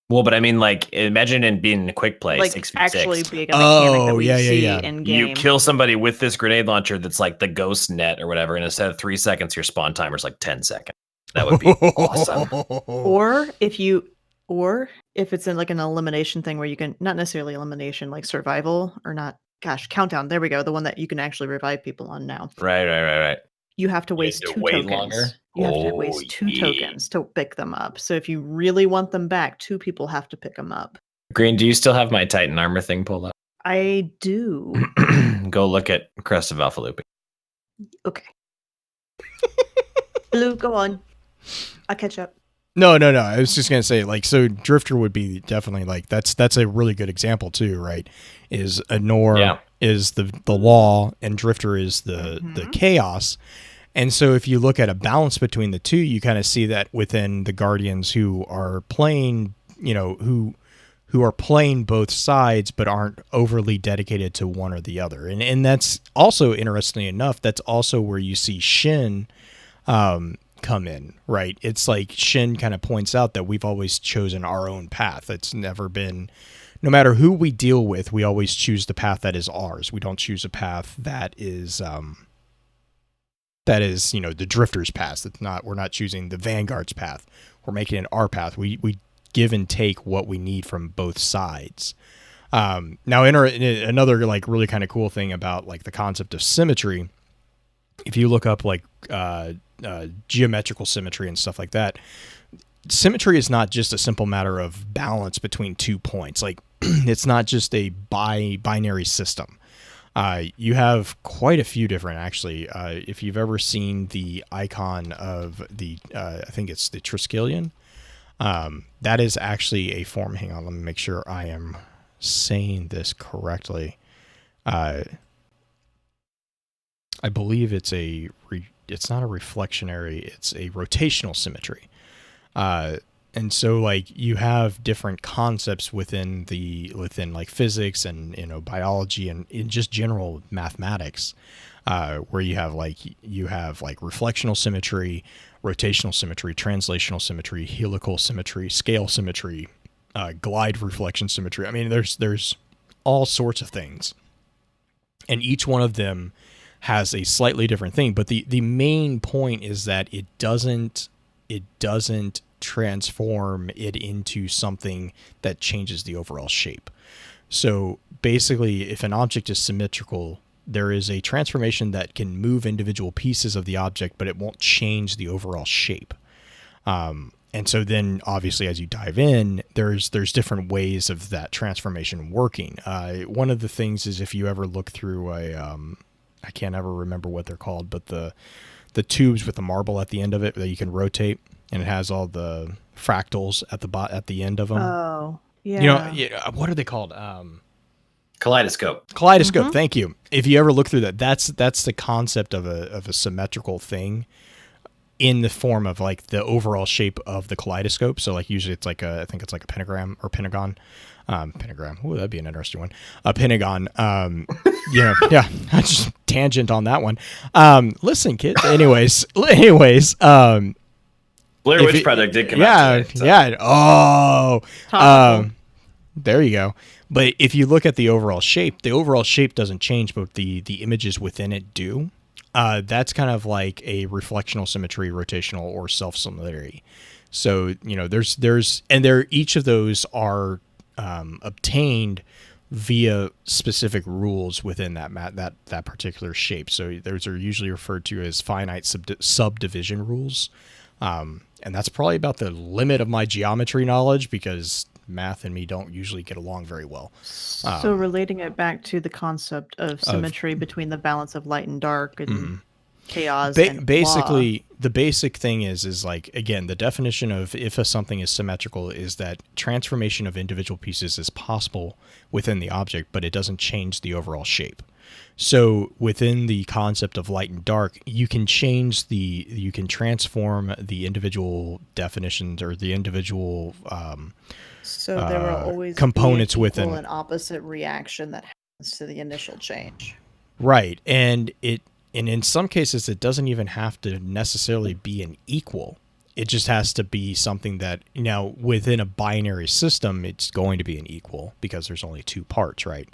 Well, but I mean, like, imagine it being a quick play, like 6v6. actually being a mechanic that we see in game. You kill somebody with this grenade launcher that's like the ghost net or whatever, and instead of 3 seconds, your spawn timer's like 10 seconds. That would be awesome. Or if it's in like an elimination thing where you can, not necessarily elimination, like survival or not, countdown. There we go. The one that you can actually revive people on now. Right. You have to waste 2 tokens. Longer? You have to waste 2 tokens to pick them up. So if you really want them back, 2 people have to pick them up. Green, do you still have my Titan armor thing pulled up? I do. Go look at Crest of Alpha Looping. Okay. Blue, go on. I'll catch up. No. I was just gonna say, like, so Drifter would be definitely like that's a really good example too, right? Is Anor is the law and Drifter is the chaos. And so if you look at a balance between the two, you kind of see that within the Guardians who are playing, who are playing both sides but aren't overly dedicated to one or the other. And that's also, interestingly enough, that's also where you see Shin come in, right? It's like Shin kind of points out that we've always chosen our own path. It's never been, no matter who we deal with, we always choose the path that is ours. We don't choose a path that is the Drifter's path. We're not choosing the Vanguard's path. We're making it our path. We give and take what we need from both sides. Now, another like really kind of cool thing about like the concept of symmetry, if you look up like geometrical symmetry and stuff like that, symmetry is not just a simple matter of balance between 2 points. Like it's not just a binary system. You have quite a few different, actually. If you've ever seen the icon of the, I think it's the Triskelion, that is actually a form. Hang on, let me make sure I am saying this correctly. I believe it's it's not a reflectionary, it's a rotational symmetry. And so like you have different concepts within like physics and biology and in just general mathematics, where you have like reflectional symmetry, rotational symmetry, translational symmetry, helical symmetry, scale symmetry, glide reflection symmetry. I mean, there's all sorts of things, and each one of them has a slightly different thing. But the main point is that it doesn't transform it into something that changes the overall shape. So basically, if an object is symmetrical, there is a transformation that can move individual pieces of the object, but it won't change the overall shape. And so then obviously as you dive in, there's different ways of that transformation working. One of the things is if you ever look through I can't ever remember what they're called, but the the tubes with the marble at the end of it that you can rotate, and it has all the fractals at the end of them. Oh, yeah. You know, what are they called? Kaleidoscope. Kaleidoscope. Thank you. If you ever look through that, that's the concept of a symmetrical thing in the form of like the overall shape of the kaleidoscope. So like usually it's like I think it's like a pentagram or pentagon. Pentagram. Ooh, that'd be an interesting one. A pentagon. Yeah. I just tangent on that one. Listen, kids. Anyways. Blair Witch Project did come out today, so. Yeah. Oh. Topical. There you go. But if you look at the overall shape doesn't change, but the images within it do. That's kind of like a reflectional symmetry, rotational, or self-similarity. So, you know, each of those are obtained via specific rules within that particular shape. So those are usually referred to as finite subdivision rules. And that's probably about the limit of my geometry knowledge, because math and me don't usually get along very well. So relating it back to the concept of symmetry between the balance of light and dark and chaos and basically the basic thing is like, again, the definition of if something is symmetrical is that transformation of individual pieces is possible within the object, but it doesn't change the overall shape. So within the concept of light and dark, you can transform the individual definitions or the individual so there will always components be an within equal and opposite reaction that happens to the initial change. Right. And in some cases it doesn't even have to necessarily be an equal. It just has to be something that, you know, within a binary system, it's going to be an equal because there's only two parts, right?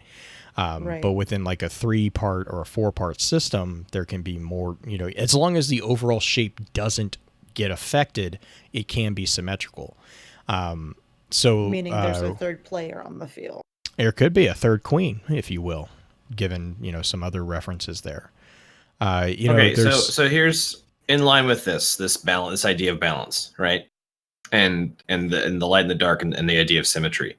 Right. But within like a 3-part or a 4-part system, there can be more, you know, as long as the overall shape doesn't get affected, it can be symmetrical. So meaning there's a third player on the field. There could be a third queen, if you will, given, you know, some other references there. So here's in line with this balance, this idea of balance, right? And the light and the dark and the idea of symmetry.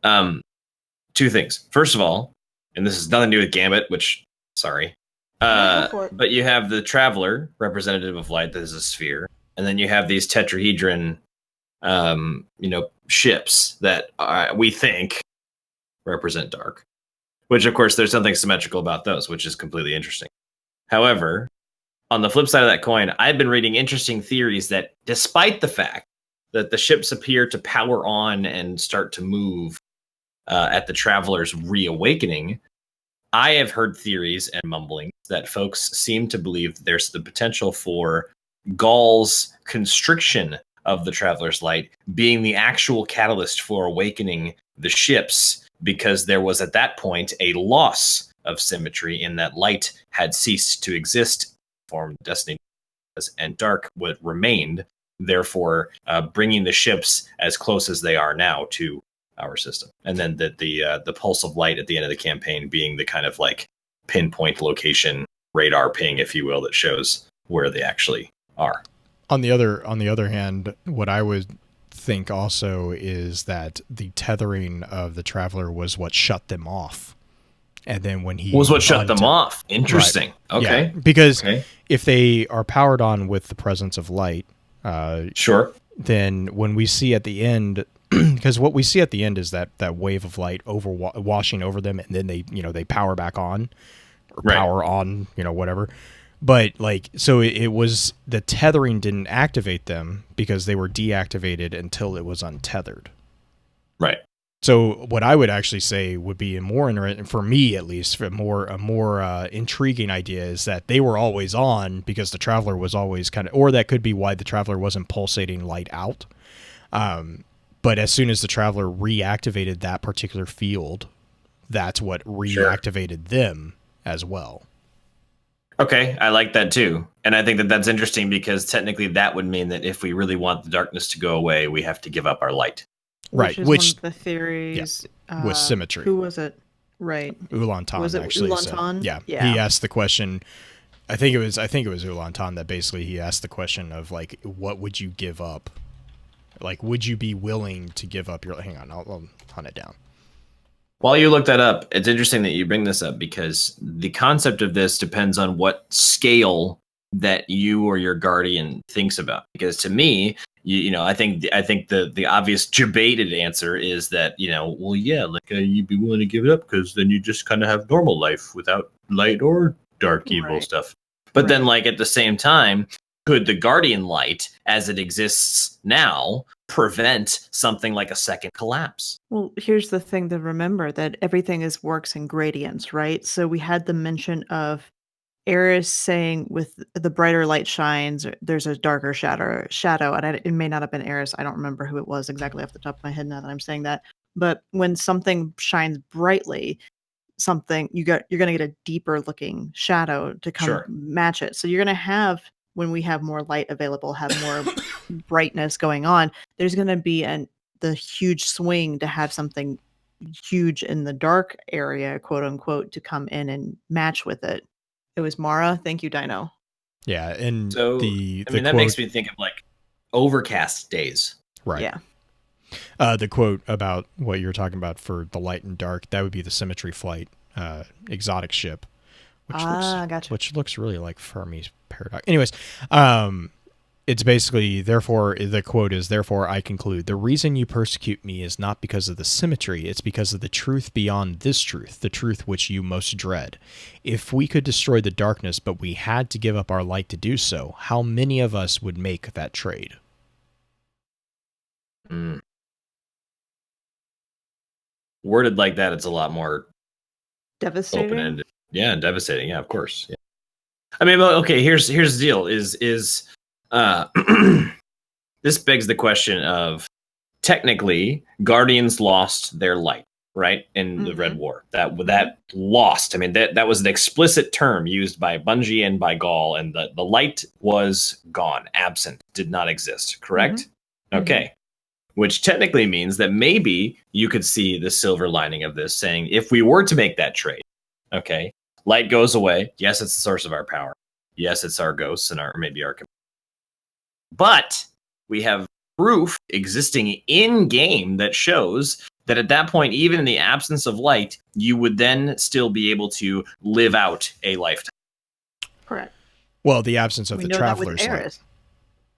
Two things. First of all, and this has nothing to do with Gambit, which sorry. But you have the Traveler, representative of light, that is a sphere, and then you have these tetrahedron ships that we think represent dark, which of course there's something symmetrical about those, which is completely interesting. However, on the flip side of that coin, I've been reading interesting theories that despite the fact that the ships appear to power on and start to move at the Traveler's reawakening, I have heard theories and mumblings that folks seem to believe there's the potential for Gaul's constriction of the Traveler's light being the actual catalyst for awakening the ships, because there was at that point a loss of symmetry in that light had ceased to exist, formed destiny, and dark what remained, therefore bringing the ships as close as they are now to our system. And then the pulse of light at the end of the campaign being the kind of like pinpoint location radar ping, if you will, that shows where they actually are. On the other hand, what I would think also is that the tethering of the Traveler was what shut them off. And then when he was what shut them off. Interesting. Right. Okay. Yeah, because if they are powered on with the presence of light, sure. Then when we see at the end, because what we see at the end is that wave of light washing over them, and then they power back on, or power on, whatever. But so it was the tethering didn't activate them because they were deactivated until it was untethered. Right. So what I would actually say would be for me at least, a more intriguing idea is that they were always on because the Traveler was always or that could be why the Traveler wasn't pulsating light out. But as soon as the Traveler reactivated that particular field, that's what reactivated them as well. Okay, I like that too. And I think that that's interesting because technically that would mean that if we really want the darkness to go away, we have to give up our light. Right, which is one of the theories with symmetry. Who was it? Right, Ulantan. Was it actually Ulantan? Yeah, he asked the question. I think it was Ulantan that basically he asked the question of what would you give up? Would you be willing to give up your? Hang on, I'll hunt it down. While you look that up, it's interesting that you bring this up because the concept of this depends on what scale that you or your guardian thinks about. Because to me, you know, I think the obvious debated answer is that, you know, well, yeah, like you'd be willing to give it up because then you just kind of have normal life without light or dark evil stuff. But then, like, at the same time, could the guardian light, as it exists now, prevent something like a second collapse? Well, here's the thing to remember, that everything works in gradients, right? So we had the mention of Eris saying, with the brighter light shines, there's a darker shadow, and it may not have been Eris. I don't remember who it was exactly off the top of my head now that I'm saying that. But when something shines brightly, you're going to get a deeper looking shadow to come match it. So you're going to have, when we have more light available, have more brightness going on, there's going to be the huge swing to have something huge in the dark area, quote unquote, to come in and match with it. It was Mara. Thank you, Dino. Yeah, and so the that quote, makes me think of like overcast days. Right. Yeah. The quote about what you're talking about for the light and dark, that would be the Symmetry Flight exotic ship, which looks really like Fermi's paradox. Anyways, it's basically, therefore, the quote is, therefore I conclude, the reason you persecute me is not because of the symmetry, it's because of the truth beyond this truth, the truth which you most dread. If we could destroy the darkness, but we had to give up our light to do so, how many of us would make that trade? Worded like that, it's a lot more devastating. Open-ended. Yeah, devastating. Yeah, of course. Yeah. I mean, okay. Here's the deal. Is this begs the question of, technically, Guardians lost their light, right, in the Red War. That lost. I mean, that was an explicit term used by Bungie and by Gaul, and the light was gone, absent, did not exist. Correct? Okay. Which technically means that maybe you could see the silver lining of this, saying, if we were to make that trade, okay, light goes away. Yes, it's the source of our power. Yes, it's our ghosts and maybe our. But we have proof existing in game that shows that at that point, even in the absence of light, you would then still be able to live out a lifetime. Correct. Well, the absence of the Traveler's light.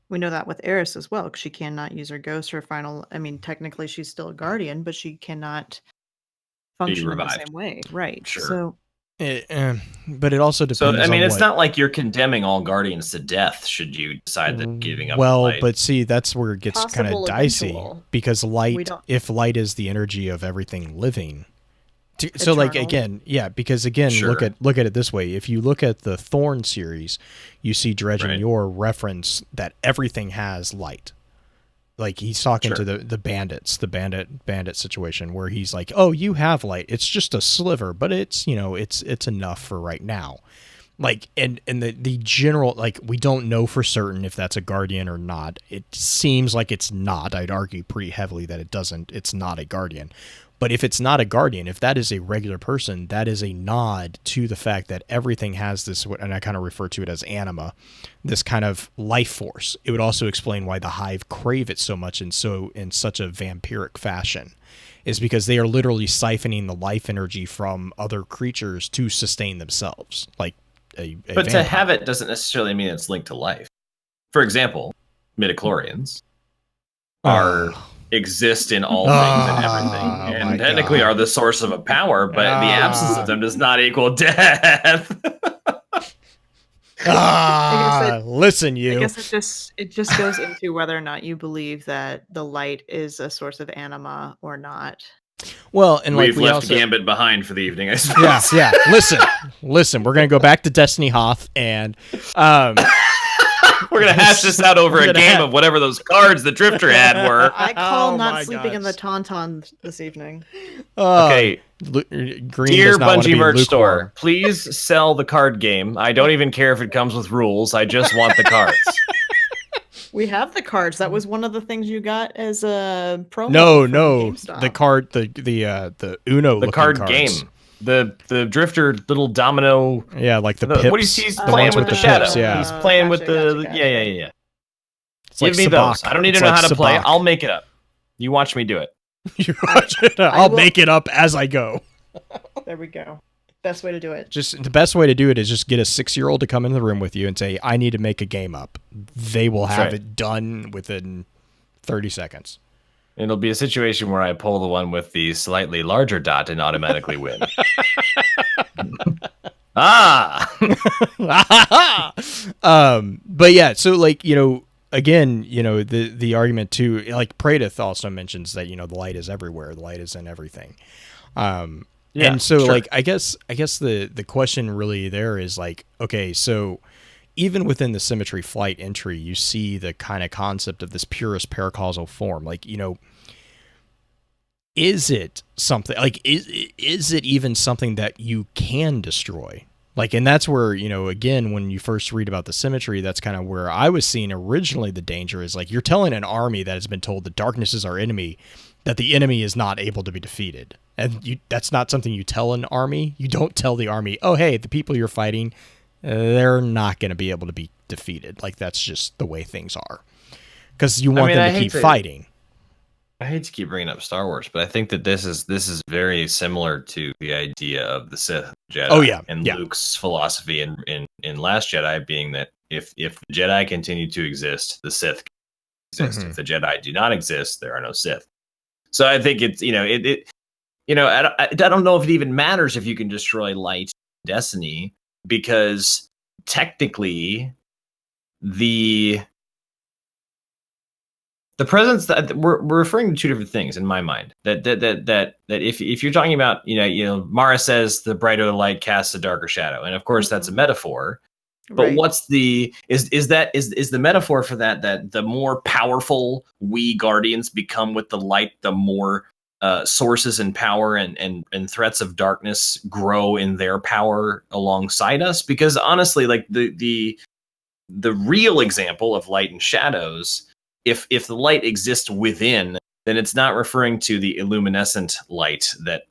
We know that with Eris as well, because she cannot use her ghost or final. I mean, technically, she's still a guardian, but she cannot function in the same way. Right. Sure. So, but it also depends. So, I mean, it's not like you're condemning all guardians to death should you decide that giving up. Well, light. But see, that's where it gets kind of dicey, because light, if light is the energy of everything living. So like, again, yeah, because again, look at it this way. If you look at the Thorn series, you see Dredge and Yor reference that everything has light. Like he's talking to the bandits, the bandit situation, where he's like, "Oh, you have light. It's just a sliver, but it's, you know, it's enough for right now." Like, and the general, like, we don't know for certain if that's a guardian or not. It seems like it's not. I'd argue pretty heavily that it's not a guardian. But if it's not a guardian, if that is a regular person, that is a nod to the fact that everything has this, and I kind of refer to it as anima, this kind of life force. It would also explain why the Hive crave it so much in such a vampiric fashion, is because they are literally siphoning the life energy from other creatures to sustain themselves. Like a but vampire. To have it doesn't necessarily mean it's linked to life. For example, midichlorians exist in all things and everything, and technically are the source of a power, but the absence of them does not equal death. Listen, you. I guess it just goes into whether or not you believe that the light is a source of anima or not. Well, and we've left Gambit behind for the evening, I suppose. Yeah. Listen. We're gonna go back to Destiny Hoth, and we're going to hash this out over a game of whatever those cards the Drifter had were. I call not sleeping in the Tauntaun this evening. Okay. Green Dear Bungie merch store, please sell the card game. I don't even care if it comes with rules. I just want the cards. We have the cards. That was one of the things you got as a promo. No. The card, the Uno. The card cards. Game. The Drifter little domino. Yeah, like the pips. What is he's playing with the shadow? Pips, yeah. He's playing with the yeah. Give me Sabak. those. I don't need to know how to play. I'll make it up. You watch me do it. I'll make it up as I go. There we go. Best way to do it. Just the best way to do it is just get a 6-year-old to come in the room with you and say, I need to make a game up. They will have it done within 30 seconds. It'll be a situation where I pull the one with the slightly larger dot and automatically win. But yeah, so like, again, the argument too, like Pradith also mentions that, the light is everywhere. The light is in everything. And so sure. like, I guess the question really there is like, okay, so even within the symmetry flight entry, you see the kind of concept of this purest paracausal form. Like, is it something like, is it even something that you can destroy? Like, and that's where, again, when you first read about the symmetry, that's kind of where I was seeing originally the danger is like, you're telling an army that has been told that darkness is our enemy, that the enemy is not able to be defeated. And that's not something you tell an army. You don't tell the army, oh, hey, the people you're fighting, they're not going to be able to be defeated. Like, that's just the way things are. Because you want them to keep fighting. I hate to keep bringing up Star Wars, but I think that this is very similar to the idea of the Sith Jedi. Oh, yeah. And Luke's philosophy in Last Jedi being that if the Jedi continue to exist, the Sith exist. Mm-hmm. If the Jedi do not exist, there are no Sith. So I think it's, I don't know if it even matters if you can destroy light destiny, because technically the presence that we're referring to two different things in my mind. That if you're talking about, Mara says the brighter the light casts a darker shadow, and of course that's a metaphor. But what's the is the metaphor for that the more powerful we Guardians become with the light, the more sources and power and threats of darkness grow in their power alongside us? Because honestly, like the real example of light and shadows, if the light exists within, then it's not referring to the illuminescent light that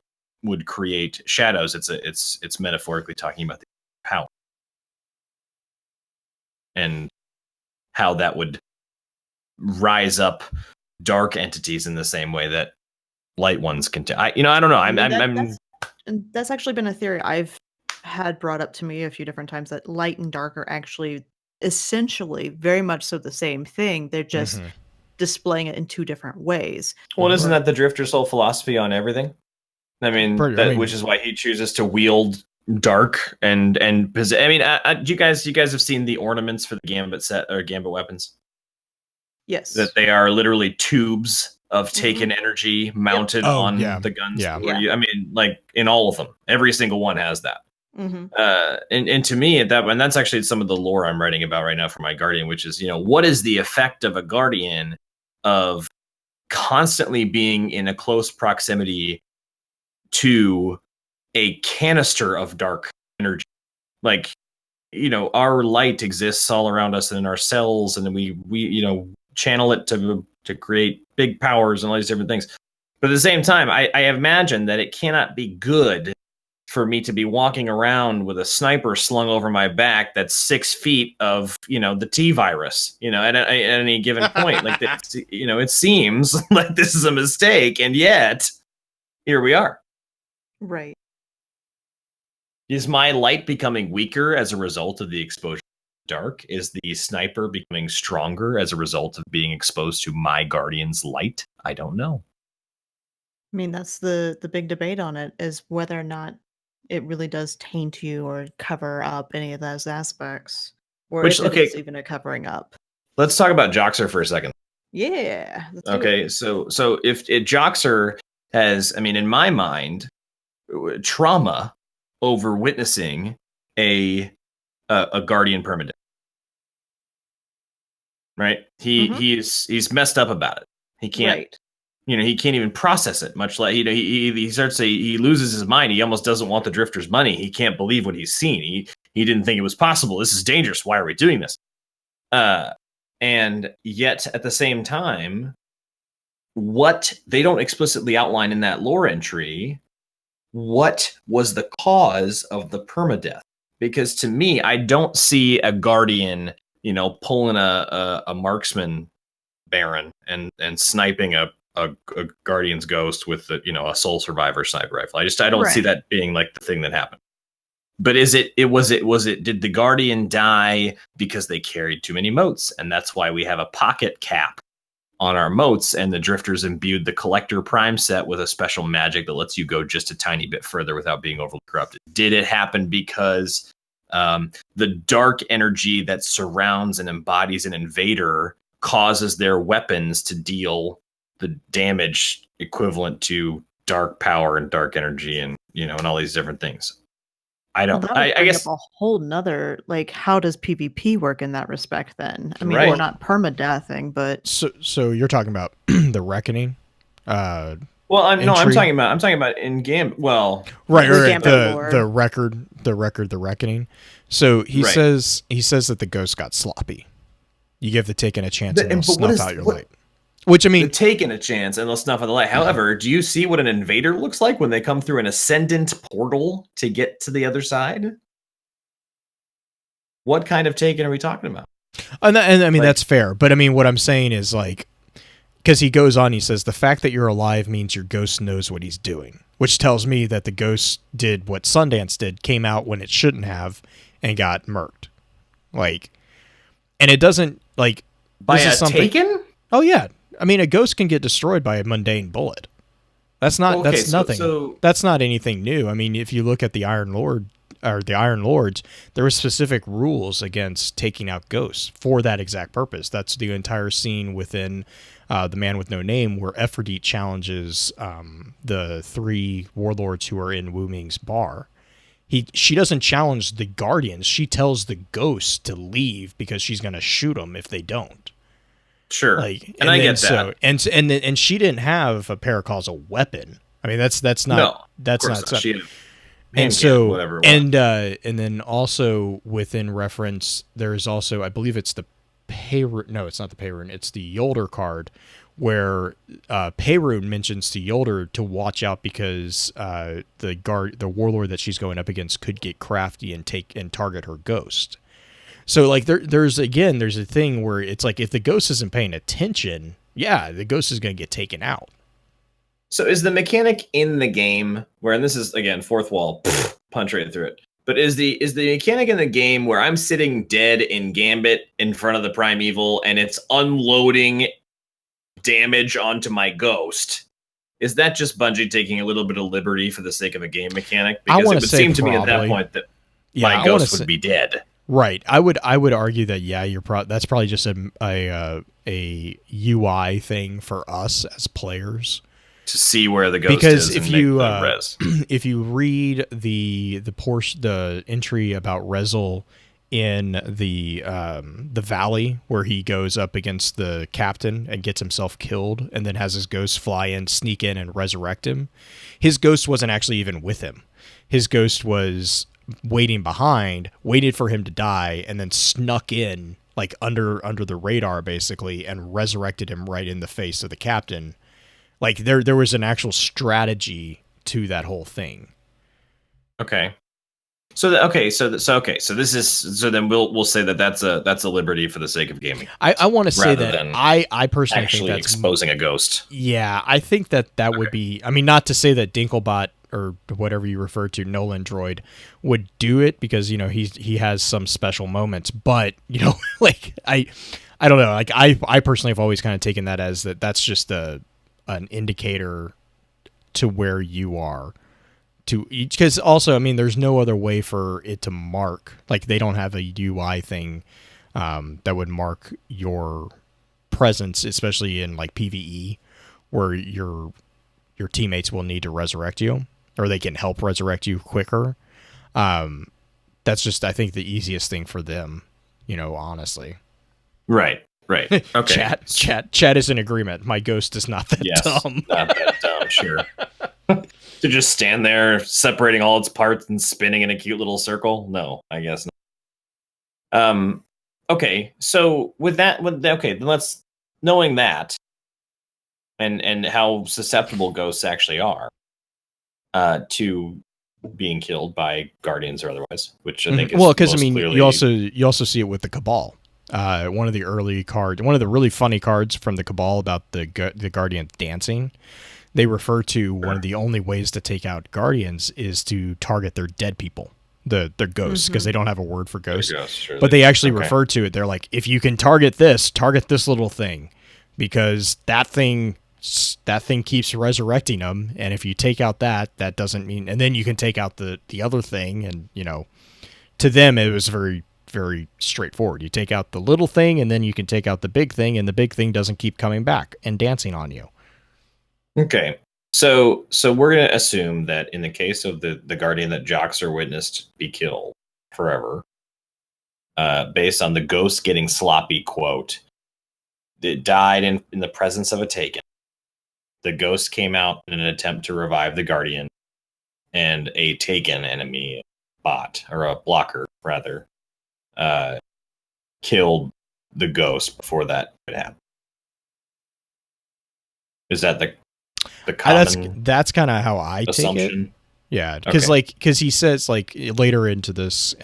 would create shadows. It's metaphorically talking about the power and how that would rise up dark entities in the same way that light ones can. I don't know. That's actually been a theory I've had brought up to me a few different times, that light and dark are actually essentially very much so the same thing. They're just displaying it in two different ways. Well, isn't that the Drifter's whole philosophy on everything? Which is why he chooses to wield dark and do you guys have seen the ornaments for the Gambit set or Gambit weapons? Yes. That they are literally tubes of taken energy mounted on the guns. Like in all of them, every single one has that. And to me, that's actually some of the lore I'm writing about right now for my Guardian, which is, what is the effect of a Guardian of constantly being in a close proximity to a canister of dark energy? Like, our light exists all around us and in our cells, and then we channel it to create big powers and all these different things. But at the same time, I imagine that it cannot be good for me to be walking around with a sniper slung over my back that's 6 feet of, the T virus, at any given point. Like, it seems like this is a mistake, and yet here we are. Right. Is my light becoming weaker as a result of the exposure to dark? Is the sniper becoming stronger as a result of being exposed to my Guardian's light? I don't know. I mean, that's the big debate on it, is whether or not it really does taint you or cover up any of those aspects, or if it is even a covering up. Let's talk about Joxer for a second. Yeah. Okay, so if Joxer has, in my mind, trauma over witnessing a Guardian permadeath, right? He's messed up about it. He can't. Right. He can't even process it. Much like he starts to, he loses his mind. He almost doesn't want the Drifter's money. He can't believe what he's seen. He didn't think it was possible. This is dangerous. Why are we doing this? And yet at the same time, what they don't explicitly outline in that lore entry, what was the cause of the permadeath? Because to me, I don't see a Guardian, pulling a marksman Baron and sniping a Guardian's ghost with a Soul Survivor sniper rifle. I don't see that being like the thing that happened. But did the Guardian die because they carried too many motes? And that's why we have a pocket cap on our motes, and the Drifters imbued the Collector Prime set with a special magic that lets you go just a tiny bit further without being overly corrupted. Did it happen because the dark energy that surrounds and embodies an invader causes their weapons to deal the damage equivalent to dark power and dark energy and and all these different things? I don't. Well, I guess a whole nother how does PvP work in that respect? Then I mean, Right. we're not permadeathing, but So you're talking about the Reckoning? Well, I'm Entry. talking about in Gambit. Well, Right. The Right. Gambit lore. The Reckoning. So he Right. says that the ghost got sloppy. You give the Taken a chance and they'll but what snuff is- out your what- light. Which I mean, taking a chance and they'll snuff out the light. However, do you see what an invader looks like when they come through an ascendant portal to get to the other side? What kind of Taken are we talking about? and I mean like- that's fair. But I mean, what I'm saying is because he goes on, he says the fact that you're alive means your ghost knows what he's doing, which tells me that the ghost did what Sundance did, came out when it shouldn't have, and got murked. And it doesn't By this a is something. Taken? Oh yeah, I mean a ghost can get destroyed by a mundane bullet. That's not. Okay, that's so- nothing. so- That's not anything new. I mean, if you look at the Iron Lord or the Iron Lords, there were specific rules against taking out ghosts for that exact purpose. That's the entire scene within The Man with No Name, where Ephrodite challenges the 3 warlords who are in Wu Ming's bar. She doesn't challenge the Guardians. She tells the ghosts to leave because she's going to shoot them if they don't. Sure. And I then get that. And she didn't have a paracausal weapon. I mean, that's not that's of not course something. She had And handgun, so whatever it was. and then also within reference, there is also, I believe it's the Payroon. No, it's not the Payroon. It's the Yolder card, where Payroon mentions to Yolder to watch out because the warlord that she's going up against could get crafty and target her ghost. So there's a thing where it's if the ghost isn't paying attention, yeah, the ghost is going to get taken out. So is the mechanic in the game where, and this is again fourth wall, punch right through it. But is the mechanic in the game where I'm sitting dead in Gambit in front of the Primeval and it's unloading damage onto my ghost? Is that just Bungie taking a little bit of liberty for the sake of a game mechanic? Because it would seem to me at that point that my ghost would be dead. Right. I would argue that that's probably just a UI thing for us as players. To see where the ghost because is if and you make the res. if you read the entry about Rezel in the valley where he goes up against the captain and gets himself killed and then has his ghost fly in, sneak in, and resurrect him, his ghost wasn't actually even with him. His ghost was waiting behind, waited for him to die, and then snuck in under the radar basically and resurrected him right in the face of the captain. There was an actual strategy to that whole thing. Okay. So this is so then we'll say that that's a liberty for the sake of gaming. I want to say rather that than I personally actually think that's exposing a ghost. Yeah, I think that would be. I mean, not to say that Dinklebot or whatever you refer to, Nolan Droid, would do it because he has some special moments, but I don't know. I personally have always kind of taken that as that's just an indicator to where you are. Because also, I mean, there's no other way for it to mark. They don't have a UI thing that would mark your presence, especially in PvE, where your teammates will need to resurrect you, or they can help resurrect you quicker. That's just, I think, the easiest thing for them. Honestly. Right. Okay. Chat is in agreement. My ghost is not that dumb. Not that dumb. Sure. To just stand there separating all its parts and spinning in a cute little circle? No, I guess not. Okay, so then let's, knowing that and how susceptible ghosts actually are to being killed by guardians or otherwise, which I think is because I mean clearly... you also see it with the Cabal. One of the really funny cards from the Cabal about the Guardian dancing. They refer to one of the only ways to take out Guardians is to target their dead people. They're ghosts because they don't have a word for ghosts. Sure, but they actually refer to it. They're like, if you can target this little thing, because that thing keeps resurrecting them. And if you take out that doesn't mean, and then you can take out the other thing. And, you know, to them, it was very, very straightforward. You take out the little thing and then you can take out the big thing, and the big thing doesn't keep coming back and dancing on you. Okay. So we're going to assume that in the case of the Guardian that Joxer witnessed be killed forever, based on the ghost getting sloppy quote, it died in the presence of a Taken. The ghost came out in an attempt to revive the Guardian, and a Taken enemy bot, or a blocker rather, killed the ghost before that could happen. Is that the common that's kind of how I assumption? take it. Yeah, because he says, like, later into this,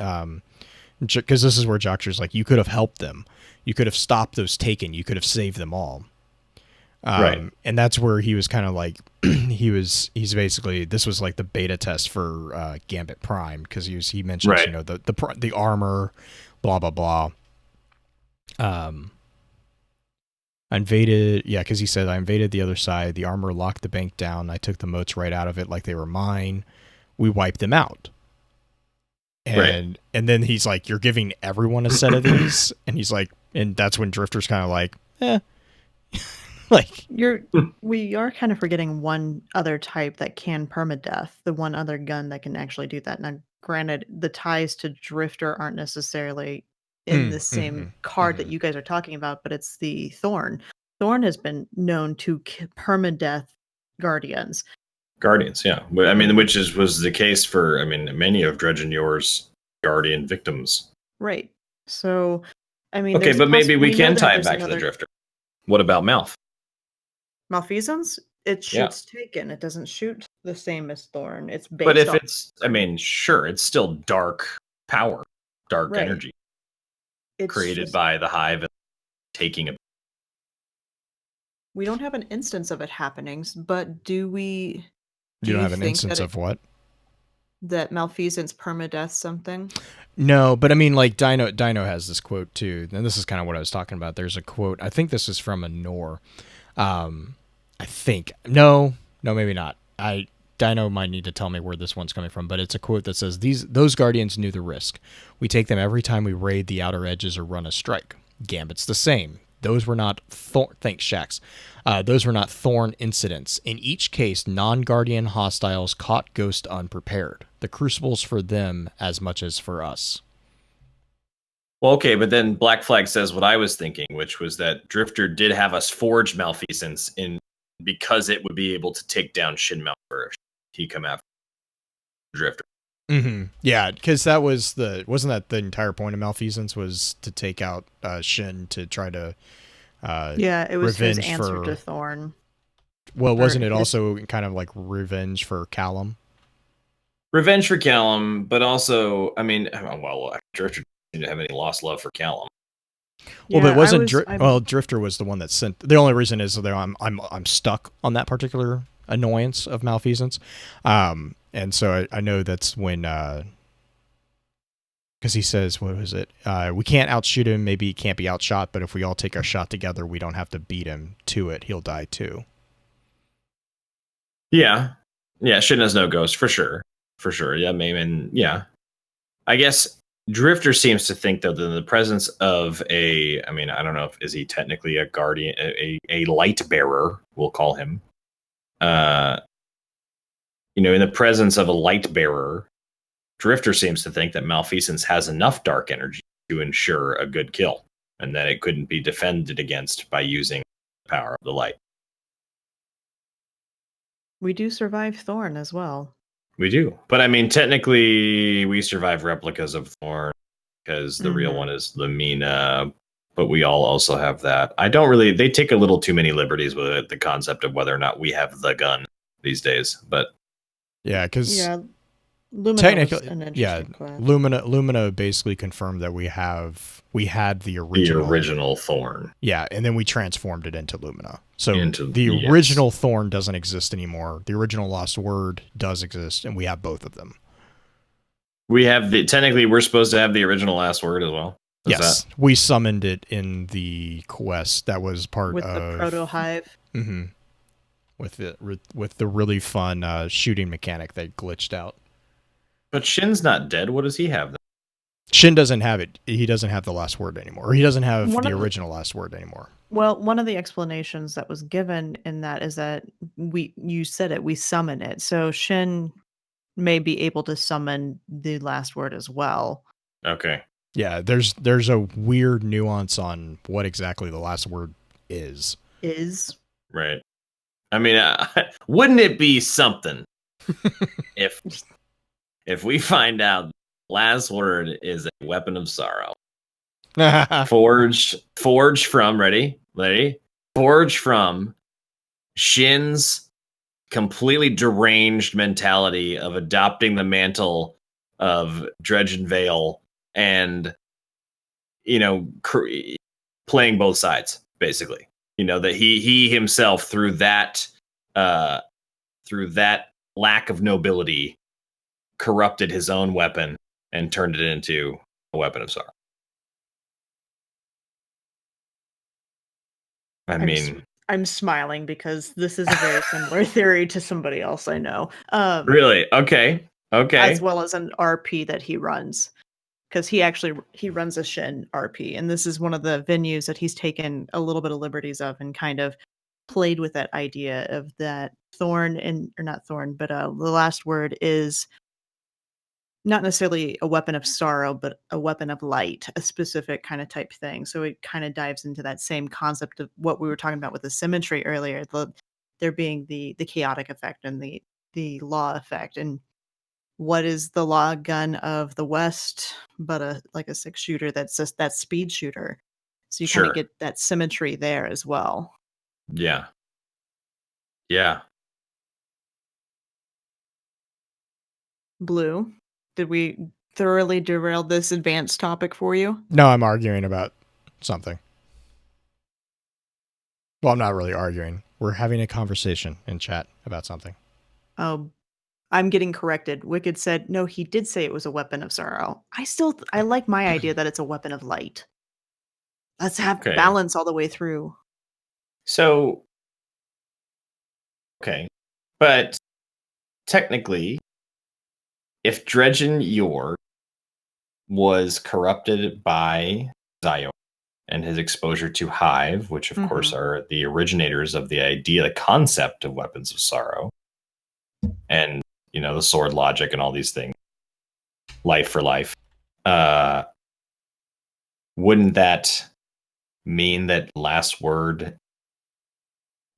because this is where Joxer's like, you could have helped them, you could have stopped those Taken, you could have saved them all. Right. And that's where he was kind of like, he's basically, this was like the beta test for Gambit Prime, because he mentions, right, you know, the armor, blah blah blah. I invaded, because he said, I invaded the other side. The armor locked the bank down. I took the moats right out of it like they were mine. We wiped them out. And then he's like, you're giving everyone a set of these? And he's like, and that's when Drifter's kind of like, like, we are kind of forgetting one other type that can permadeath, the one other gun that can actually do that. Now, granted, the ties to Drifter aren't necessarily in the same card that you guys are talking about, but it's the Thorn. Thorn has been known to permadeath Guardians. Yeah. I mean, which was the case for, I mean, many of Dredge and Yours Guardian victims. Right. So, I mean, okay, but maybe we can tie it back to the Drifter. What about Malfeasance? It shoots Taken. It doesn't shoot the same as Thorn. It's based but if it's, I mean, sure, it's still dark power, dark energy. It's created by the Hive and taking a. We don't have an instance of it happening, but do we? You don't have an instance of what? That Malfeasance permadeath something? No, but I mean, like, Dino has this quote too, and this is kind of what I was talking about. There's a quote. I think this is from a Nor. I think no, maybe not. Dino might need to tell me where this one's coming from, but it's a quote that says, those Guardians knew the risk. We take them every time we raid the outer edges or run a strike. Gambit's the same. Those were not thanks, Shax. Those were not Thorn incidents. In each case, non-Guardian hostiles caught Ghost unprepared. The Crucible's for them as much as for us. Well, okay, but then Black Flag says what I was thinking, which was that Drifter did have us forge Malfeasance because it would be able to take down Shinmount first. He come after Drifter. Mm-hmm. Yeah, because that was wasn't that the entire point of Malfeasance, was to take out Shin to try to it was his answer to Thorn. Well, wasn't it also kind of like revenge for Callum? Revenge for Callum, but also, I mean, well, Drifter didn't have any lost love for Callum. Well, but it wasn't Drifter was the one that sent. The only reason is that I'm stuck on that particular annoyance of Malfeasance, and so I know that's when because he says, what was it? We can't outshoot him. Maybe he can't be outshot, but if we all take our shot together, we don't have to beat him to it. He'll die too. Yeah, Shin has no ghost for sure. Yeah, maybe, yeah. I guess Drifter seems to think, though, that in the presence of I don't know is he technically a guardian, a light bearer, we'll call him. In the presence of a light bearer, Drifter seems to think that Malfeasance has enough dark energy to ensure a good kill, and that it couldn't be defended against by using the power of the light. We do survive Thorn as well. We do. But I mean, technically, we survive replicas of Thorn because the real one is Lumina, but we all also have that. They take a little too many liberties with it, the concept of whether or not we have the gun these days. But yeah, because Lumina technically, class. Lumina basically confirmed that we had the original Thorn. Yeah, and then we transformed it into Lumina. So the original Thorn doesn't exist anymore. The original Lost Word does exist, and we have both of them. technically we're supposed to have the original last word as well. Yes, we summoned it in the quest that was part with of the proto hive. Mm-hmm. With the really fun shooting mechanic that glitched out. But Shin's not dead. What does he have then? Shin doesn't have it. He doesn't have the last word anymore. Or he doesn't have One the of the- original last word anymore. Well, one of the explanations that was given in that is that you said it, we summon it. So Shin may be able to summon the last word as well. Okay. Yeah, there's a weird nuance on what exactly the last word is. Right. I mean, wouldn't it be something if we find out last word is a weapon of sorrow, forged from forged from Shin's completely deranged mentality of adopting the mantle of Dredge and Veil, and playing both sides basically. That he himself through that lack of nobility corrupted his own weapon and turned it into a weapon of sorrow. I'm smiling because this is a very similar theory to somebody else I know. Really? Okay. As well as an RP that he runs. Because he runs a Shin RP, and this is one of the venues that he's taken a little bit of liberties of and kind of played with that idea of that the last word is not necessarily a weapon of sorrow, but a weapon of light, a specific kind of type thing. So it kind of dives into that same concept of what we were talking about with the symmetry earlier, there being the chaotic effect and the law effect. And what is the law gun of the West but a 6-shooter that's just that speed shooter? So you kind of get that symmetry there as well. Yeah. Blue, did we thoroughly derail this advanced topic for you? No, I'm arguing about something. Well, I'm not really arguing. We're having a conversation in chat about something. Oh, I'm getting corrected. Wicked said, no, he did say it was a weapon of sorrow. I like my idea that it's a weapon of light. Let's have balance all the way through. So, okay. But technically, if Dredgen Yor was corrupted by Zio and his exposure to Hive, which of course are the originators of the idea, the concept of weapons of sorrow, and the sword logic and all these things, life for life, wouldn't that mean that last word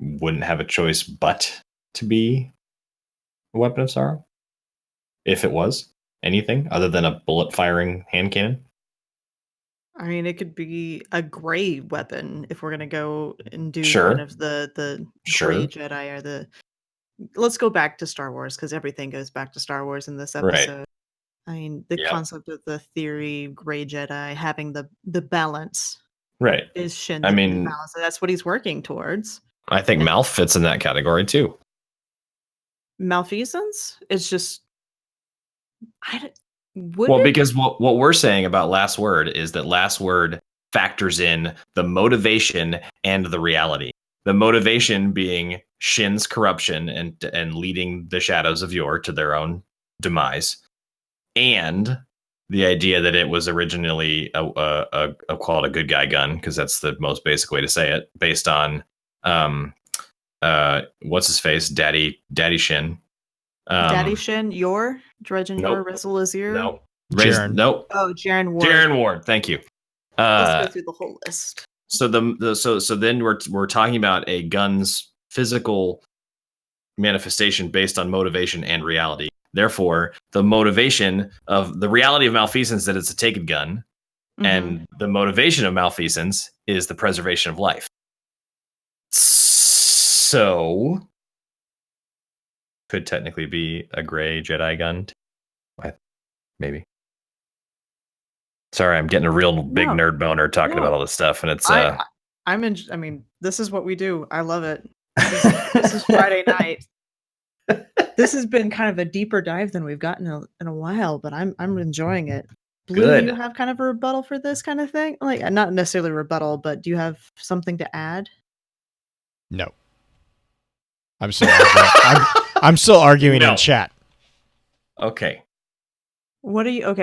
wouldn't have a choice but to be a weapon of sorrow if it was anything other than a bullet firing hand cannon? I mean, it could be a gray weapon if we're gonna go and do Sure. kind of the gray Jedi or the. Let's go back to Star Wars because everything goes back to Star Wars in this episode. Right. I mean, the concept of the theory gray Jedi having the balance. Right. Is Shin. I mean, balance. That's what he's working towards. I think Malf fits in that category too. Malfeasance? It's just. Because what we're saying about last word is that last word factors in the motivation and the reality. The motivation being Shin's corruption and leading the shadows of Yor to their own demise, and the idea that it was originally a call it a good guy gun, because that's the most basic way to say it, based on what's his face, Daddy Shin. Daddy Shin, Dredge and Yor, Rezel Azir? No. Jaren. Nope. Oh, Jaren Ward. Jaren Ward, thank you. Let's go through the whole list. So then we're talking about a gun's physical manifestation based on motivation and reality. Therefore, the motivation of the reality of malfeasance that it's a taken gun, and the motivation of malfeasance is the preservation of life. So could technically be a gray Jedi gun. Maybe. Sorry, I'm getting a real big nerd boner talking about all this stuff, and it's. I mean, this is what we do. I love it. This is Friday night. This has been kind of a deeper dive than we've gotten in a while, but I'm enjoying it. Blue, Good. do you have kind of a rebuttal for this kind of thing? Like, not necessarily a rebuttal, but do you have something to add? No. I'm still arguing. I'm still arguing No. in chat. Okay.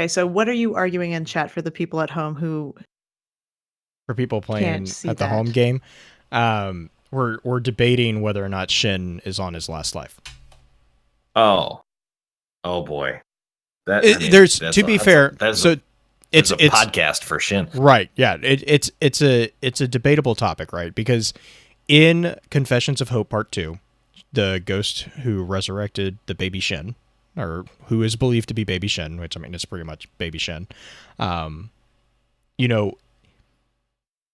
So what are you arguing in chat for the people at home who For people playing see at the home that? game, we're debating whether or not Shin is on his last life. Oh boy. There's to be fair, so it's a podcast for Shin. Right. Yeah. It's a debatable topic, right? Because in Confessions of Hope Part 2, the ghost who resurrected the baby Shin, or who is believed to be baby Shin, which I mean is pretty much baby Shin, you know,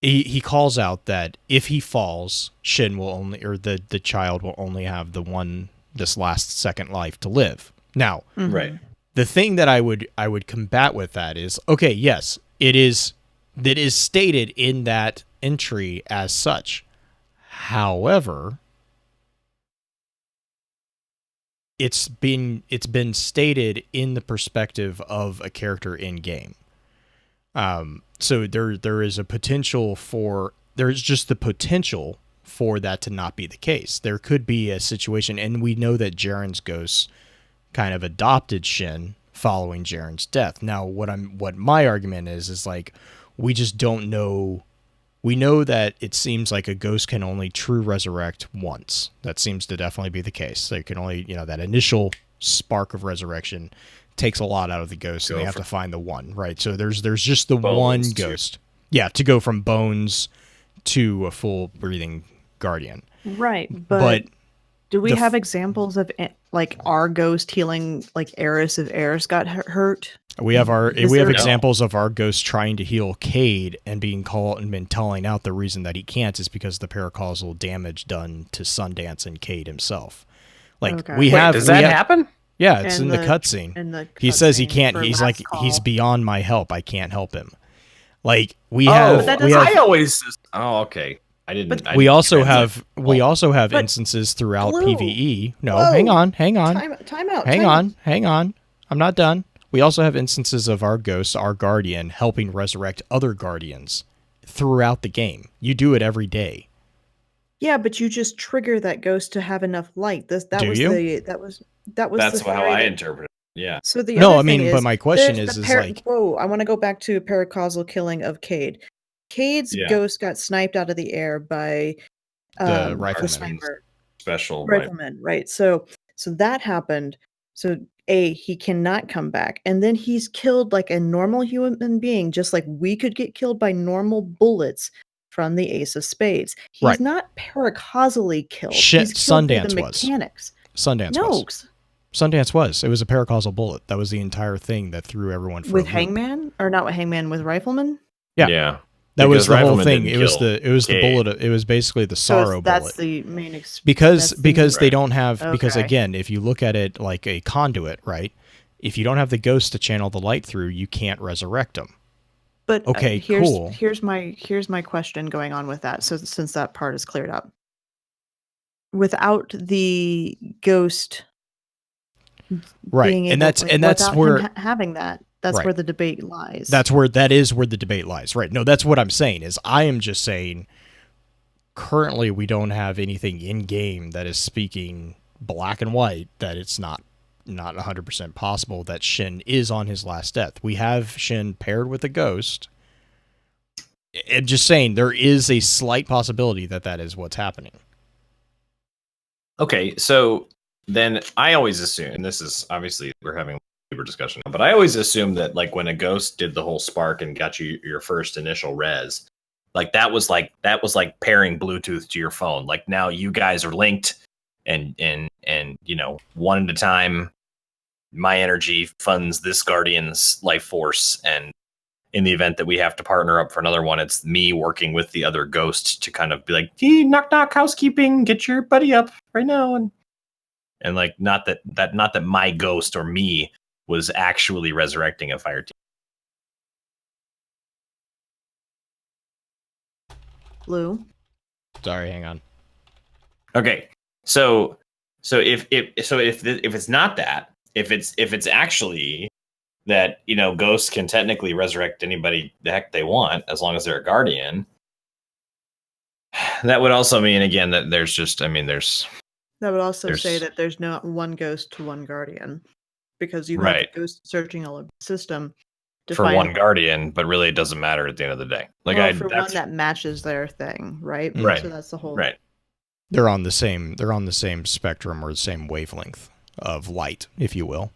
he calls out that if he falls, Shin will only, or the child will only have this last second life to live. Now, right. The thing that I would combat with that is, okay, yes, it is stated in that entry as such. However, it's been stated in the perspective of a character in game. So there is a potential for, there's just the potential for that to not be the case. There could be a situation, and we know that Jaren's ghost kind of adopted Shin following Jaren's death. Now, what my argument is like, we just don't know. We know that it seems like a ghost can only true resurrect once. That seems to definitely be the case. They can only, that initial spark of resurrection takes a lot out of the ghost, and they have to find the one, right? So there's just the one ghost. Yeah, to go from bones to a full breathing guardian. Right, but do we have examples of like our ghost healing, like Eris if Eris got hurt? We have examples of our ghost trying to heal Cade and being called and been telling out the reason that he can't is because of the paracausal damage done to Sundance and Cade himself. Like does that happen? Yeah, it's in the cutscene. He says he can't. He's like, he's beyond my help. I can't help him. Like I always. Oh, okay. I didn't. We also have instances throughout PvE. No, Whoa, hang on. Time out. Hang on. I'm not done. We also have instances of our ghost, our guardian, helping resurrect other guardians throughout the game. You do it every day. Yeah, but you just trigger that ghost to have enough light. That's how I interpret it. Yeah. So but my question is like, whoa, I want to go back to paracausal killing of Cade. Cade's ghost got sniped out of the air by the rifleman. Special rifleman, right? So that happened. So he cannot come back, and then he's killed like a normal human being, just like we could get killed by normal bullets from the Ace of Spades. He's not paracausally killed. He's killed Sundance through the mechanics. Sundance was. Sundance was. It was a paracausal bullet. That was the entire thing that threw everyone for with Hangman, or not with Hangman, with Rifleman. Yeah. That was the whole thing. It was the bullet. It was basically the sorrow bullet. That's the main because they don't have because again, if you look at it like a conduit, right? If you don't have the ghost to channel the light through, you can't resurrect them. But cool. Here's my question going on with that. So since that part is cleared up, without the ghost, right, and that's where having that. That's where the debate lies. That is where the debate lies. Right. No, that's what I'm saying is I am just saying currently we don't have anything in game that is speaking black and white that it's not 100% possible that Shin is on his last death. We have Shin paired with a ghost. I'm just saying there is a slight possibility that is what's happening. Okay, so then I always assume, and this is obviously we're having discussion, but I always assume that like when a ghost did the whole spark and got you your first initial res, like that was like pairing Bluetooth to your phone. Like now you guys are linked, and one at a time. My energy funds this guardian's life force, and in the event that we have to partner up for another one, it's me working with the other ghost to kind of be like, hey, knock knock, housekeeping, get your buddy up right now, and like not that my ghost or me was actually resurrecting a fire team. Blue. Sorry, hang on. Okay, so So if it's not that, if it's actually that, you know, ghosts can technically resurrect anybody the heck they want as long as they're a guardian, that would also mean again that there's just, I mean, there's That would also say There's- that there's not one ghost to one guardian, because you Right. have ghosts searching all over the system to for find one guardian, but really it doesn't matter at the end of the day. Like well, I for one that matches their thing, right? Right. So that's the whole right. They're on the same spectrum or the same wavelength of light, if you will.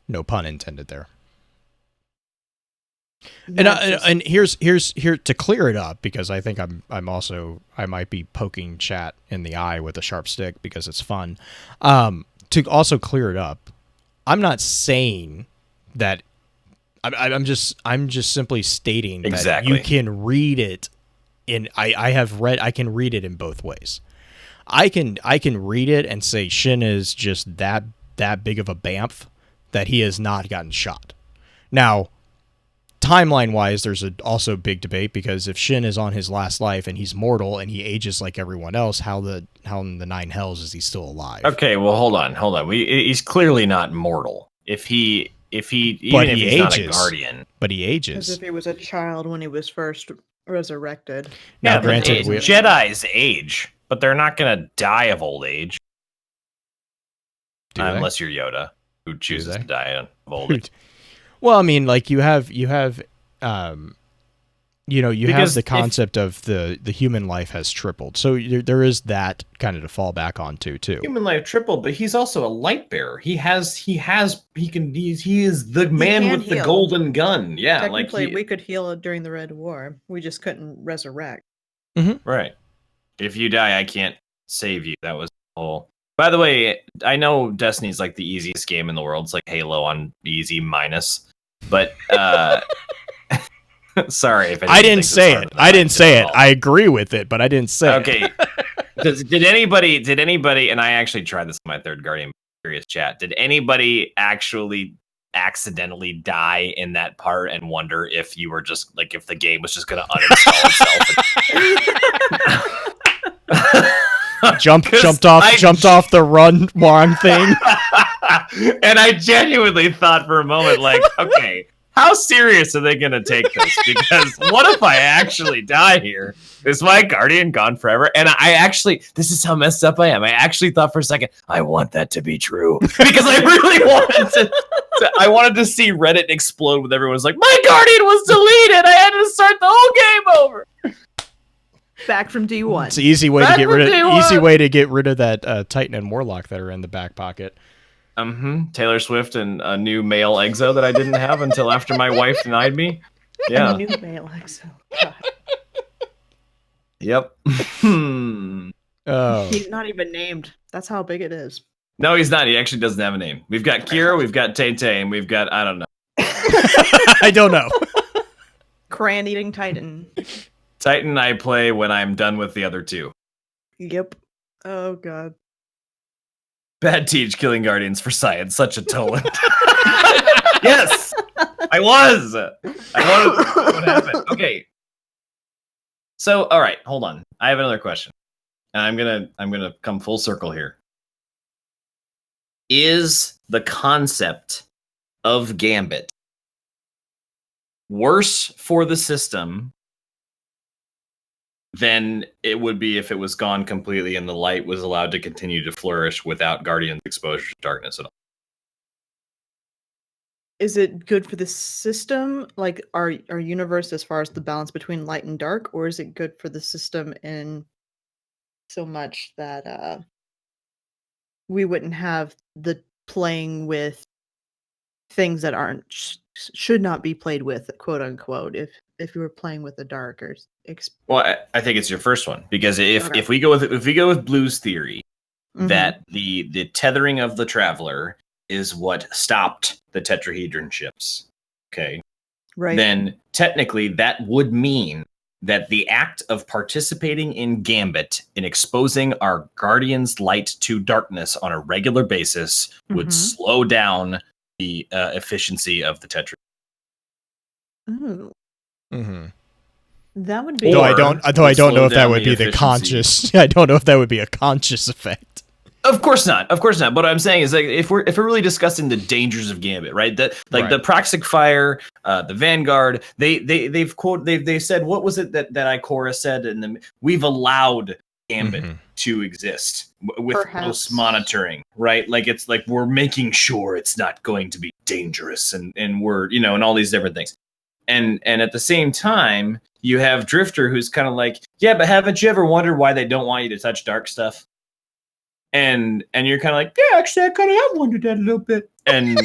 No pun intended there. And here's to clear it up, because I think I might be poking chat in the eye with a sharp stick because it's fun. To also clear it up, I'm not saying that. I'm just simply stating that you can read it in. I can read it in both ways. I can read it and say Shin is just that big of a bamf that he has not gotten shot. Now, timeline-wise, there's also a big debate, because if Shin is on his last life and he's mortal and he ages like everyone else, how in the nine hells is he still alive? Okay, well, hold on. He's clearly not mortal. If he's ages, not a guardian, but he ages. as if he was a child when he was first resurrected. Now, yeah, granted, Jedi's age, but they're not going to die of old age, unless you're Yoda, who chooses to die of old age. Well, I mean, like you have the concept of the human life has tripled, so there is that kind of to fall back onto too. Human life tripled, but he's also a light bearer. He is the man with the golden gun. Yeah, technically, we could heal it during the Red War. We just couldn't resurrect. Mm-hmm. Right. If you die, I can't save you. That was the whole. By the way, I know Destiny's like the easiest game in the world. It's like Halo on easy minus. But sorry if I didn't say it. I didn't say it. I agree with it, but I didn't say it. Okay. Did anybody? And I actually tried this in my third Guardian Curious chat. Did anybody actually accidentally die in that part and wonder if you were just like if the game was just going to uninstall itself? Jumped off the run wrong thing. And I genuinely thought for a moment, like, okay, how serious are they going to take this? Because what if I actually die here? Is my guardian gone forever? And I actually, this is how messed up I am. I actually thought for a second, I want that to be true. Because I really wanted to see Reddit explode with everyone's like, my guardian was deleted. I had to start the whole game over. Back from D1. It's an easy way to get rid of that Titan and Warlock that are in the back pocket. Taylor Swift and a new male exo that I didn't have until after my wife denied me. Yeah. A new male exo. God. Yep. Oh. He's not even named. That's how big it is. No, he's not. He actually doesn't have a name. We've got Kira, we've got Tay-Tay, and we've got, I don't know. I don't know. Crayon eating Titan. Titan I play when I'm done with the other two. Yep. Oh, God. Bad teach killing guardians for science. Such a Toland. Yes, I was. What happened? Okay. So, all right, hold on. I have another question, and I'm gonna come full circle here. Is the concept of Gambit worse for the system than it would be if it was gone completely and the light was allowed to continue to flourish without Guardian's exposure to darkness at all? Is it good for the system, like our universe, as far as the balance between light and dark, or is it good for the system in so much that we wouldn't have the playing with things that aren't should not be played with, quote unquote, if you were playing with the dark or well, I think it's your first one, because if we go with Blue's theory, that the tethering of the Traveler is what stopped the tetrahedron ships, okay, right, then technically that would mean that the act of participating in Gambit, in exposing our Guardian's light to darkness on a regular basis, would slow down the efficiency of the tetrahedron. Ooh. Mm-hmm. That would be. I don't know if that would be the conscious. I don't know if that would be a conscious effect. Of course not. Of course not. But what I'm saying is, like, if we're really discussing the dangers of Gambit, right? That the Proxic Fire, the Vanguard, they said, what was it that Ikora said? And we've allowed Gambit to exist with close monitoring, right? Like, it's like we're making sure it's not going to be dangerous, and we're, and all these different things. And at the same time, you have Drifter, who's kind of like, yeah, but haven't you ever wondered why they don't want you to touch dark stuff? And you're kind of like, yeah, actually, I kind of have wondered that a little bit. And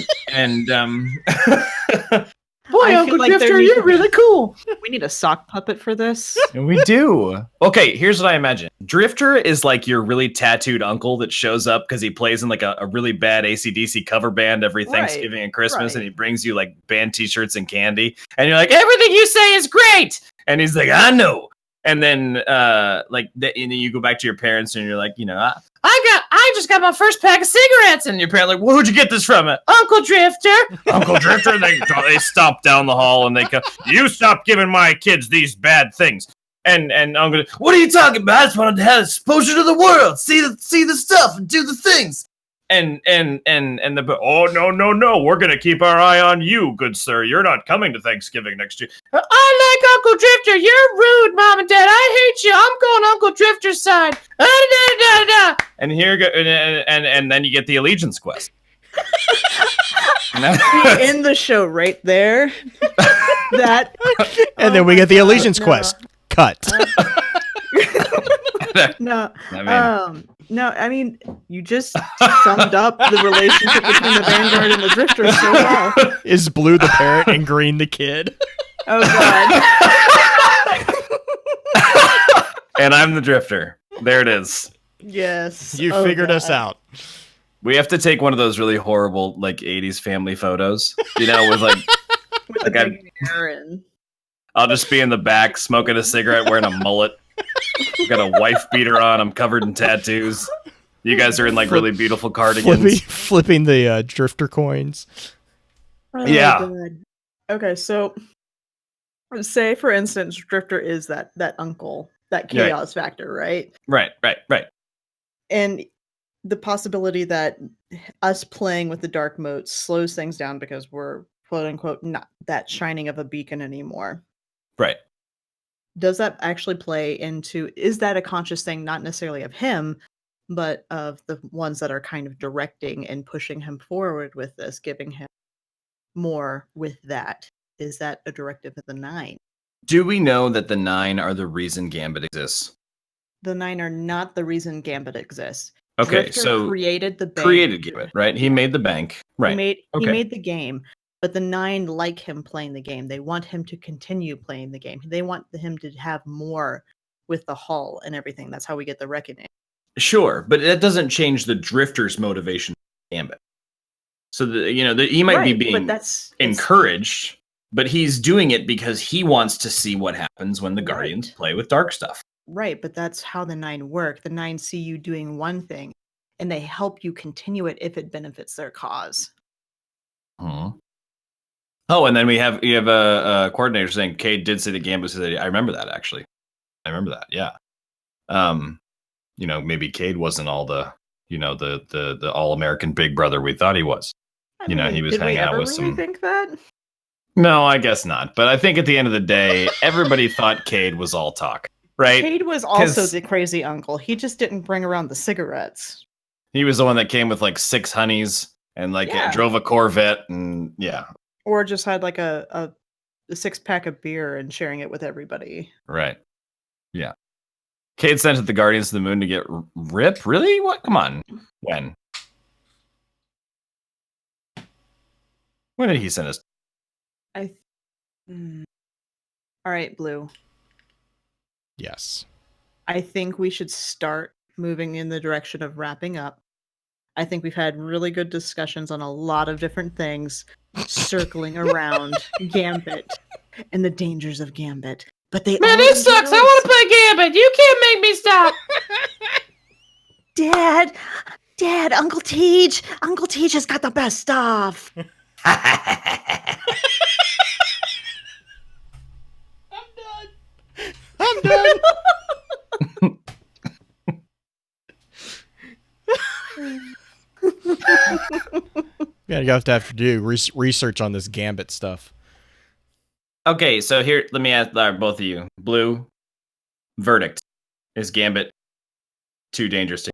boy, Uncle like Drifter, you're really cool. We need a sock puppet for this. We do. Okay, here's what I imagine. Drifter is like your really tattooed uncle that shows up because he plays in like a really bad AC/DC cover band every Thanksgiving and Christmas, and he brings you like band t-shirts and candy. And you're like, everything you say is great. And he's like, I know. And then you go back to your parents and you're like, I just got my first pack of cigarettes. And your parents like, where'd you get this from? Uncle Drifter. Uncle Drifter. And they stomp down the hall and they come, you stop giving my kids these bad things. And Uncle, what are you talking about? I just wanted to have exposure to the world, see the stuff and do the things. And oh, no, we're gonna keep our eye on you, good sir. You're not coming to Thanksgiving next year. I like Uncle Drifter. You're rude, Mom and Dad. I hate you. I'm going Uncle Drifter's side. And here go, and then you get the allegiance quest. In the show right there. And then we get the allegiance quest. Cut. I mean, you just summed up the relationship between the Vanguard and the Drifter so well. Is Blue the parent and Green the kid? Oh, God. And I'm the Drifter. There it is. Yes. You figured us out. We have to take one of those really horrible, like, 80s family photos, with like... I'll just be in the back, smoking a cigarette, wearing a mullet. Got a wife beater on. I'm covered in tattoos. You guys are in like really beautiful cardigans. Flipping the Drifter coins. Oh, yeah. God. Okay, so say for instance, Drifter is that uncle, that chaos factor, right? Right. And the possibility that us playing with the dark modes slows things down because we're quote unquote not that shining of a beacon anymore. Right. Does that actually play into, is that a conscious thing, not necessarily of him, but of the ones that are kind of directing and pushing him forward with this, giving him more with that? Is that a directive of the 9? Do we know that the 9 are the reason Gambit exists? The 9 are not the reason Gambit exists. Okay, Drifter so created the bank. Created Gambit, right? He made the bank. Right. He made the game. But the 9 like him playing the game. They want him to continue playing the game. They want him to have more with the hull and everything. That's how we get the reckoning. Sure, but that doesn't change the Drifter's motivation for Gambit. So he might be being encouraged, but he's doing it because he wants to see what happens when the Guardians play with dark stuff. Right, but that's how the 9 work. The 9 see you doing one thing, and they help you continue it if it benefits their cause. Oh, and then you have a coordinator saying Cade did say the Gambit said. I remember that, actually. I remember that. Yeah. Maybe Cade wasn't all the the all-American big brother we thought he was. He was hanging out with some. Think that? No, I guess not. But I think at the end of the day, everybody thought Cade was all talk, right? Cade was also the crazy uncle. He just didn't bring around the cigarettes. He was the one that came with like 6 honeys and drove a Corvette and Or just had like a 6-pack of beer and sharing it with everybody. Right. Yeah. Cade sent the Guardians to the Moon to get Rip? Really? What? Come on. When? When did he send us? All right, Blue. Yes. I think we should start moving in the direction of wrapping up. I think we've had really good discussions on a lot of different things circling around Gambit and the dangers of Gambit. But this sucks. I want to play Gambit. You can't make me stop. Dad, Uncle Teach has got the best stuff. I'm done. Yeah, you have to do research on this Gambit stuff. Okay, so here, let me ask both of you. Blue, verdict. Is Gambit too dangerous to...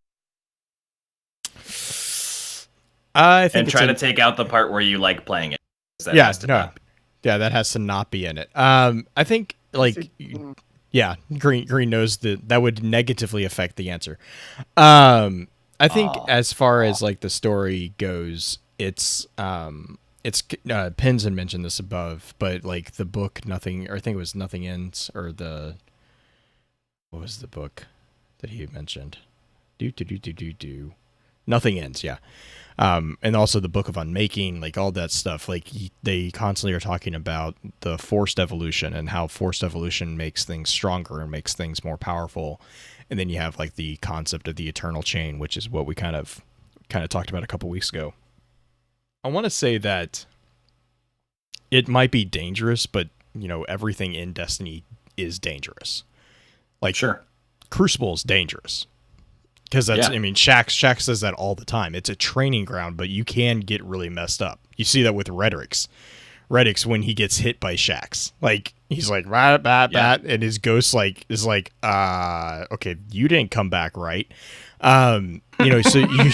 I think and try to take out the part where you like playing it. That yeah, has to no. not be. Yeah, that has to not be in it. I think, like, yeah, Green knows that would negatively affect the answer. I think as far as, like, the story goes, it's Pins had mentioned this above, but, like, the book, Nothing, or I think it was Nothing Ends, or what was the book that he mentioned? Nothing Ends, yeah. And also the Book of Unmaking, like all that stuff, like they constantly are talking about the forced evolution and how forced evolution makes things stronger and makes things more powerful. And then you have like the concept of the eternal chain, which is what we kind of talked about a couple weeks ago. I want to say that it might be dangerous, but you know, everything in Destiny is dangerous. Like, sure, Crucible is dangerous. Because that's, I mean, Shax says that all the time. It's a training ground, but you can get really messed up. You see that with Redrix. Redrix, when he gets hit by Shax, like, he's like, bat, and his ghost, like, is like, okay, you didn't come back right. You know, so you,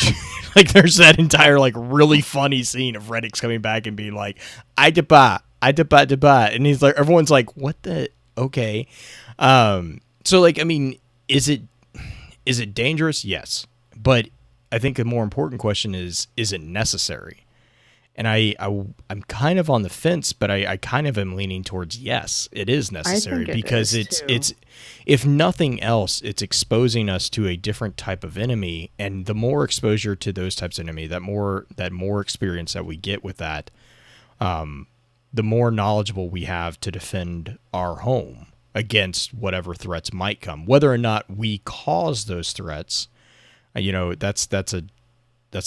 like, there's that entire, like, really funny scene of Redrix coming back and being like, I deba. And he's like, everyone's like, what the, okay. So, like, I mean, is it dangerous? Yes. But I think the more important question is it necessary? And I'm kind of on the fence, but I kind of am leaning towards yes, it is necessary, because it's if nothing else, it's exposing us to a different type of enemy, and the more exposure to those types of enemy, that more experience that we get with that, the more knowledgeable we have to defend our home against whatever threats might come. Whether or not we cause those threats, you know, that's a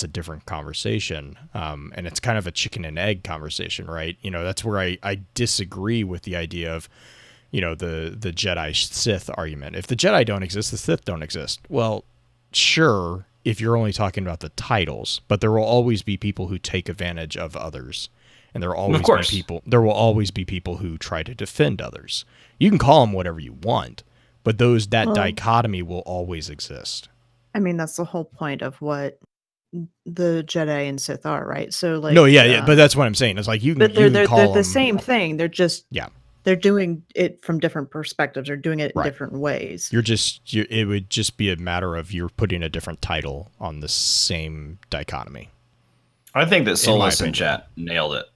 different conversation. And it's kind of a chicken and egg conversation, right? You know, that's where I disagree with the idea of, you know, the Jedi Sith argument. If the Jedi don't exist, the Sith don't exist. Well, sure, if you're only talking about the titles, but there will always be people who take advantage of others. And there will always be people who try to defend others. You can call them whatever you want, but that dichotomy will always exist. I mean, that's the whole point of what the Jedi and Sith are, right? So, like, no, yeah, but that's what I'm saying. It's like you can, but they're call the same thing. They're just they're doing it from different perspectives. They're doing it in different ways. It would just be a matter of you're putting a different title on the same dichotomy. I think that Solus in chat nailed it.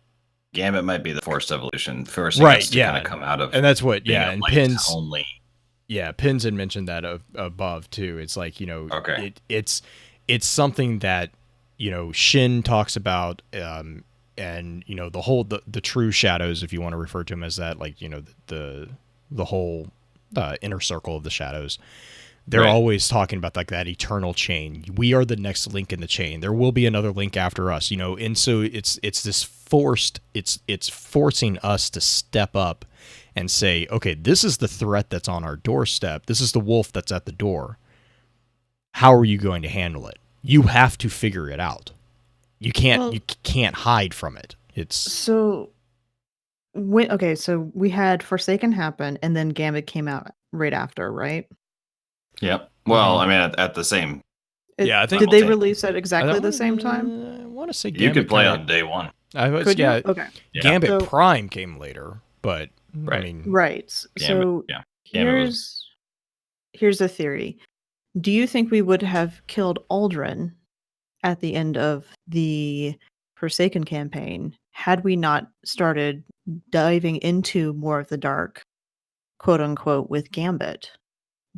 Gambit might be the forced evolution, forcing us to kind of come out of, and that's what, and Pins only. Yeah, Pins had mentioned that above too. It's like, you know, it's something that, you know, Shin talks about, and you know, the true shadows, if you want to refer to them as that, like, you know, the whole inner circle of the shadows. They're always talking about like that eternal chain. We are the next link in the chain. There will be another link after us, you know. And so it's this forced. It's forcing us to step up and say, okay, this is the threat that's on our doorstep. This is the wolf that's at the door. How are you going to handle it? You have to figure it out. You can't hide from it. So we had Forsaken happen, and then Gambit came out right after, right? Yep. Well, I mean, at the same. I think. Did they release at exactly the same time? I want to say Gambit you could play on day one. Could you? Okay. Gambit Prime came later, but I mean, So here's a theory. Do you think we would have killed Aldrin at the end of the Forsaken campaign had we not started diving into more of the dark, quote unquote, with Gambit?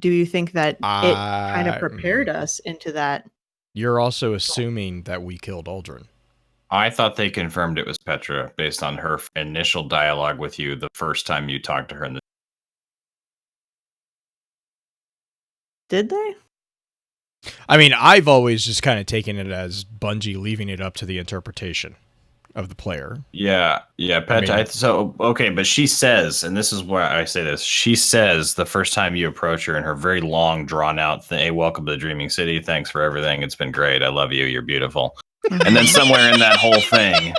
Do you think that it kind of prepared us into that? You're also assuming that we killed Aldrin. I thought they confirmed it was Petra based on her initial dialogue with you the first time you talked to her. Did they? I mean, I've always just kind of taken it as Bungie leaving it up to the interpretation of the player. Yeah, Petra. But she says, and this is why I say this, she says the first time you approach her in her very long, drawn out thing, hey, welcome to the Dreaming City. Thanks for everything. It's been great. I love you. You're beautiful. And then somewhere in that whole thing,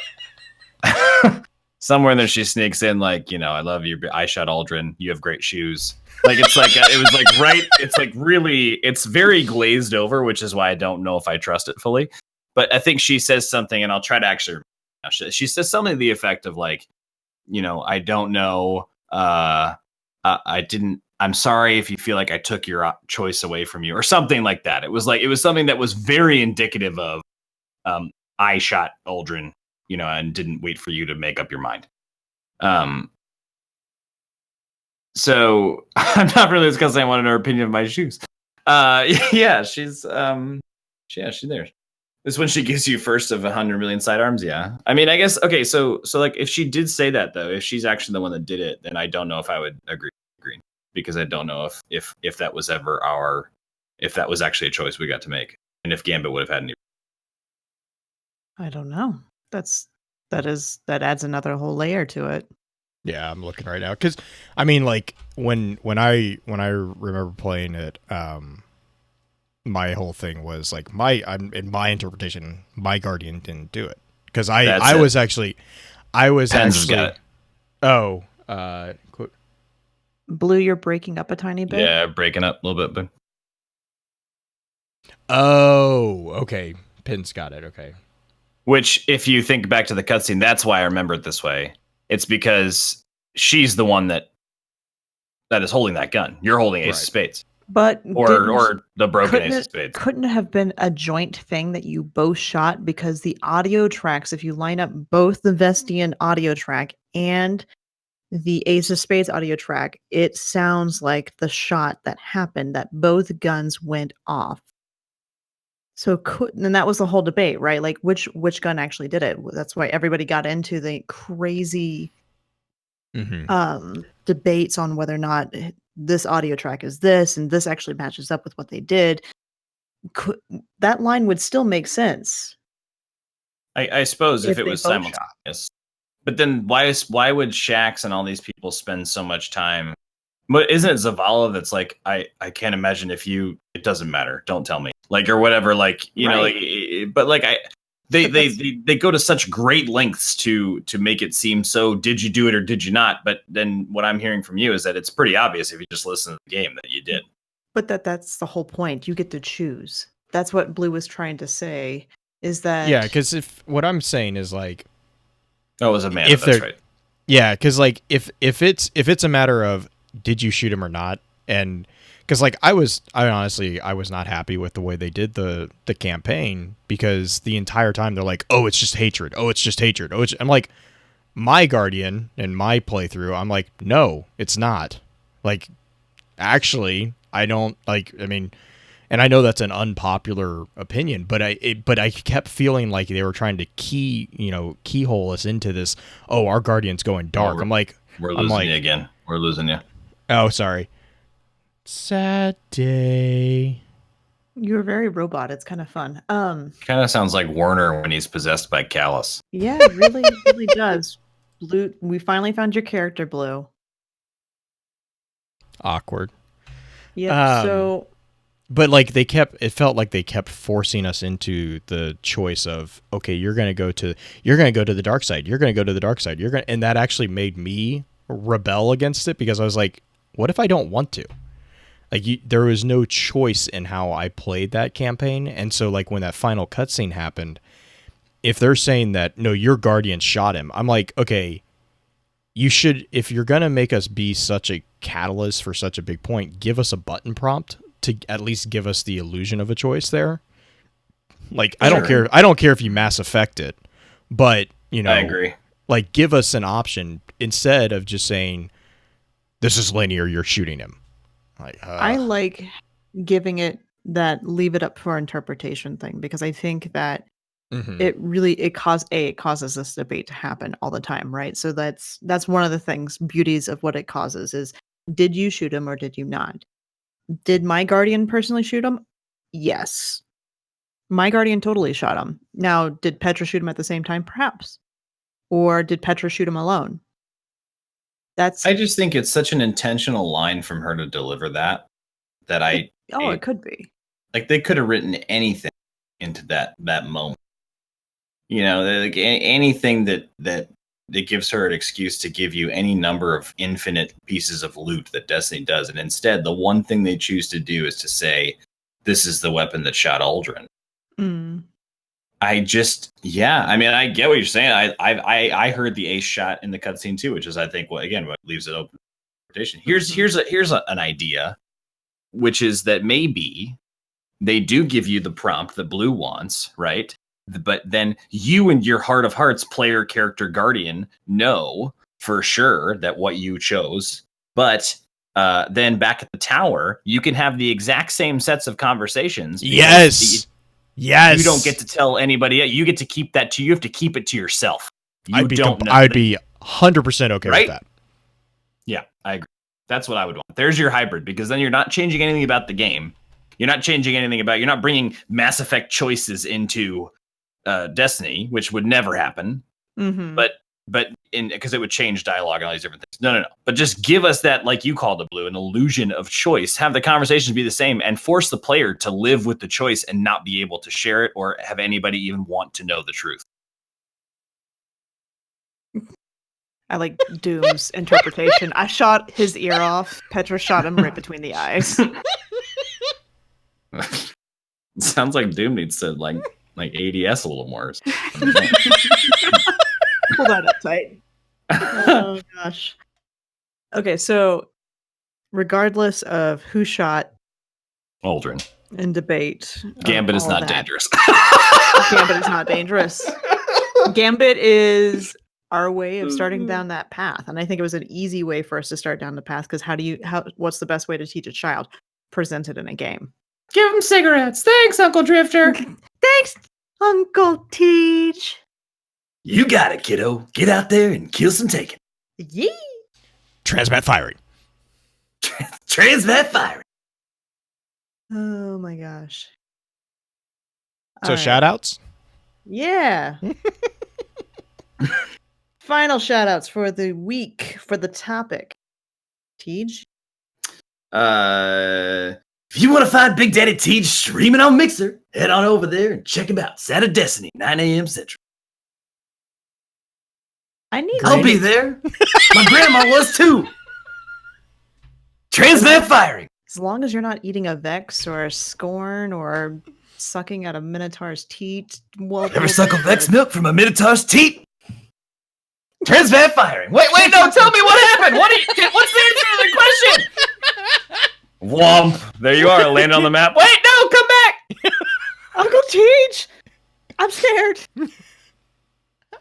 somewhere in there, she sneaks in like, I love you. I shot Aldrin. You have great shoes. Like, it's like, it was like, right. It's like really, it's very glazed over, which is why I don't know if I trust it fully. But I think she says something, and I'll try to actually, she says something to the effect of like, I don't know. I'm sorry if you feel like I took your choice away from you or something like that. It was something that was very indicative of, I shot Aldrin, and didn't wait for you to make up your mind. So I'm not really discussing. I wanted her opinion of my shoes. Yeah, she's there. This is when she gives you first of 100 million sidearms. Yeah, I mean, I guess okay. So like, if she did say that though, if she's actually the one that did it, then I don't know if I would agree, because I don't know if that was ever if that was actually a choice we got to make, and if Gambit would have had any. I don't know. That adds another whole layer to it. Yeah, I'm looking right now because I mean, like when I remember playing it, my whole thing was like in my interpretation, my Guardian didn't do it because I was actually oh quote. Blue, you're breaking up a tiny bit. Yeah, breaking up a little bit, but oh, okay, Pin's got it. Okay, which if you think back to the cutscene, that's why I remember it this way. It's because she's the one that is holding that gun. You're holding Ace of Spades. But or the broken Ace of Spades. Couldn't it have been a joint thing that you both shot, because the audio tracks, if you line up both the Vestian audio track and the Ace of Spades audio track, it sounds like the shot that happened, that both guns went off. So and that was the whole debate, right? Like which gun actually did it. That's why everybody got into the crazy debates on whether or not this audio track is this and this actually matches up with what they did. That line would still make sense. I suppose if it was simultaneous. But then why would Shax and all these people spend so much time? But isn't it Zavala that's like, I can't imagine it doesn't matter. Don't tell me. Like, or whatever, like, know, like, but like, they go to such great lengths to make it seem so, did you do it or did you not? But then what I'm hearing from you is that it's pretty obvious if you just listen to the game that you did. But that's the whole point. You get to choose. That's what Blue was trying to say, is that... Yeah, because if what I'm saying is like... Oh, it was a man, that's right. Yeah, because like, if it's a matter of, did you shoot him or not? And... Because like I was not happy with the way they did the campaign, because the entire time they're like, oh, it's just hatred. Oh, it's just hatred. Oh, I'm like, my Guardian in my playthrough, I'm like, no, it's not. Like, actually, I don't like. I mean, and I know that's an unpopular opinion, but I kept feeling like they were trying to keyhole us into this. Oh, our Guardian's going dark. We're losing you again. We're losing you. Oh, sorry. Sad day. You're very robot. It's kind of fun. Kind of sounds like Werner when he's possessed by Callus. Yeah, it really, really does. Blue, we finally found your character, Blue. Awkward. Yeah. So, but like it felt like they kept forcing us into the choice of, okay, you're gonna go to the dark side. You're gonna go to the dark side. And that actually made me rebel against it, because I was like, what if I don't want to? Like, there was no choice in how I played that campaign. And so, like, when that final cutscene happened, if they're saying that, no, your Guardian shot him, I'm like, okay, you should, if you're going to make us be such a catalyst for such a big point, give us a button prompt to at least give us the illusion of a choice there. Like, I don't care if you Mass Effect it, but, I agree. Like, give us an option instead of just saying, this is linear, you're shooting him. I like giving it that leave it up for interpretation thing, because I think that it causes this debate to happen all the time, right? So that's one of the beauties of what it causes is, did you shoot him or did you not? Did my Guardian personally shoot him? Yes. My Guardian totally shot him. Now, did Petra shoot him at the same time? Perhaps. Or did Petra shoot him alone? I just think it's such an intentional line from her to deliver that it could be. Like, they could have written anything into that moment. You know, like anything that gives her an excuse to give you any number of infinite pieces of loot that Destiny does. And instead, the one thing they choose to do is to say, this is the weapon that shot Aldrin. Mm. I mean, I get what you're saying. I heard the ace shot in the cutscene too, which is, I think, what leaves it open for interpretation. Here's an idea, which is that maybe they do give you the prompt that Blue wants, right? But then you and your heart of hearts player character guardian know for sure that what you chose. But then back at the tower, you can have the exact same sets of conversations. Yes. You don't get to tell anybody. You get to keep that you have to keep it to yourself. I'd be 100% okay with that. Yeah, I agree. That's what I would want. There's your hybrid, because then you're not changing anything about the game. You're not bringing Mass Effect choices into Destiny, which would never happen. Mm-hmm. But because it would change dialogue and all these different things. No. But just give us that, like you called it, Blue, an illusion of choice. Have the conversations be the same and force the player to live with the choice and not be able to share it or have anybody even want to know the truth. I like Doom's interpretation. I shot his ear off. Petra shot him right between the eyes. Sounds like Doom needs to like ADS a little more. Pull that up tight. Oh gosh. Okay, so regardless of who shot Aldrin in debate, Gambit is not dangerous. Gambit is not dangerous. Gambit is our way of starting down that path, and I think it was an easy way for us to start down the path, because what's the best way to teach a child? Present it in a game. Give him cigarettes. Thanks, Uncle Drifter. Thanks, Uncle Teach. You got it, kiddo. Get out there and kill some Taken. Yee. Transmat firing. Transmat firing. Oh my gosh. So shout outs? Yeah. Final shout outs for the week, for the topic. Tej? If you want to find Big Daddy Tej streaming on Mixer, head on over there and check him out. Saturday Destiny, 9 a.m. Central. I'll be there. My grandma was too. Transmat firing. As long as you're not eating a Vex or a Scorn or sucking at a Minotaur's teat. Ever suck a Vex milk from a Minotaur's teat? Transmat firing. Wait, no, tell me what happened. What's the answer to the question? Womp. There you are, landing on the map. Wait, no, come back. Uncle Tej! I'm scared.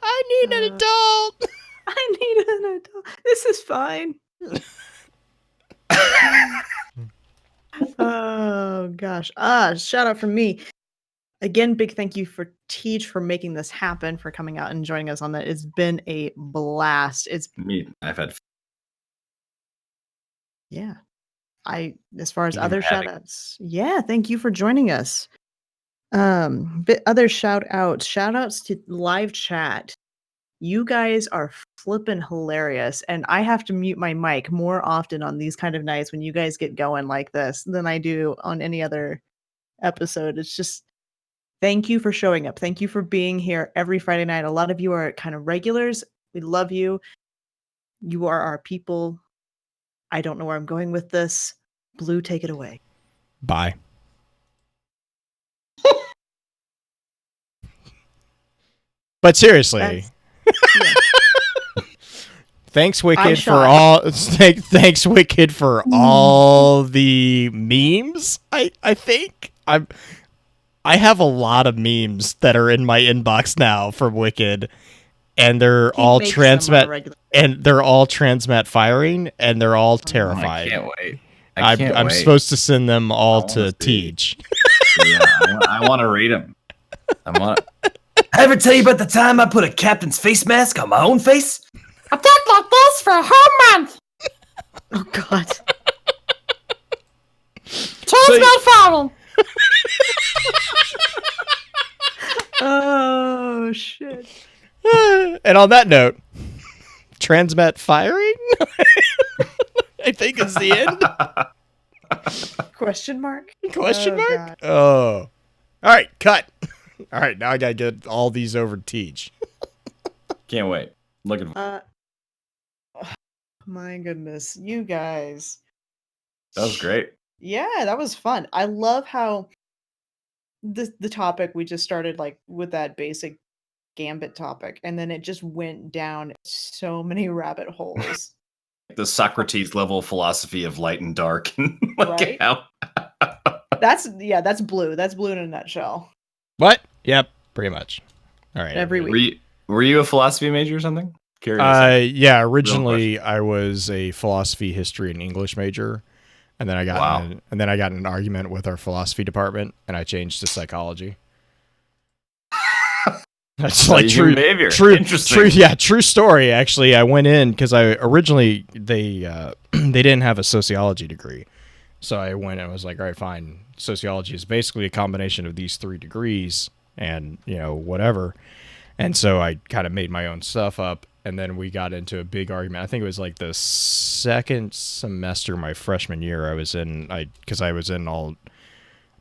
I need an adult. I need an adult. This is fine. Oh gosh. Shout out from me. Again, big thank you for Tej for making this happen, for coming out and joining us on that. It's been a blast. I've had. Yeah. As far as other shout outs. Yeah, thank you for joining us. Other shout outs to live chat. You guys are flippin' hilarious, and I have to mute my mic more often on these kind of nights when you guys get going like this than I do on any other episode. It's just, thank you for showing up. Thank you for being here every Friday night. A lot of you are kind of regulars. We love you. You are our people. I don't know where I'm going with this. Blue, take it away. Bye. But seriously, thanks Wicked for all. Thanks Wicked for all the memes. I think I have a lot of memes that are in my inbox now from Wicked, and they're all transmat, and they're all transmat firing, and they're all terrifying. I can't wait. I'm supposed to send them all to Tej. Yeah, I want to read them. I ever tell you about the time I put a captain's face mask on my own face? I talked like this for a whole month. Oh God. Transmat firing. Oh shit. And on that note, transmat firing, I think is the end. Question mark? Question mark? God. Oh. All right, cut. All right, now I gotta get all these over to Teach. Can't wait. Looking. Oh, my goodness, you guys. That was great. Yeah, that was fun. I love how the topic we just started like with that basic Gambit topic, and then it just went down so many rabbit holes. The Socrates level philosophy of light and dark, and like Right? how That's blue. That's blue in a nutshell. What? Yep, pretty much. All right. Every week. were you a philosophy major or something? Curious. Yeah, originally I was a philosophy, history, and English major, and then I got in an argument with our philosophy department, and I changed to psychology. That's like true story. Actually, I went in because I originally they didn't have a sociology degree, so I went and was like, all right, fine. Sociology is basically a combination of these 3 degrees, and whatever. And so I kind of made my own stuff up, and then we got into a big argument. I think it was like the second semester my freshman year. I was in all.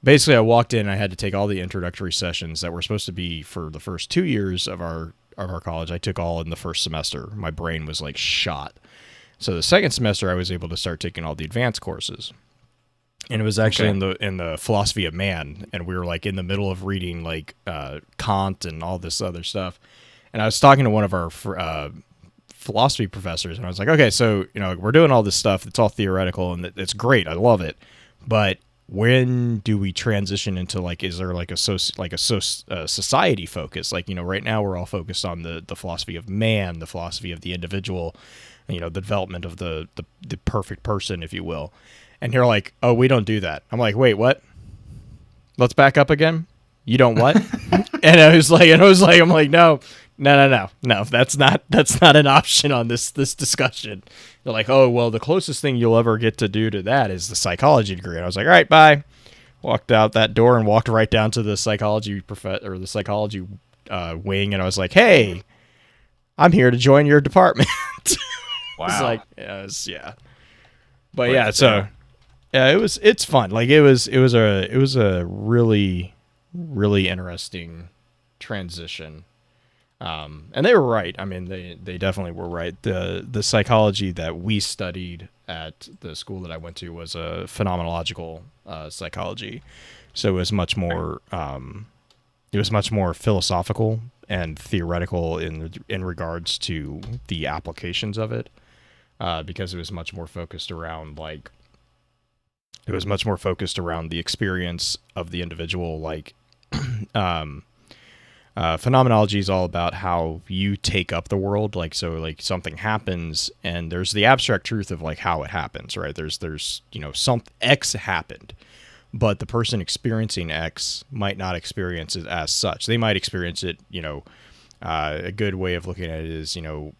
Basically, I walked in. I had to take all the introductory sessions that were supposed to be for the first 2 years of our college. I took all in the first semester. My brain was like shot. So the second semester, I was able to start taking all the advanced courses, and it was actually in the philosophy of man. And we were like in the middle of reading like Kant and all this other stuff. And I was talking to one of our philosophy professors, and I was like, okay, so we're doing all this stuff. It's all theoretical, and it's great. I love it, but when do we transition into like, is there like a society focus? Like, right now we're all focused on the philosophy of man, the philosophy of the individual, the development of the perfect person, if you will. And you're like, oh, we don't do that. I'm like, wait, what? Let's back up again. You don't what? and I was like, I'm like, no, that's not an option on this discussion. They're like, oh, well, the closest thing you'll ever get to do to that is the psychology degree. And I was like, all right, bye. Walked out that door and walked right down to the psychology wing, and I was like, hey, I'm here to join your department. Wow. It's like, yeah. But yeah, so yeah, it's fun. Like it was a really, really interesting transition. And they were right. I mean, they definitely were right. The psychology that we studied at the school that I went to was a phenomenological psychology, so it was much more philosophical and theoretical in regards to the applications of it, because it was much more focused around the experience of the individual, like. Phenomenology is all about how you take up the world. Like, so like something happens and there's the abstract truth of like how it happens, right? There's some X happened, but the person experiencing X might not experience it as such. They might experience it, a good way of looking at it is,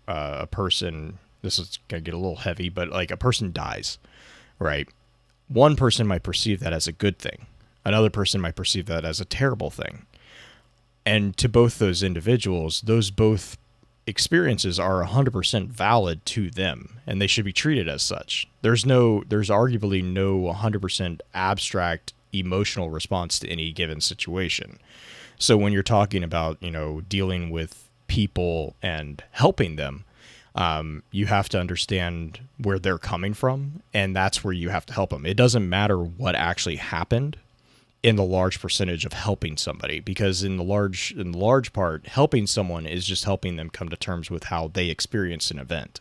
a person, this is going to get a little heavy, but like a person dies, right? One person might perceive that as a good thing. Another person might perceive that as a terrible thing. And to both those individuals, those both experiences are 100% valid to them, and they should be treated as such. There's arguably no 100% abstract emotional response to any given situation. So when you're talking about, dealing with people and helping them, you have to understand where they're coming from, and that's where you have to help them. It doesn't matter what actually happened in the large percentage of helping somebody, because in the large part, helping someone is just helping them come to terms with how they experience an event.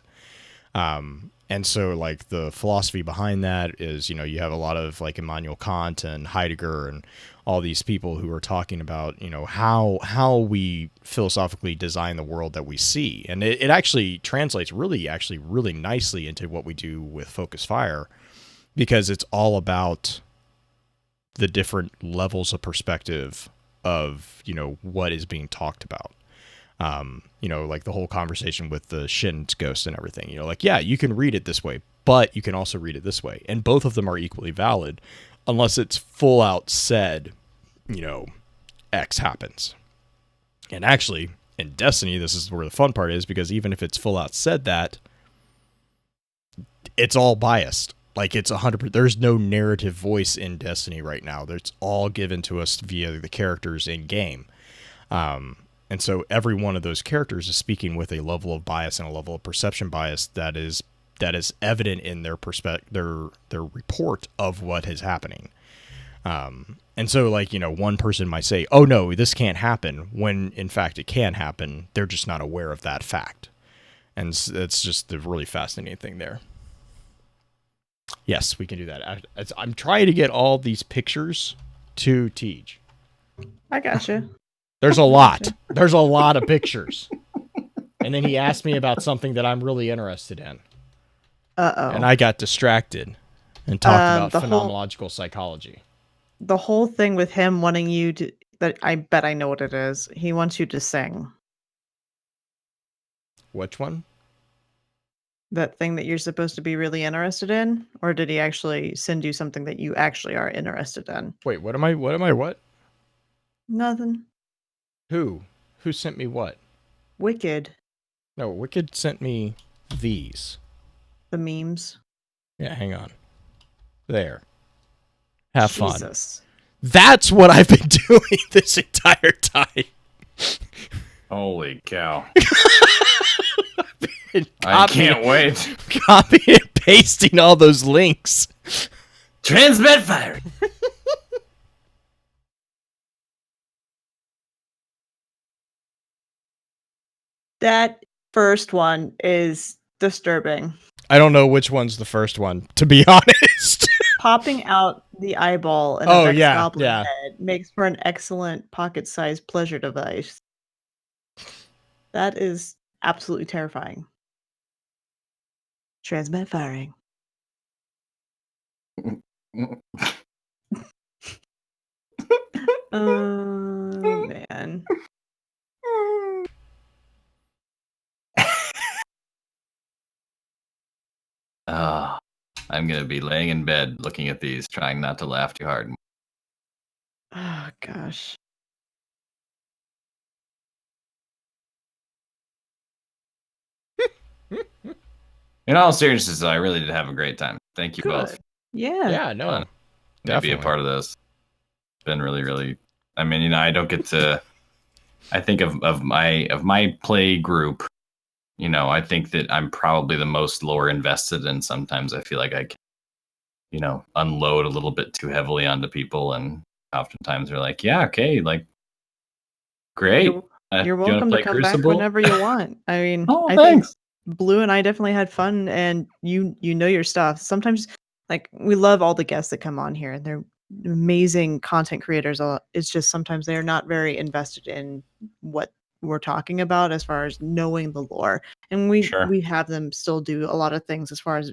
And so like the philosophy behind that is, you have a lot of like Immanuel Kant and Heidegger and all these people who are talking about, how we philosophically design the world that we see. And it actually translates really nicely into what we do with Focus Fire, because it's all about the different levels of perspective of, what is being talked about. Like the whole conversation with the Shin's ghost and everything, yeah, you can read it this way, but you can also read it this way. And both of them are equally valid unless it's full out said, X happens. And actually in Destiny, this is where the fun part is, because even if it's full out said that, it's all biased. Like it's 100%. There's no narrative voice in Destiny right now. It's all given to us via the characters in game. And so every one of those characters is speaking with a level of bias and a level of perception bias that is evident in their their report of what is happening. And so, like, you know, one person might say, "Oh no, this can't happen," when in fact it can happen. They're just not aware of that fact, and it's just the really fascinating thing there. Yes, we can do that. I'm trying to get all these pictures to Tej. I got you. There's a lot. There's a lot of pictures. And then he asked me about something that I'm really interested in. Uh-oh. And I got distracted and talked about phenomenological psychology. The whole thing with him wanting you to... that I bet I know what it is. He wants you to sing. Which one? That thing that you're supposed to be really interested in? Or did he actually send you something that you actually are interested in? Wait, what am I what? Nothing. Who sent me what? Wicked. No, Wicked sent me these. The memes. Yeah, hang on. There. Have Jesus. fun. That's what I've been doing this entire time. Holy cow. I can't wait. Copy and pasting all those links. Transmit firing. That first one is disturbing. I don't know which one's the first one, to be honest. Popping out the eyeball in a goblin head makes for an excellent pocket-sized pleasure device. That is absolutely terrifying. Transmit firing. Oh, man. Oh, I'm going to be laying in bed looking at these, trying not to laugh too hard. Oh, gosh. In all seriousness, I really did have a great time. Thank you both. Yeah. Yeah, no. Fun to be a part of this. It's been really, really... I mean, you know, I don't get to... I think of my play group, you know, I think that I'm probably the most lore invested, and sometimes I feel like I can, you know, unload a little bit too heavily onto people, and oftentimes they're like, yeah, okay, like, great. You're welcome to come Crucible? back whenever you want. I mean, Oh, I thanks. think Blue and I definitely had fun, and you know your stuff. Sometimes, like, we love all the guests that come on here, and they're amazing content creators. It's just sometimes they're not very invested in what we're talking about as far as knowing the lore, and we have them still do a lot of things as far as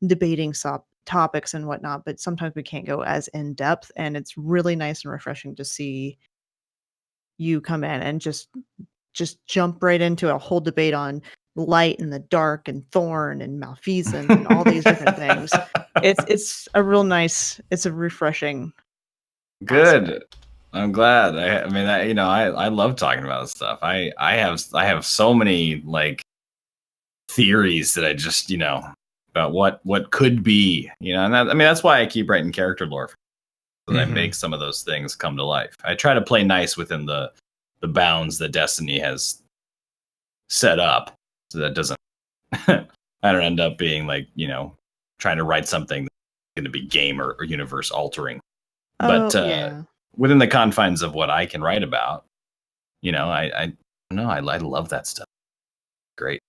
debating topics and whatnot, but sometimes we can't go as in depth, and it's really nice and refreshing to see you come in and just jump right into a whole debate on light and the dark and thorn and malfeasance and all these different things. It's a real nice, it's a refreshing. Good. aspect. I'm glad. I mean, I love talking about this stuff. I have so many like theories that I just, you know, about what could be, you know, and I mean, that's why I keep writing character lore, so that I make some of those things come to life. I try to play nice within the bounds that Destiny has set up, so that doesn't I don't end up being like, you know, trying to write something that's going to be game or universe altering. But within the confines of what I can write about, you know, I love that stuff. Great.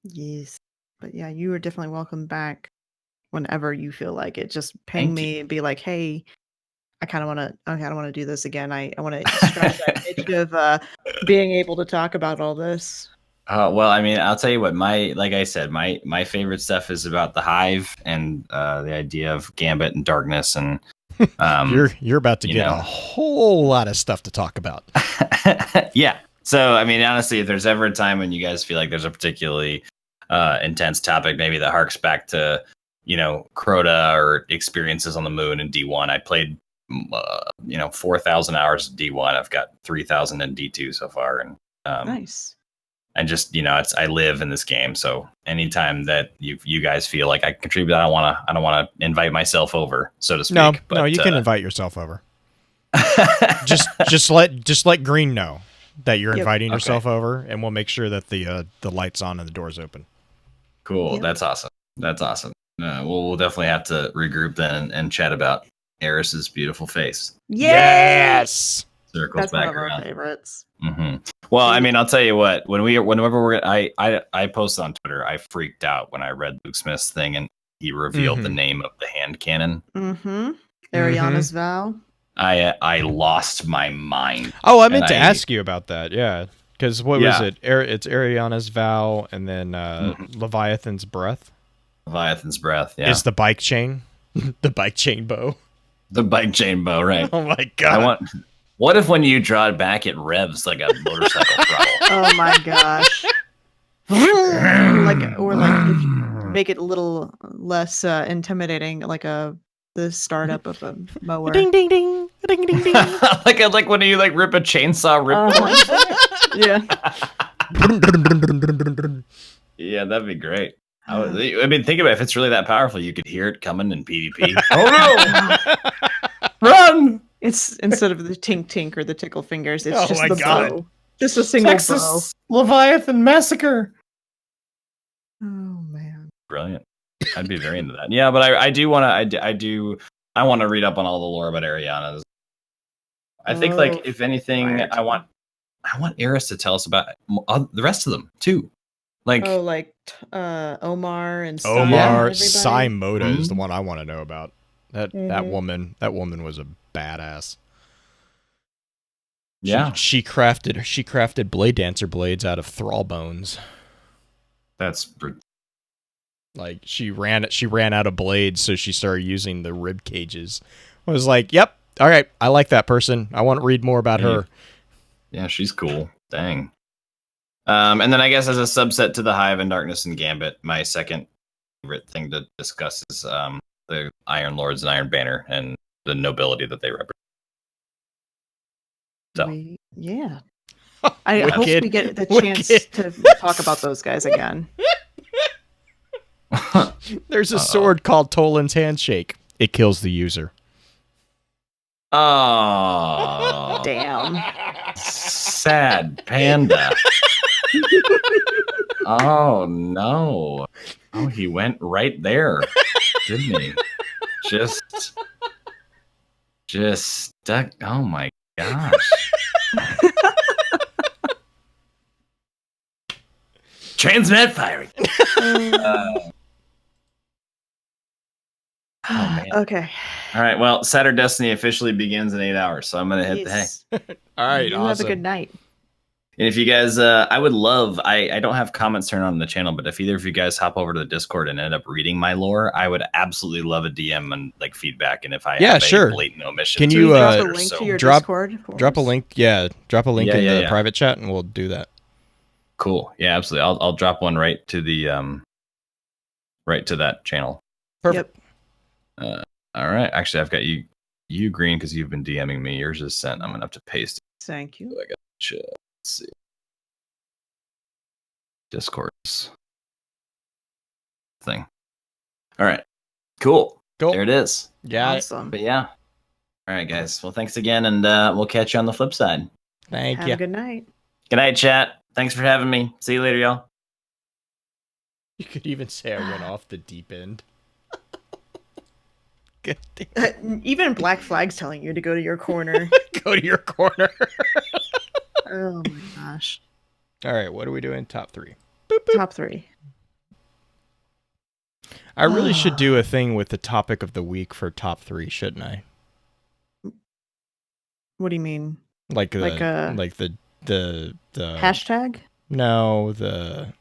Yes, but yeah, you are definitely welcome back whenever you feel like it. Just ping me and be like, hey, I kind of want to do this again. I want to scratch that itch of being able to talk about all this. Well, I mean, I'll tell you what, like I said, my favorite stuff is about the Hive and the idea of Gambit and darkness, and you're about to get a whole lot of stuff to talk about. Yeah. So, I mean, honestly, if there's ever a time when you guys feel like there's a particularly intense topic, maybe that harks back to, you know, Crota or experiences on the moon in D1. I played 4,000 hours of D1. I've got 3,000 in D2 so far, and nice. And just, you know, I live in this game, so anytime that you guys feel like I can contribute, I don't want to invite myself over, so to speak. No, you can invite yourself over. just let Green know. that you're Yep. inviting Okay. yourself over, and we'll make sure that the light's on and the door's open. Cool. Yep. That's awesome. That's awesome. We'll definitely have to regroup then and chat about Eris's beautiful face. Yay! Yes. Circles That's one back of our around. favorites. Mm-hmm. Well, I mean, I'll tell you what. Whenever I posted on Twitter, I freaked out when I read Luke Smith's thing and he revealed the name of the hand cannon. Mm-hmm. Ariana's vow. I lost my mind. Oh, I meant to ask you about that. Yeah, because what was Yeah. it? It's Ariana's vow, and then Leviathan's breath. Leviathan's breath. Yeah, Is the bike chain, the bike chain bow. the bike chain bow, right? Oh my god! What if when you draw it back, it revs like a motorcycle throttle? Oh my gosh. Or if you make it a little less intimidating, like the startup of a mower. Ding ding ding, ding ding ding. like when you like rip a chainsaw ripcord. Yeah. Yeah, that'd be great. I mean, think about it. If it's really that powerful, you could hear it coming in PvP. Oh no! Run! It's instead of the tink tink or the tickle fingers, it's Oh just my the God. bow. Just a single Texas Leviathan massacre. bow. Oh man. Brilliant. I'd be very into that. Yeah, but I do want to. I want to read up on all the lore about Ariana's. I think, like, if anything, I want Eris to tell us about the rest of them too. Like, Omar and Omar everybody. Saimoda is the one I want to know about. That woman was a badass. yeah, She crafted blade dancer blades out of thrall bones. that's Like she ran out of blades, so she started using the rib cages. I was like, "Yep, all right, I like that person. I want to read more about her." Yeah, she's cool. Dang. And then I guess as a subset to the Hive and Darkness and Gambit, my second favorite thing to discuss is the Iron Lords and Iron Banner and the nobility that they represent. So. Yeah. I hope we get the chance to talk about those guys again. There's a sword called Toland's Handshake. It kills the user. Oh, Damn. sad panda. Oh no. Oh, he went right there, didn't he? Just stuck. Oh my gosh. Transmat firing. Oh man. Okay. All right. Well, Saturday Destiny officially begins in 8 hours, so I'm gonna hit the hay. Yes. All right, You awesome. have a good night. And if you guys, I would love, I don't have comments turned on the channel, but if either of you guys hop over to the Discord and end up reading my lore, I would absolutely love a DM and like feedback. And if I have sure. a blatant omission, Can to you drop a consider, link so- to your drop- Discord? Drop a link. Yeah, drop a link Yeah, in yeah, the yeah. private chat, and we'll do that. Cool. Yeah, absolutely. I'll drop one right to the right to that channel. Perfect. Yep. All right. Actually, I've got you green because you've been DMing me. Yours is sent. I'm gonna have to paste it. Thank you. I got let's see. Discourse thing. All right. Cool. Cool. There it is. Yeah. Awesome. But yeah. All right, guys. Well, thanks again, and we'll catch you on the flip side. Thank Have you. a good night. Good night, chat. Thanks for having me. See you later, y'all. You could even say I went off the deep end. Good damn. Even Black Flag's telling you to go to your corner. Go to your corner. Oh my gosh. All right, what are we doing? Top 3. Top 3. I really should do a thing with the topic of the week for top 3, shouldn't I? What do you mean? Like the Hashtag? No, the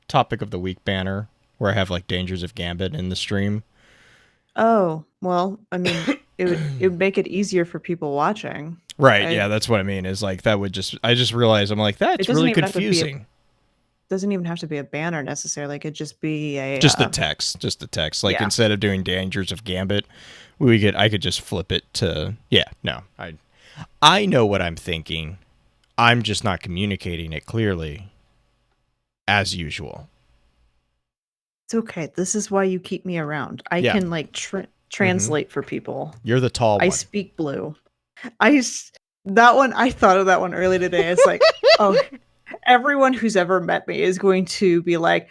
topic of the week banner where I have like Dangers of Gambit in the stream. Oh, well, I mean, it would make it easier for people watching. Right, yeah, that's what I mean. Is like that would I just realized I'm like that's really confusing. Doesn't even have to be a banner necessarily. It could just be a just the text. Like instead of doing Dangers of Gambit, I could just flip it to I know what I'm thinking. I'm just not communicating it clearly as usual. It's okay. This is why you keep me around. I can like translate for people. You're the tall one. I speak blue. I thought of that one early today. It's like Oh, everyone who's ever met me is going to be like,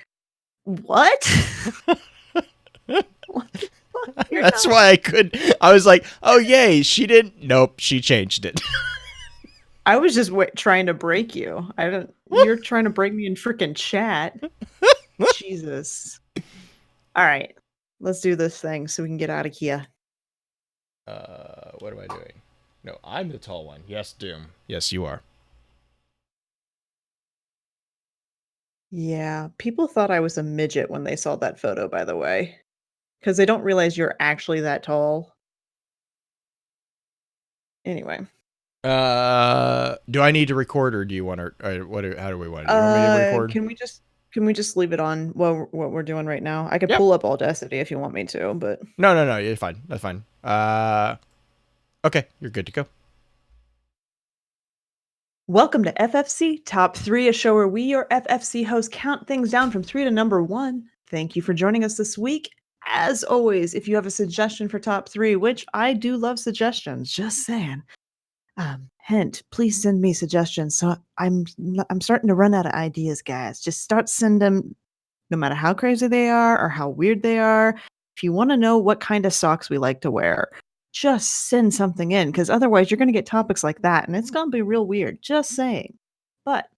what? What the fuck? You're That's not- why I was like, oh yay, she didn't. Nope, she changed it. I was just trying to break you. You're trying to break me in freaking chat. Jesus. All right. Let's do this thing so we can get out of here. What am I doing? No, I'm the tall one. Yes, Doom. Yes, you are. Yeah, people thought I was a midget when they saw that photo, by the way. Because they don't realize you're actually that tall. Anyway. Do I need to record, or do you want to? How do we want to? Do you want me to record? Can we just leave it on what we're doing right now? I could pull up Audacity if you want me to, but No, you're fine. That's fine. Okay, you're good to go. welcome to FFC Top 3, a show where we, your FFC hosts, count things down from 3 to number 1. Thank you for joining us this week. As always, if you have a suggestion for Top 3, which I do love suggestions, just saying. Hint, please send me suggestions. So I'm starting to run out of ideas, guys. Just start sending them, no matter how crazy they are or how weird they are. If you want to know what kind of socks we like to wear, just send something in, because otherwise you're going to get topics like that, and it's going to be real weird. Just saying. But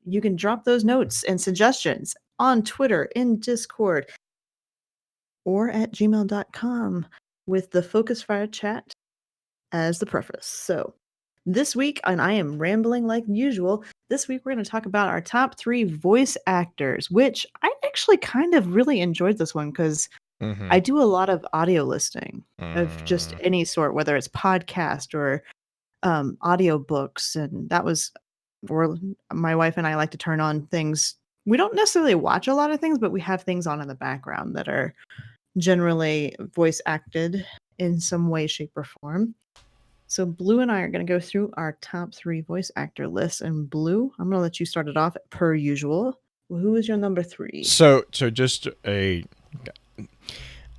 you can drop those notes and suggestions on Twitter, in Discord, or at gmail.com with the Focus Fire chat as the preface. So this week, and I am rambling like usual, this week we're going to talk about our top 3 voice actors, which I actually kind of really enjoyed this one because I do a lot of audio listening of just any sort, whether it's podcast or audio books. And that was where my wife and I like to turn on things. We don't necessarily watch a lot of things, but we have things on in the background that are generally voice acted in some way, shape, or form. So Blue and I are going to go through our top 3 voice actor lists. And Blue, I'm going to let you start it off per usual. Who is your number 3? So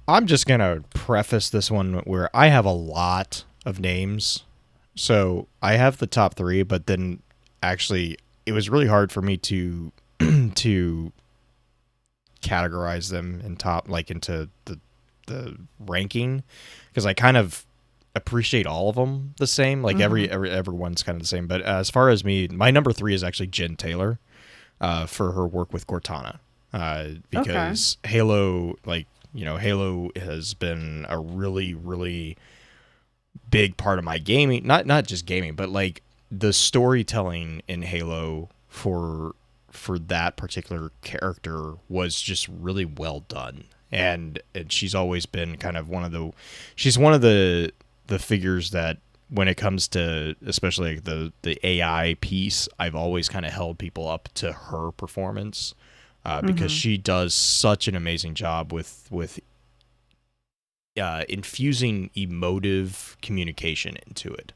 I'm just gonna preface this one where I have a lot of names. So I have the top 3, but then actually it was really hard for me to to categorize them in top, like into the ranking, because I kind of appreciate all of them the same. Like everyone's kind of the same. But as far as me, my number 3 is actually Jen Taylor, for her work with Cortana, because Halo, like, you know, Halo has been a really, really big part of my gaming. Not just gaming, but like the storytelling in Halo for that particular character was just really well done. And she's always been kind of one of the figures that, when it comes to especially like the AI piece, I've always kind of held people up to her performance, because she does such an amazing job with infusing emotive communication into it,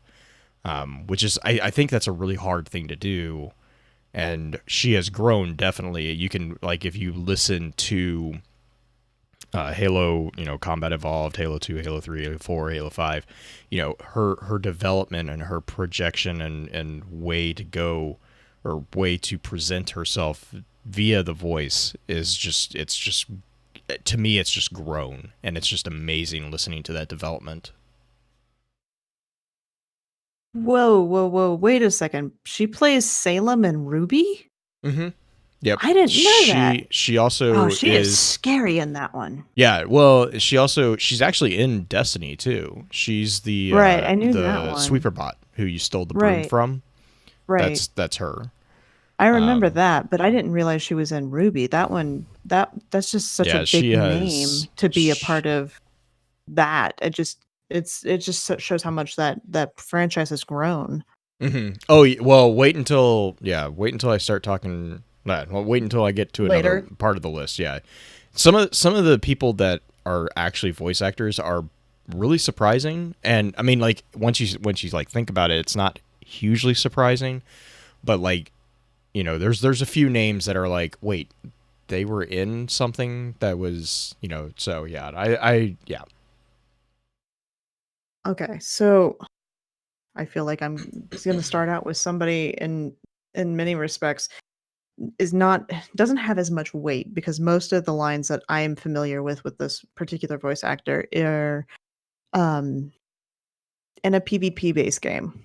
which is, I think that's a really hard thing to do, and she has grown, definitely. You can, like, if you listen to Halo, you know, Combat Evolved, Halo 2, Halo 3, Halo 4, Halo 5, you know, her development and her projection and way to go, or way to present herself via the voice is just, to me, it's just grown, and it's just amazing listening to that development. Whoa. Wait a second. She plays Salem and Ruby? Mm-hmm. Yep. I didn't know that. She also she is scary in that one. Yeah, well, she's actually in Destiny too. She's the right. I knew that one. sweeper bot who you stole the broom from. Right. That's her. I remember that, but I didn't realize she was in Ruby. That one, that's just such a big name to be a part of that. It just shows how much that franchise has grown. Mm-hmm. Oh, well, wait until I start talking. Well, wait until I get to another part of the list. Yeah, some of the people that are actually voice actors are really surprising, and I mean, like, once you like think about it, it's not hugely surprising, but like, you know, there's a few names that are like, wait, they were in something that was, you know, so yeah, I Okay, so I feel like I'm just gonna start out with somebody in in many respects doesn't have as much weight because most of the lines that I am familiar with this particular voice actor are um, in a PvP based game,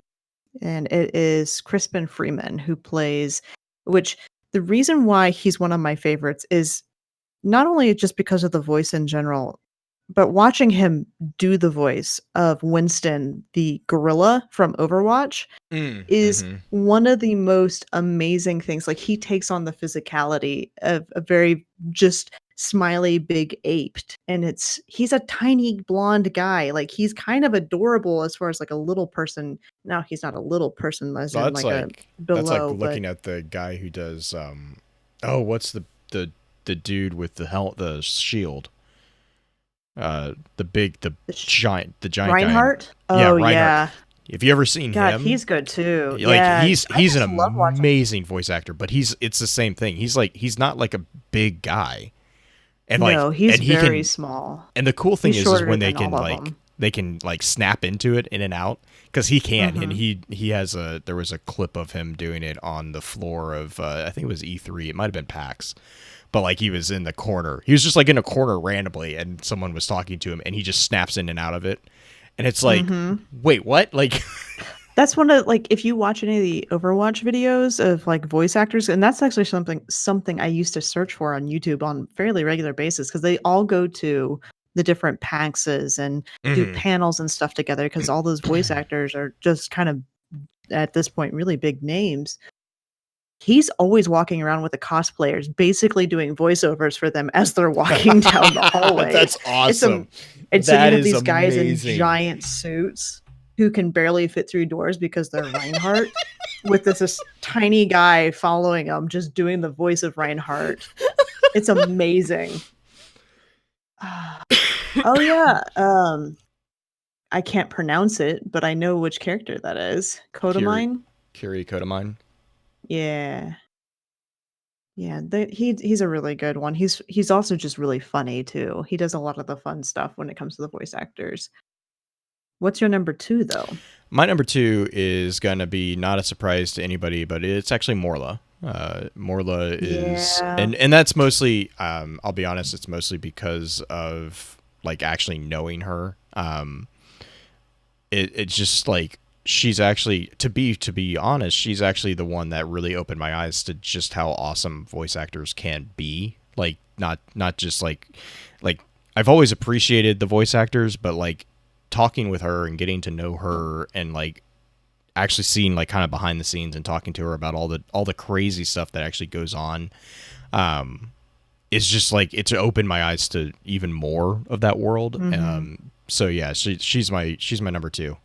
and it is Crispin Freeman who plays. Which the reason why he's one of my favorites is not only just because of the voice in general, but watching him do the voice of Winston, the gorilla from Overwatch, is Mhm. one of the most amazing things. Like, he takes on the physicality of a very just smiley big ape, and he's a tiny blonde guy. Like, he's kind of adorable as far as like a little person. Now he's not a little person as So in that's like a that's like below, but looking at the guy who does oh, what's the dude with the shield? The giant guy. Reinhardt. Yeah, Oh Reinhardt. yeah, Have you ever seen God, him? he's good too. Like Yeah, he's I an just love watching. amazing voice actor, but it's the same thing. He's not like a big guy. And No, he's he very can small. and the cool thing He's is shorter when than all of them. they can like snap into it in and out because he can, and Mhm. he has there was a clip of him doing it on the floor of I think it was E3, it might have been PAX, but like he was in the corner, he was just like in a corner randomly, and someone was talking to him, and he just snaps in and out of it, and it's like, wait, what? Like, That's one of like if you watch any of the Overwatch videos of like voice actors, and that's actually something I used to search for on YouTube on fairly regular basis because they all go to the different PAXs and do mhm. panels and stuff together because all those voice actors are just kind of at this point really big names. He's always walking around with the cosplayers, basically doing voiceovers for them as they're walking down the hallway. That's awesome. And so you That have is these guys in amazing. giant suits who can barely fit through doors because they're Reinhardt, with this tiny guy following them, just doing the voice of Reinhardt. It's amazing. Oh yeah, I can't pronounce it, but I know which character that is. Kodamine? Kiri Kodamine. Yeah. Yeah, he's a really good one. He's also just really funny too. He does a lot of the fun stuff when it comes to the voice actors. What's your number 2 though? My number 2 is gonna be not a surprise to anybody, but it's actually Morla. Morla is, Yeah. and that's mostly, I'll be honest, it's mostly because of like actually knowing her. It's just like she's actually, to be honest, she's actually the one that really opened my eyes to just how awesome voice actors can be. Like not just like I've always appreciated the voice actors, but like talking with her and getting to know her and like actually seeing like kind of behind the scenes and talking to her about all the crazy stuff that actually goes on, it's just like it's opened my eyes to even more of that world. So yeah, she's my number 2.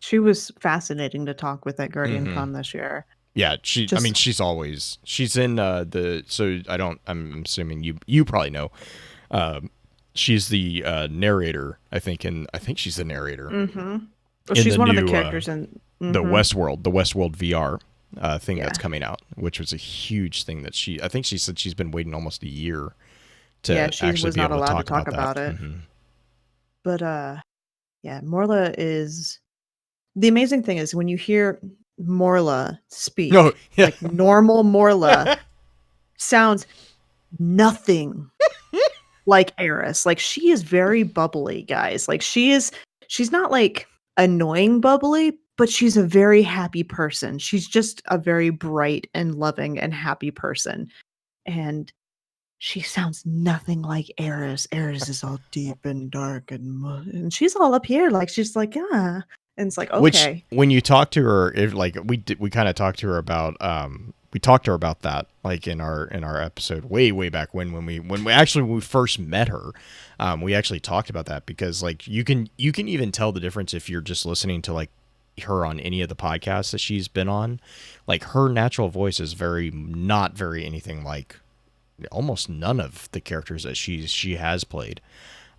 She was fascinating to talk with at Guardian Con this year. Yeah, I mean, she's in I'm assuming you probably know. She's the narrator, I think, and I think she's the narrator. Well, she's one of the characters in the Westworld VR thing that's coming out, which was a huge thing that I think she said she's been waiting almost a year to actually be able to talk about that. But yeah, Morla is, the amazing thing is when you hear Morla speak, like normal Morla sounds nothing like Eris. Like, she is very bubbly, guys. Like, she's not like annoying bubbly, but she's a very happy person. She's just a very bright and loving and happy person. And she sounds nothing like Eris. Eris is all deep and dark and she's all up here. Like, she's like, ah. And it's like, okay. Which, when you talk to her, we kind of talked to her about we talked to her about that, like in our episode way back when we first met her. We actually talked about that because like you can even tell the difference if you're just listening to like her on any of the podcasts that she's been on. Like, her natural voice is not very anything like almost none of the characters that she has played.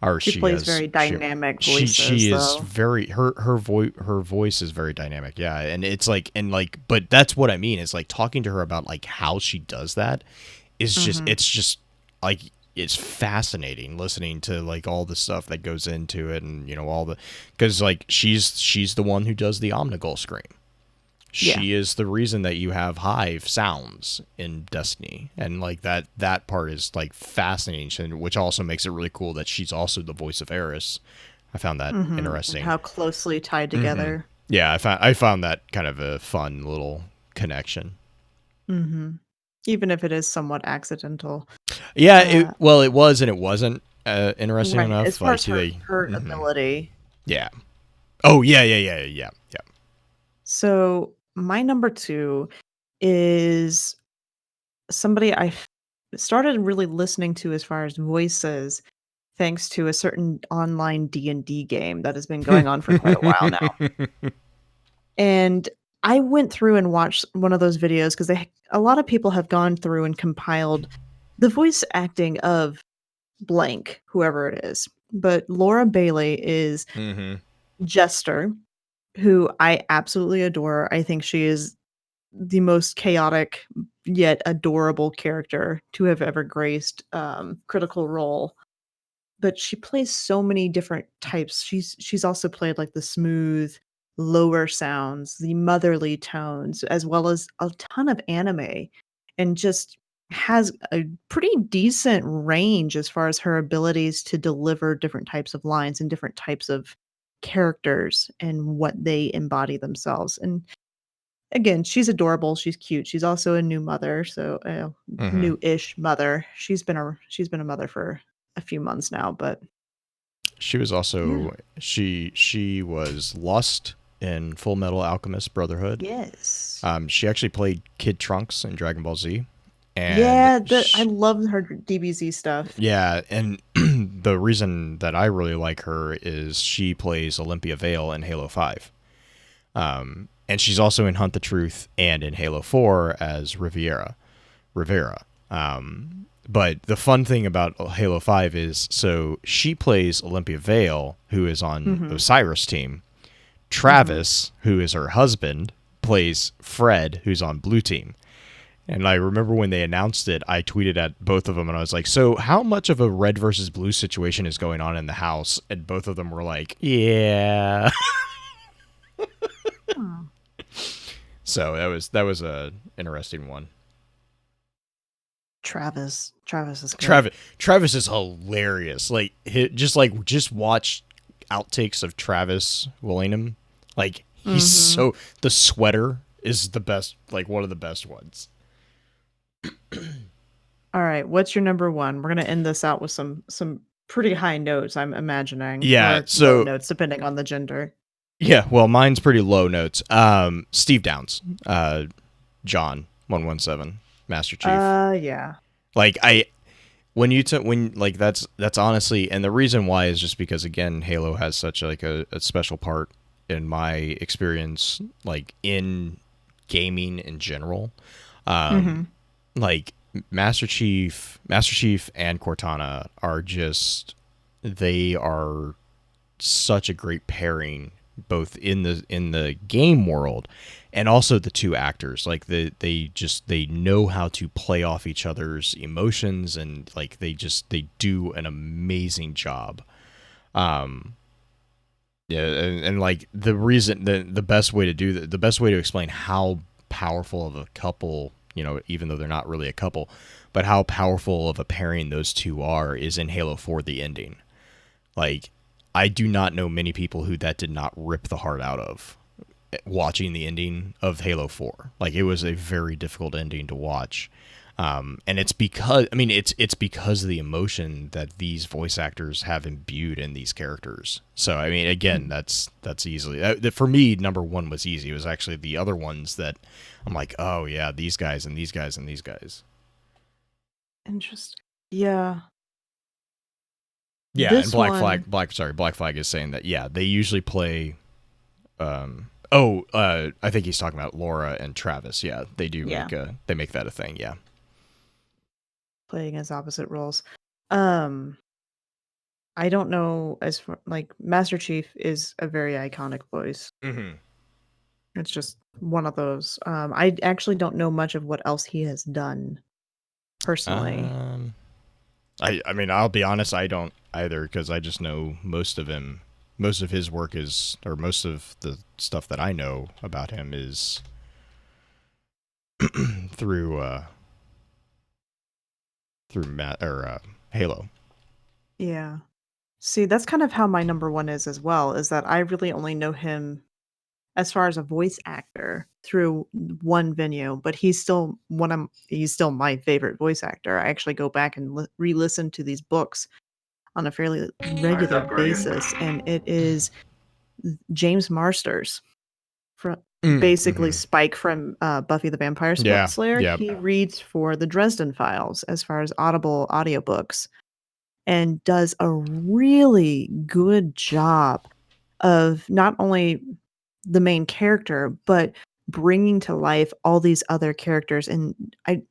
Or she plays very dynamic voices. She is very, her voice is very dynamic. Yeah, and it's like, but that's what I mean. Is like talking to her about like how she does that is just, it's just like, it's fascinating listening to like all the stuff that goes into it, and you know, all the, because like she's the one who does the Omnigul scream. She is the reason that you have hive sounds in Destiny, and like that part is like fascinating, which also makes it really cool that she's also the voice of Eris. I found that interesting. And how closely tied together. Yeah, I found that kind of a fun little connection. Even if it is somewhat accidental. Yeah, it was and it wasn't interesting enough. As far like, as her ability. Yeah. Oh yeah. So my number 2 is somebody I started really listening to as far as voices, thanks to a certain online D&D game that has been going on for quite a while now. And I went through and watched one of those videos because a lot of people have gone through and compiled the voice acting of blank, whoever it is. But Laura Bailey is Jester, who I absolutely adore. I think she is the most chaotic yet adorable character to have ever graced Critical Role. But she plays so many different types. She's also played like the smooth, lower sounds, the motherly tones, as well as a ton of anime, and just has a pretty decent range as far as her abilities to deliver different types of lines and different types of characters and what they embody themselves. And again, she's adorable, she's cute. She's also a new mother, so new-ish mother. She's been a mother for a few months now, but she was also she was Lust in Full Metal Alchemist Brotherhood. Yes. She actually played Kid Trunks in Dragon Ball Z. And I love her DBZ stuff. Yeah, and the reason that I really like her is she plays Olympia Vale in Halo 5. And she's also in Hunt the Truth and in Halo 4 as Rivera. But the fun thing about Halo 5 is, so she plays Olympia Vale, who is on Osiris' team. Travis, who is her husband, plays Fred, who's on Blue Team. And I remember when they announced it, I tweeted at both of them, and I was like, so how much of a red versus blue situation is going on in the house? And both of them were like, yeah. So that was a interesting one. Travis is good. Travis is hilarious. Like just watch outtakes of Travis Willingham. Like he's so, the sweater is the best, like one of the best ones. All right, what's your number 1? We're gonna end this out with some pretty high notes, I'm imagining. Yeah, or so low notes depending on the gender. Yeah, well, mine's pretty low notes. Steve Downs, John 117, Master Chief. Yeah. Like that's honestly, and the reason why is just because, again, Halo has such like a special part in my experience, like in gaming in general. Like Master Chief and Cortana are just, they are such a great pairing, both in the game world and also the two actors. Like they know how to play off each other's emotions, and like they do an amazing job. Yeah, and like the reason, the best way to do that, the best way to explain how powerful of a couple, you know, even though they're not really a couple, but how powerful of a pairing those two are, is in Halo 4, the ending. Like, I do not know many people who that did not rip the heart out of watching the ending of Halo 4. Like, it was a very difficult ending to watch. And it's because, I mean, it's because of the emotion that these voice actors have imbued in these characters. So, I mean, again, that's easily, for me, number one was easy. It was actually the other ones that I'm like, oh yeah, these guys and these guys and these guys. Interesting. Yeah. Yeah, and Black Flag is saying that, yeah, they usually play, I think he's talking about Laura and Travis. Yeah, they do make that a thing, yeah. Playing as opposite roles. I don't know, as far, like, Master Chief is a very iconic voice. Mm-hmm. It's just one of those. I actually don't know much of what else he has done personally. I mean, I'll be honest, I don't either, because I just know most of his work is, or most of the stuff that I know about him is through Halo. Yeah. See, that's kind of how my number one is as well, is that I really only know him as far as a voice actor through one venue, but he's still he's still my favorite voice actor. I actually go back and re-listen to these books on a fairly Eyes regular up, Guardian. basis, and it is James Marsters from basically Mm-hmm. Spike from Buffy the Vampire Yeah. Slayer. Yep. He reads for the Dresden Files as far as Audible audiobooks and does a really good job of not only the main character, but bringing to life all these other characters. And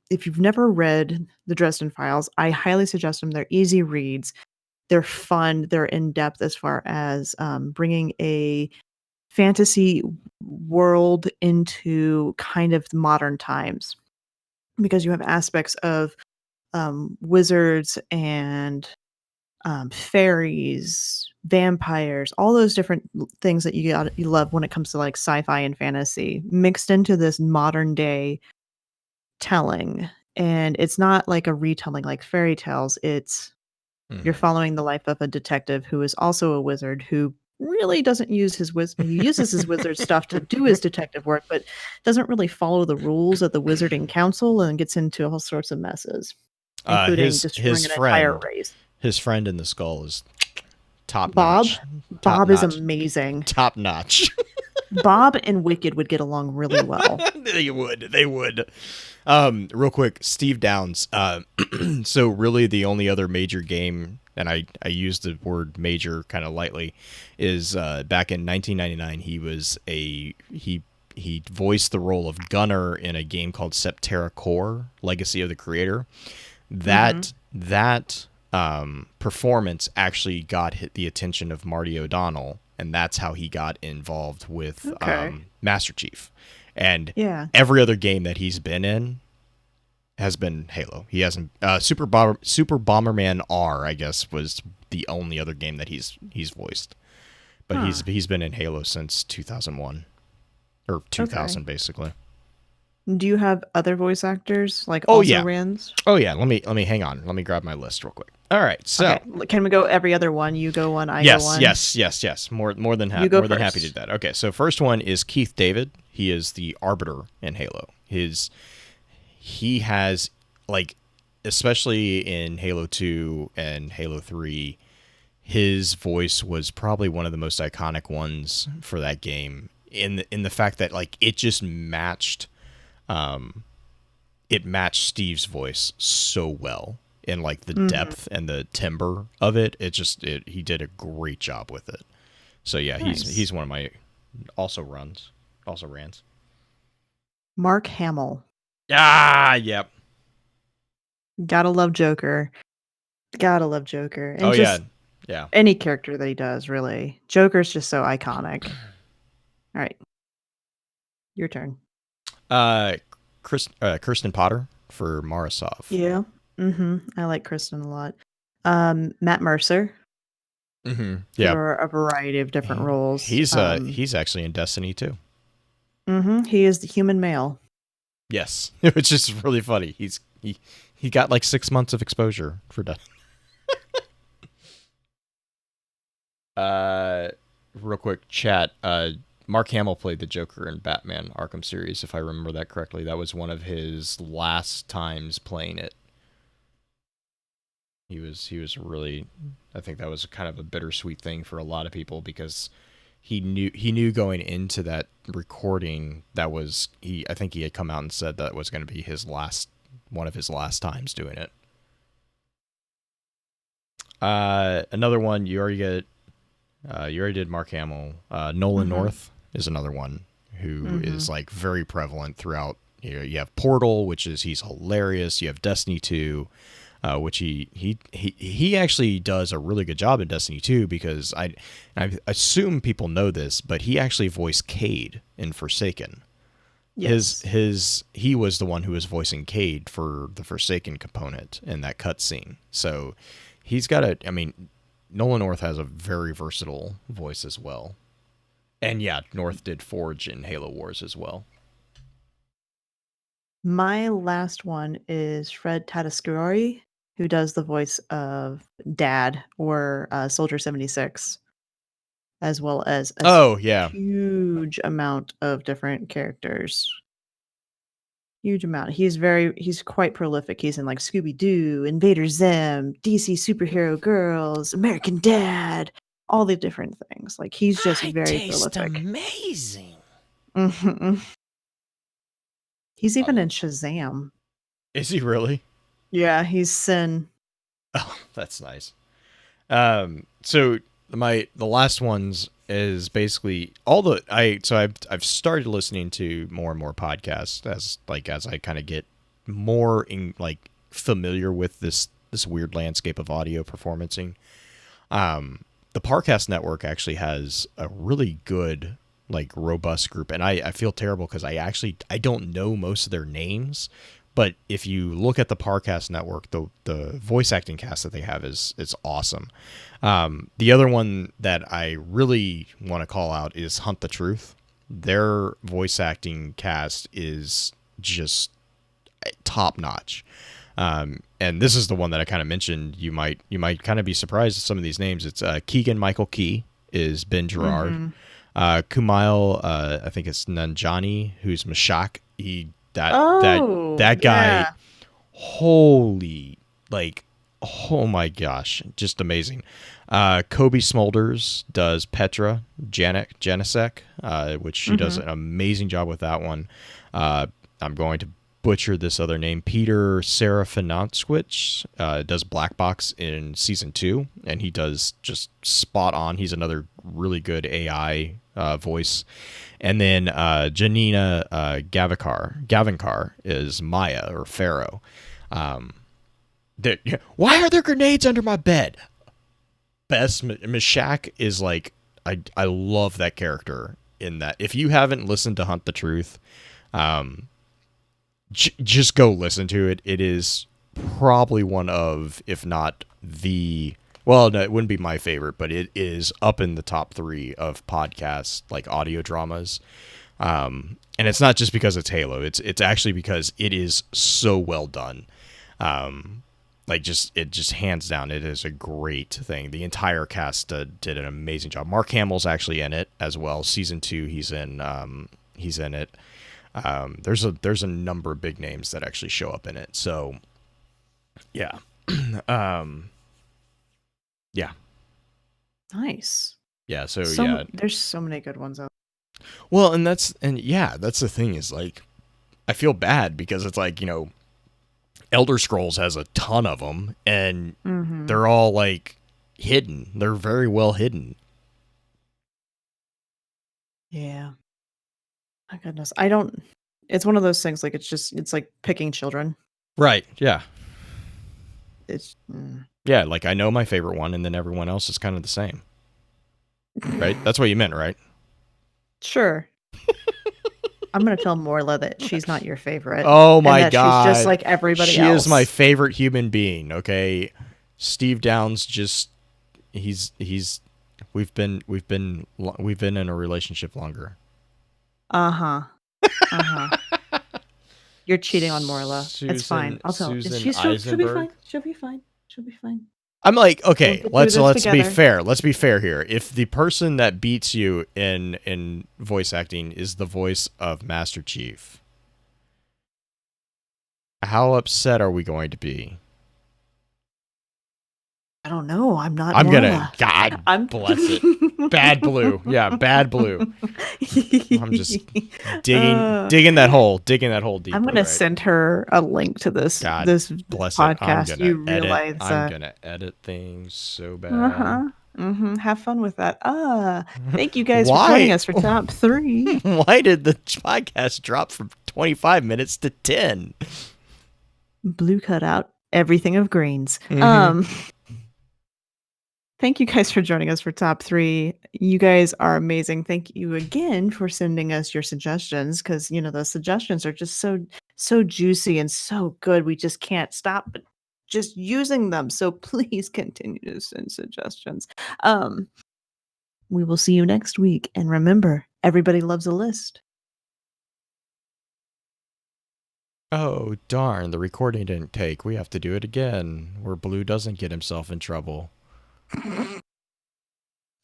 if you've never read the Dresden Files, I highly suggest them. They're easy reads. They're fun. They're in depth as far as bringing a fantasy world into kind of modern times, because you have aspects of wizards and fairies, vampires, all those different things that you love when it comes to like sci-fi and fantasy mixed into this modern day telling. And it's not like a retelling like fairy tales. It's you're following the life of a detective who is also a wizard who really doesn't use his wisdom. He uses his wizard stuff to do his detective work, but doesn't really follow the rules of the Wizarding Council and gets into all sorts of messes, including destroying an entire race. His friend in the skull is top Bob. notch. Bob is amazing. Top notch. Bob and Wicked would get along really well. They would. Real quick, Steve Downs. So really the only other major game, and I use the word major kind of lightly, is back in 1999 he voiced the role of Gunner in a game called Septerra Core: Legacy of the Creator. That performance actually got the attention of Marty O'Donnell, and that's how he got involved with Master Chief. And every other game that he's been in has been Halo. He hasn't Super Bomberman R, I guess, was the only other game that he's voiced. But he's been in Halo since 2001 or 2000 basically. Do you have other voice actors like Rans? Oh yeah, let me hang on. Let me grab my list real quick. All right, so can we go every other one? You go one, I go one. Yes. More than happy to do that. Okay, so first one is Keith David. He is the Arbiter in Halo. He has, like, especially in Halo 2 and Halo 3, his voice was probably one of the most iconic ones for that game in the fact that, like, it just matched Steve's voice so well in, like, the depth and the timbre of it. He did a great job with it. So yeah, nice. he's one of my also rans. Mark Hamill. Yep. Gotta love Joker. And yeah. Any character that he does, really. Joker's just so iconic. All right. Your turn. Kirsten Potter for Marasov. Yeah. I like Kristen a lot. Matt Mercer. Yeah. For a variety of different roles. He's actually in Destiny too. He is the human male. Yes. Which is really funny. He got like 6 months of exposure for Destiny. Real quick chat. Mark Hamill played the Joker in Batman Arkham series, if I remember that correctly. That was one of his last times playing it. He was really, I think that was kind of a bittersweet thing for a lot of people because he knew going into that recording I think he had come out and said that was going to be one of his last times doing it. Another one you already did Mark Hamill. Nolan North is another one who is like very prevalent throughout. You have Portal, which is he's hilarious. You have Destiny 2, which he actually does a really good job in Destiny 2 because I assume people know this, but he actually voiced Cade in Forsaken. Yes. He was the one who was voicing Cade for the Forsaken component in that cutscene. So he's got Nolan North has a very versatile voice as well. And yeah, North did Forge in Halo Wars as well. My last one is Fred Tatasciore, who does the voice of Dad or Soldier 76, as well as a Oh, yeah. huge amount of different characters. Huge amount. He's quite prolific. He's in like Scooby Doo, Invader Zim, DC Superhero Girls, American Dad, all the different things. Like he's just very prolific. amazing. Mhm. He's even in Shazam. Is he really? Yeah, he's Sin. Oh, that's nice. So the last ones is basically I've started listening to more and more podcasts as I kind of get more familiar with this weird landscape of audio performancing. The Parcast Network actually has a really good robust group, and I feel terrible because I don't know most of their names. But if you look at the Parcast Network, the voice acting cast that they have is awesome. The other one that I really want to call out is Hunt the Truth. Their voice acting cast is just top notch. And this is the one that I kind of mentioned. You might kind of be surprised at some of these names. It's Keegan Michael Key is Ben Gerard. Mhm. Kumail, I think it's Nanjani, who's Mashak. Oh, That guy, yeah. holy, oh my gosh, just amazing. Kobe Smulders does Petra Janicek, which she does an amazing job with that one. I'm going to butcher this other name. Peter Serafinowicz does Black Box in season 2, and he does just spot on. He's another really good AI voice. And then Janina Gavinkar is Maya or Pharaoh. Why are there grenades under my bed? Best Mashak is I love that character in that. If you haven't listened to Hunt the Truth, just go listen to it. It is probably one of, if not the, well, no, it wouldn't be my favorite, but it is up in the top 3 of podcasts, audio dramas. And it's not just because it's Halo. It's actually because it is so well done. It just hands down, it is a great thing. The entire cast did an amazing job. Mark Hamill's actually in it as well. Season 2, he's in it. There's a number of big names that actually show up in it. So, yeah, yeah, Nice. yeah. So yeah, there's so many good ones out. Well, that's the thing is I feel bad because it's Elder Scrolls has a ton of them, and they're all hidden. They're very well hidden. Yeah. My goodness, I don't. It's one of those things. It's like picking children. Right. Yeah. It's yeah. I know my favorite one, and then everyone else is kind of the same. Right. That's what you meant, right? Sure. I'm gonna tell Morla that she's not your favorite. Oh my and that god, she's just like everybody she else. is my favorite human being. Okay, Steve Downs we've been in a relationship longer. You're cheating on Morla. It's fine. I'll tell her. She'll be fine. She'll be fine. She'll be fine. I'm okay, let's be together. fair. Let's be fair here. If the person that beats you in voice acting is the voice of Master Chief, how upset are we going to be? I don't know. I'm not. I'm Morla. God bless it. Bad blue. Yeah, bad blue. I'm just digging that hole deeper. I'm gonna send her a link to this podcast. You realize I'm gonna edit things so bad. Have fun with that. Thank you guys for joining us for top 3. Why did the podcast drop from 25 minutes to 10? Blue cut out everything of greens. Thank you guys for joining us for top 3. You guys are amazing. Thank you again for sending us your suggestions, because those suggestions are just so juicy and so good. We just can't stop just using them. So please continue to send suggestions. We will see you next week. And remember, everybody loves a list. Oh, darn, the recording didn't take. We have to do it again, where Blue doesn't get himself in trouble.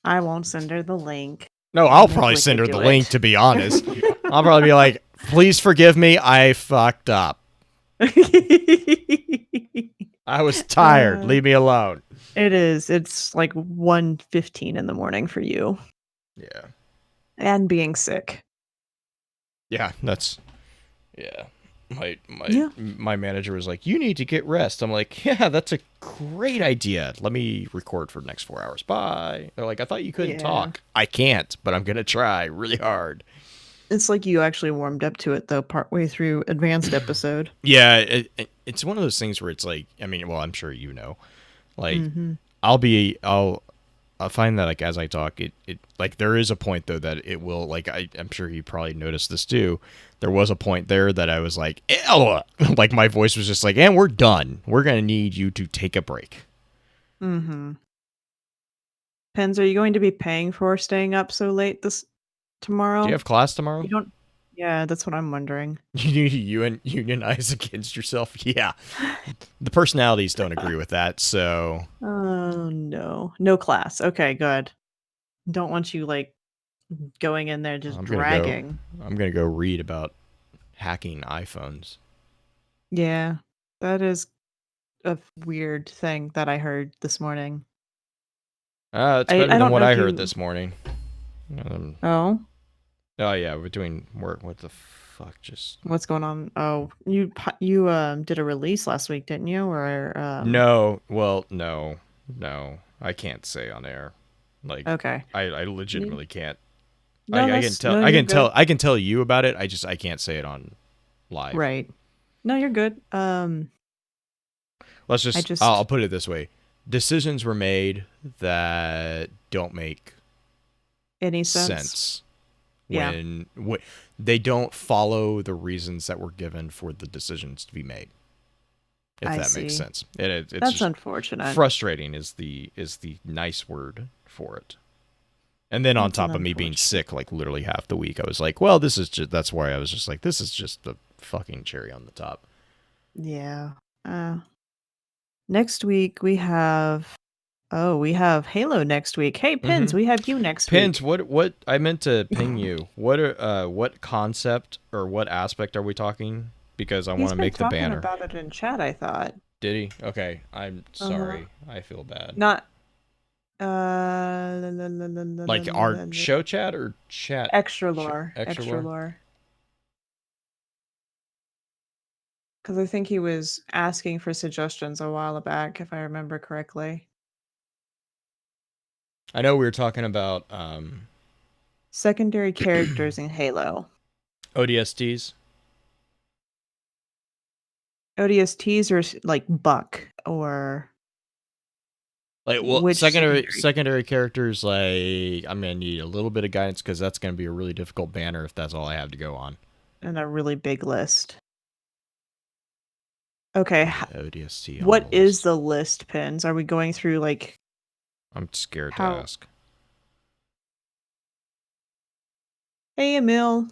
I won't send her the link. No, I'll probably send her the link, to be honest. I'll probably be like, please forgive me, I fucked up. I was tired. Leave me alone. It is. It's like 1:15 in the morning for you. Yeah. And being sick. Yeah, that's... Yeah. Yeah. My manager was like, you need to get rest. I'm like, yeah, that's a great idea. Let me record for the next 4 hours. Bye. They're like, I thought you couldn't talk. I can't, but I'm going to try really hard. It's like you actually warmed up to it, though, partway through advanced episode. Yeah, it's one of those things where it's like, I mean, well, I'm sure you know. Like, I'll find that, like, as I talk, it like, there is a point, though, that it will, like, I'm sure you probably noticed this, too. There was a point there that I was like, ew! Like, my voice was just like, and we're done. We're going to need you to take a break. Mm-hmm. Pens, are you going to be paying for staying up so late tomorrow? Do you have class tomorrow? You don't... Yeah, that's what I'm wondering. You unionize against yourself? Yeah. The personalities don't agree with that, so... Oh, no. No class. Okay, good. Don't want you, like, going in there just dragging. I'm going to go read about hacking iPhones. Yeah, that is a weird thing that I heard this morning. It's better than what I heard this morning. Oh? Oh, yeah, we're doing work. What the fuck? Just... What's going on? Oh, you did a release last week, didn't you? Or No. Well, no. I can't say on air. Like, okay. I legitimately can't. No, I can tell you about it. I can't say it on live. Right. No, you're good. Let's just I'll put it this way. Decisions were made that don't make any sense. When they don't follow the reasons that were given for the decisions to be made. If that makes sense. It's That's unfortunate. Frustrating is the nice word for it. And then on top of me being sick, like literally half the week, I was like, well, that's why I was just like, this is just the fucking cherry on the top. Yeah. Next week we have Halo next week. Hey, Pins, we have you next week. Pins, what I meant to ping you. What concept or what aspect are we talking? Because I want to make the banner. He's been talking about it in chat, I thought. Did he? Okay, I'm sorry. I feel bad. Not like our show chat or chat? Extra lore. Extra lore. Because I think he was asking for suggestions a while back, if I remember correctly. I know we were talking about secondary characters in Halo. ODSTs. ODSTs or like Buck or like secondary characters. Like I'm gonna need a little bit of guidance because that's gonna be a really difficult banner if that's all I have to go on. And a really big list. Okay. ODST. What is the list, Pins? Are we going through like? I'm scared to ask. Hey, Emil.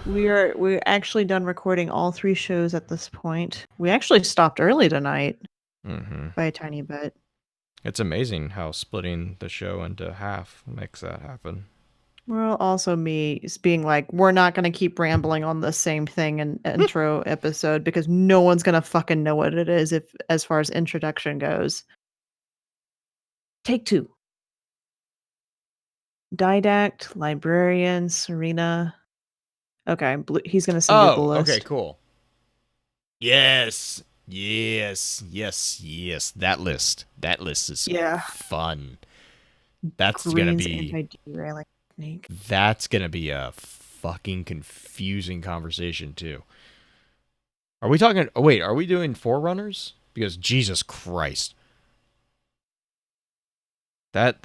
We're actually done recording all 3 shows at this point. We actually stopped early tonight by a tiny bit. It's amazing how splitting the show into half makes that happen. Well, also me being like, we're not going to keep rambling on the same thing in intro episode because no one's going to fucking know what it is as far as introduction goes. Take 2. Didact, Librarian, Serena. Okay, he's going to send you the list. Okay, cool. Yes. That list is fun. That's going to be... That's going to be a fucking confusing conversation, too. Are we talking... Oh, wait, are we doing Forerunners? Because Jesus Christ. That's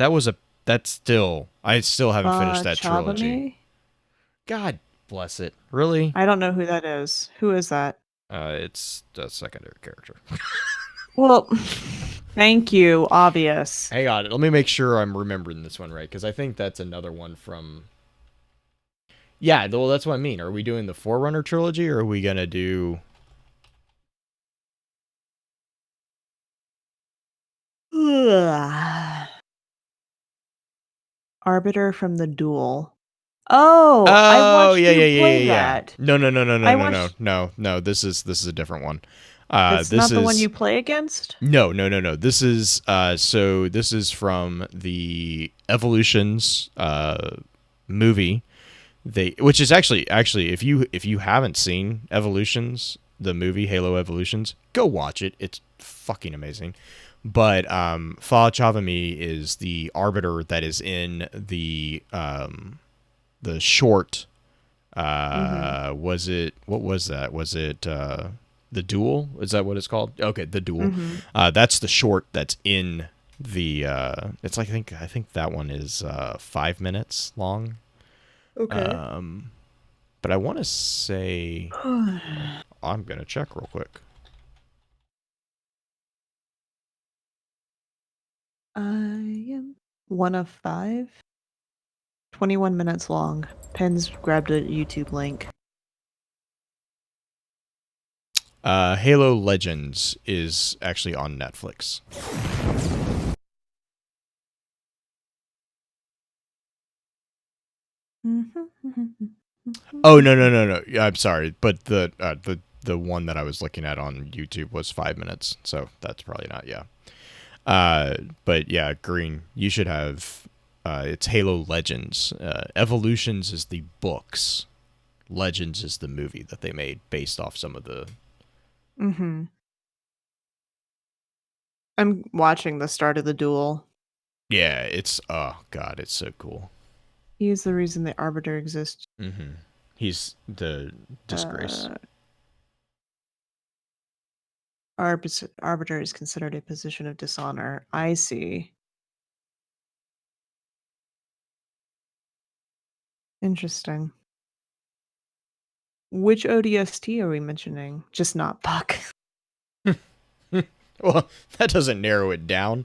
still... I still haven't finished that trilogy. God bless it. Really? I don't know who that is. Who is that? It's a secondary character. Well... Thank you, obvious. Hang on, let me make sure I'm remembering this one right, because I think that's another one from... Yeah, well, that's what I mean. Are we doing the Forerunner trilogy, or are we gonna do... Arbiter from the Duel. Oh, I Oh, watched yeah, you yeah, yeah, play yeah, yeah. that. No, no, no, no, no, I no, no, watched. no. This is a different one. It's This not the one is... you play against? No, no, no, no. This is so this is from the Evolutions movie. Which is actually if you haven't seen Evolutions, the movie Halo Evolutions, go watch it. It's fucking amazing. But Fa Chavami is the arbiter that is in the short. Was it, what was that? Was it The Duel? Is that what it's called? Okay, The Duel. That's the short that's in the it's like I think that one is 5 minutes long. Okay. But I want to say I'm going to check real quick. I am 1 of 5. 21 minutes long. Pens grabbed a YouTube link. Halo Legends is actually on Netflix. Oh, no. Yeah, I'm sorry, but the one that I was looking at on YouTube was 5 minutes, so that's probably not. Yeah. But yeah, Green, you should have. It's Halo Legends. Evolutions is the books. Legends is the movie that they made based off some of the. I'm watching the start of the duel. Yeah, it's oh god, it's so cool. He's the reason the Arbiter exists. He's the disgrace. Arbiter is considered a position of dishonor. I see. Interesting. Which ODST are we mentioning? Just not Puck. Well, that doesn't narrow it down.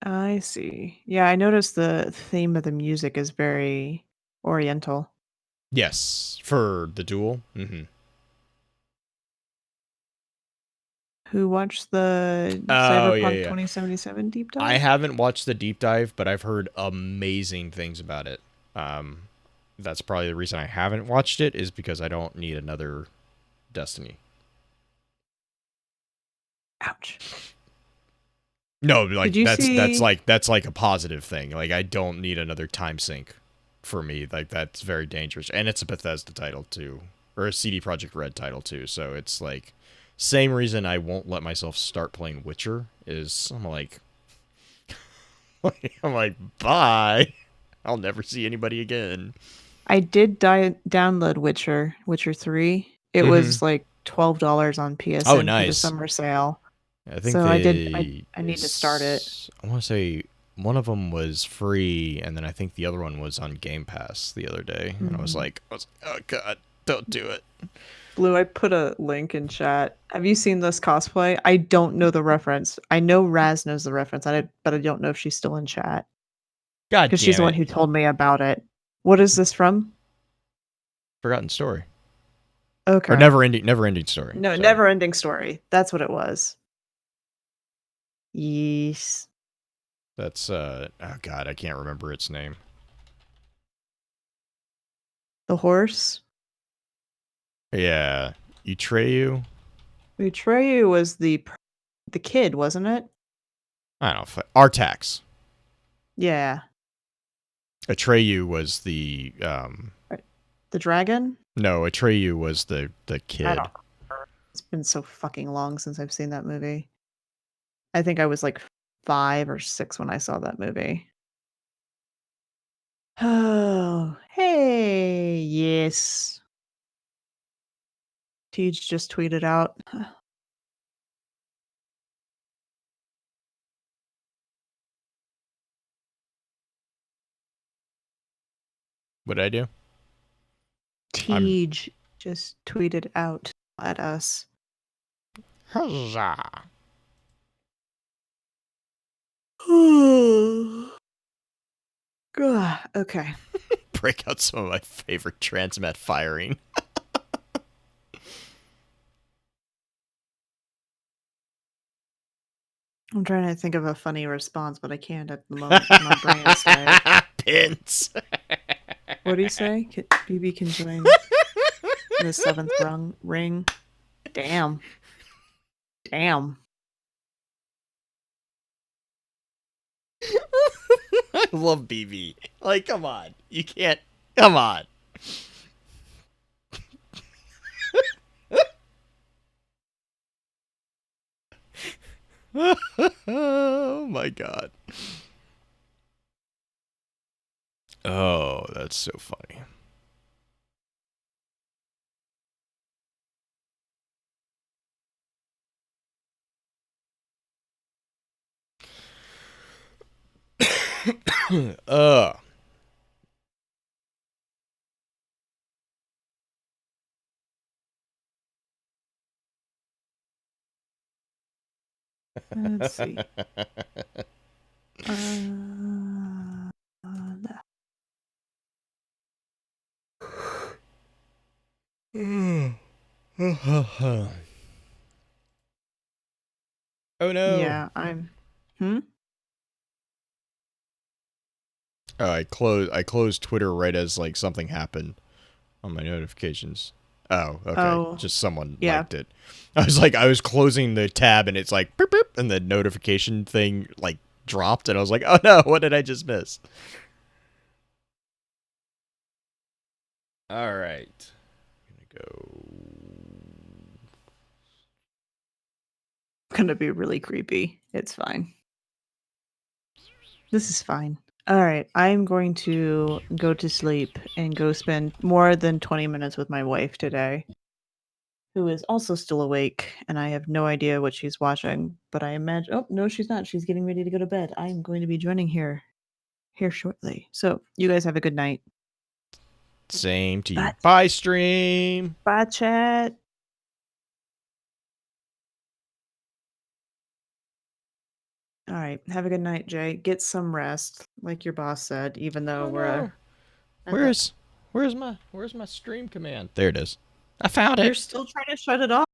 I see. Yeah, I noticed the theme of the music is very oriental. Yes, for the duel. Who watched the Oh, yeah, Cyberpunk yeah. 2077 deep dive? I haven't watched the deep dive, but I've heard amazing things about it. That's probably the reason I haven't watched it, is because I don't need another Destiny. Ouch. No, like Did you see... that's like a positive thing. Like, I don't need another time sink for me. Like, that's very dangerous, and it's a Bethesda title too, or a CD Projekt Red title too. So it's like same reason I won't let myself start playing Witcher is I'm like bye. I'll never see anybody again. I did download Witcher 3. It was like $12 on PSN Oh, for the nice. summer sale. I think so they... I need to start it. I want to say one of them was free, and then I think the other one was on Game Pass the other day. And I was like, oh god, don't do it. Blue, I put a link in chat. Have you seen this cosplay? I don't know the reference. I know Raz knows the reference, but I don't know if she's still in chat. God damn because she's the one who told me about it. What is this from? Forgotten Story. Okay. Or Never Ending Story. No, Sorry. Never Ending Story. That's what it was. Yes. That's oh god, I can't remember its name. The horse? Yeah. Utreyu? Utreyu was the kid, wasn't it? I don't know. Artax. Yeah. Atreyu was the dragon? No, Atreyu was the kid. I don't remember. It's been so fucking long since I've seen that movie. I think I was like 5 or 6 when I saw that movie. Oh, hey, yes. Tej just tweeted out. What'd I do? Tej just tweeted out at us. Huzzah. Okay. Break out some of my favorite transmat firing. I'm trying to think of a funny response, but I can't at the moment. My brain is dead. Pins. What do you say? BB can join the seventh ring. Damn. Damn. I love BB. Like, come on. You can't. Come on. Oh my god. Oh, that's so funny. Let's see. Oh no. Yeah, I'm. Oh, I closed Twitter right as like something happened on my notifications. Oh, okay. Oh, Just someone yeah. liked it. I was closing the tab and it's like boop, boop, and the notification thing like dropped and I was like, oh no, what did I just miss? All right. I'm Gonna be really creepy. It's fine. This is fine. All right, I'm going to go to sleep and go spend more than 20 minutes with my wife today, who is also still awake, and I have no idea what she's watching, but I imagine. Oh no, she's not. She's getting ready to go to bed. I am going to be joining here shortly. So you guys have a good night. Same to you. Bye. Bye, stream. Bye, chat. All right. Have a good night, Jay. Get some rest, like your boss said, even though we're Where's my stream command? There it is. I found it. You're still trying to shut it off.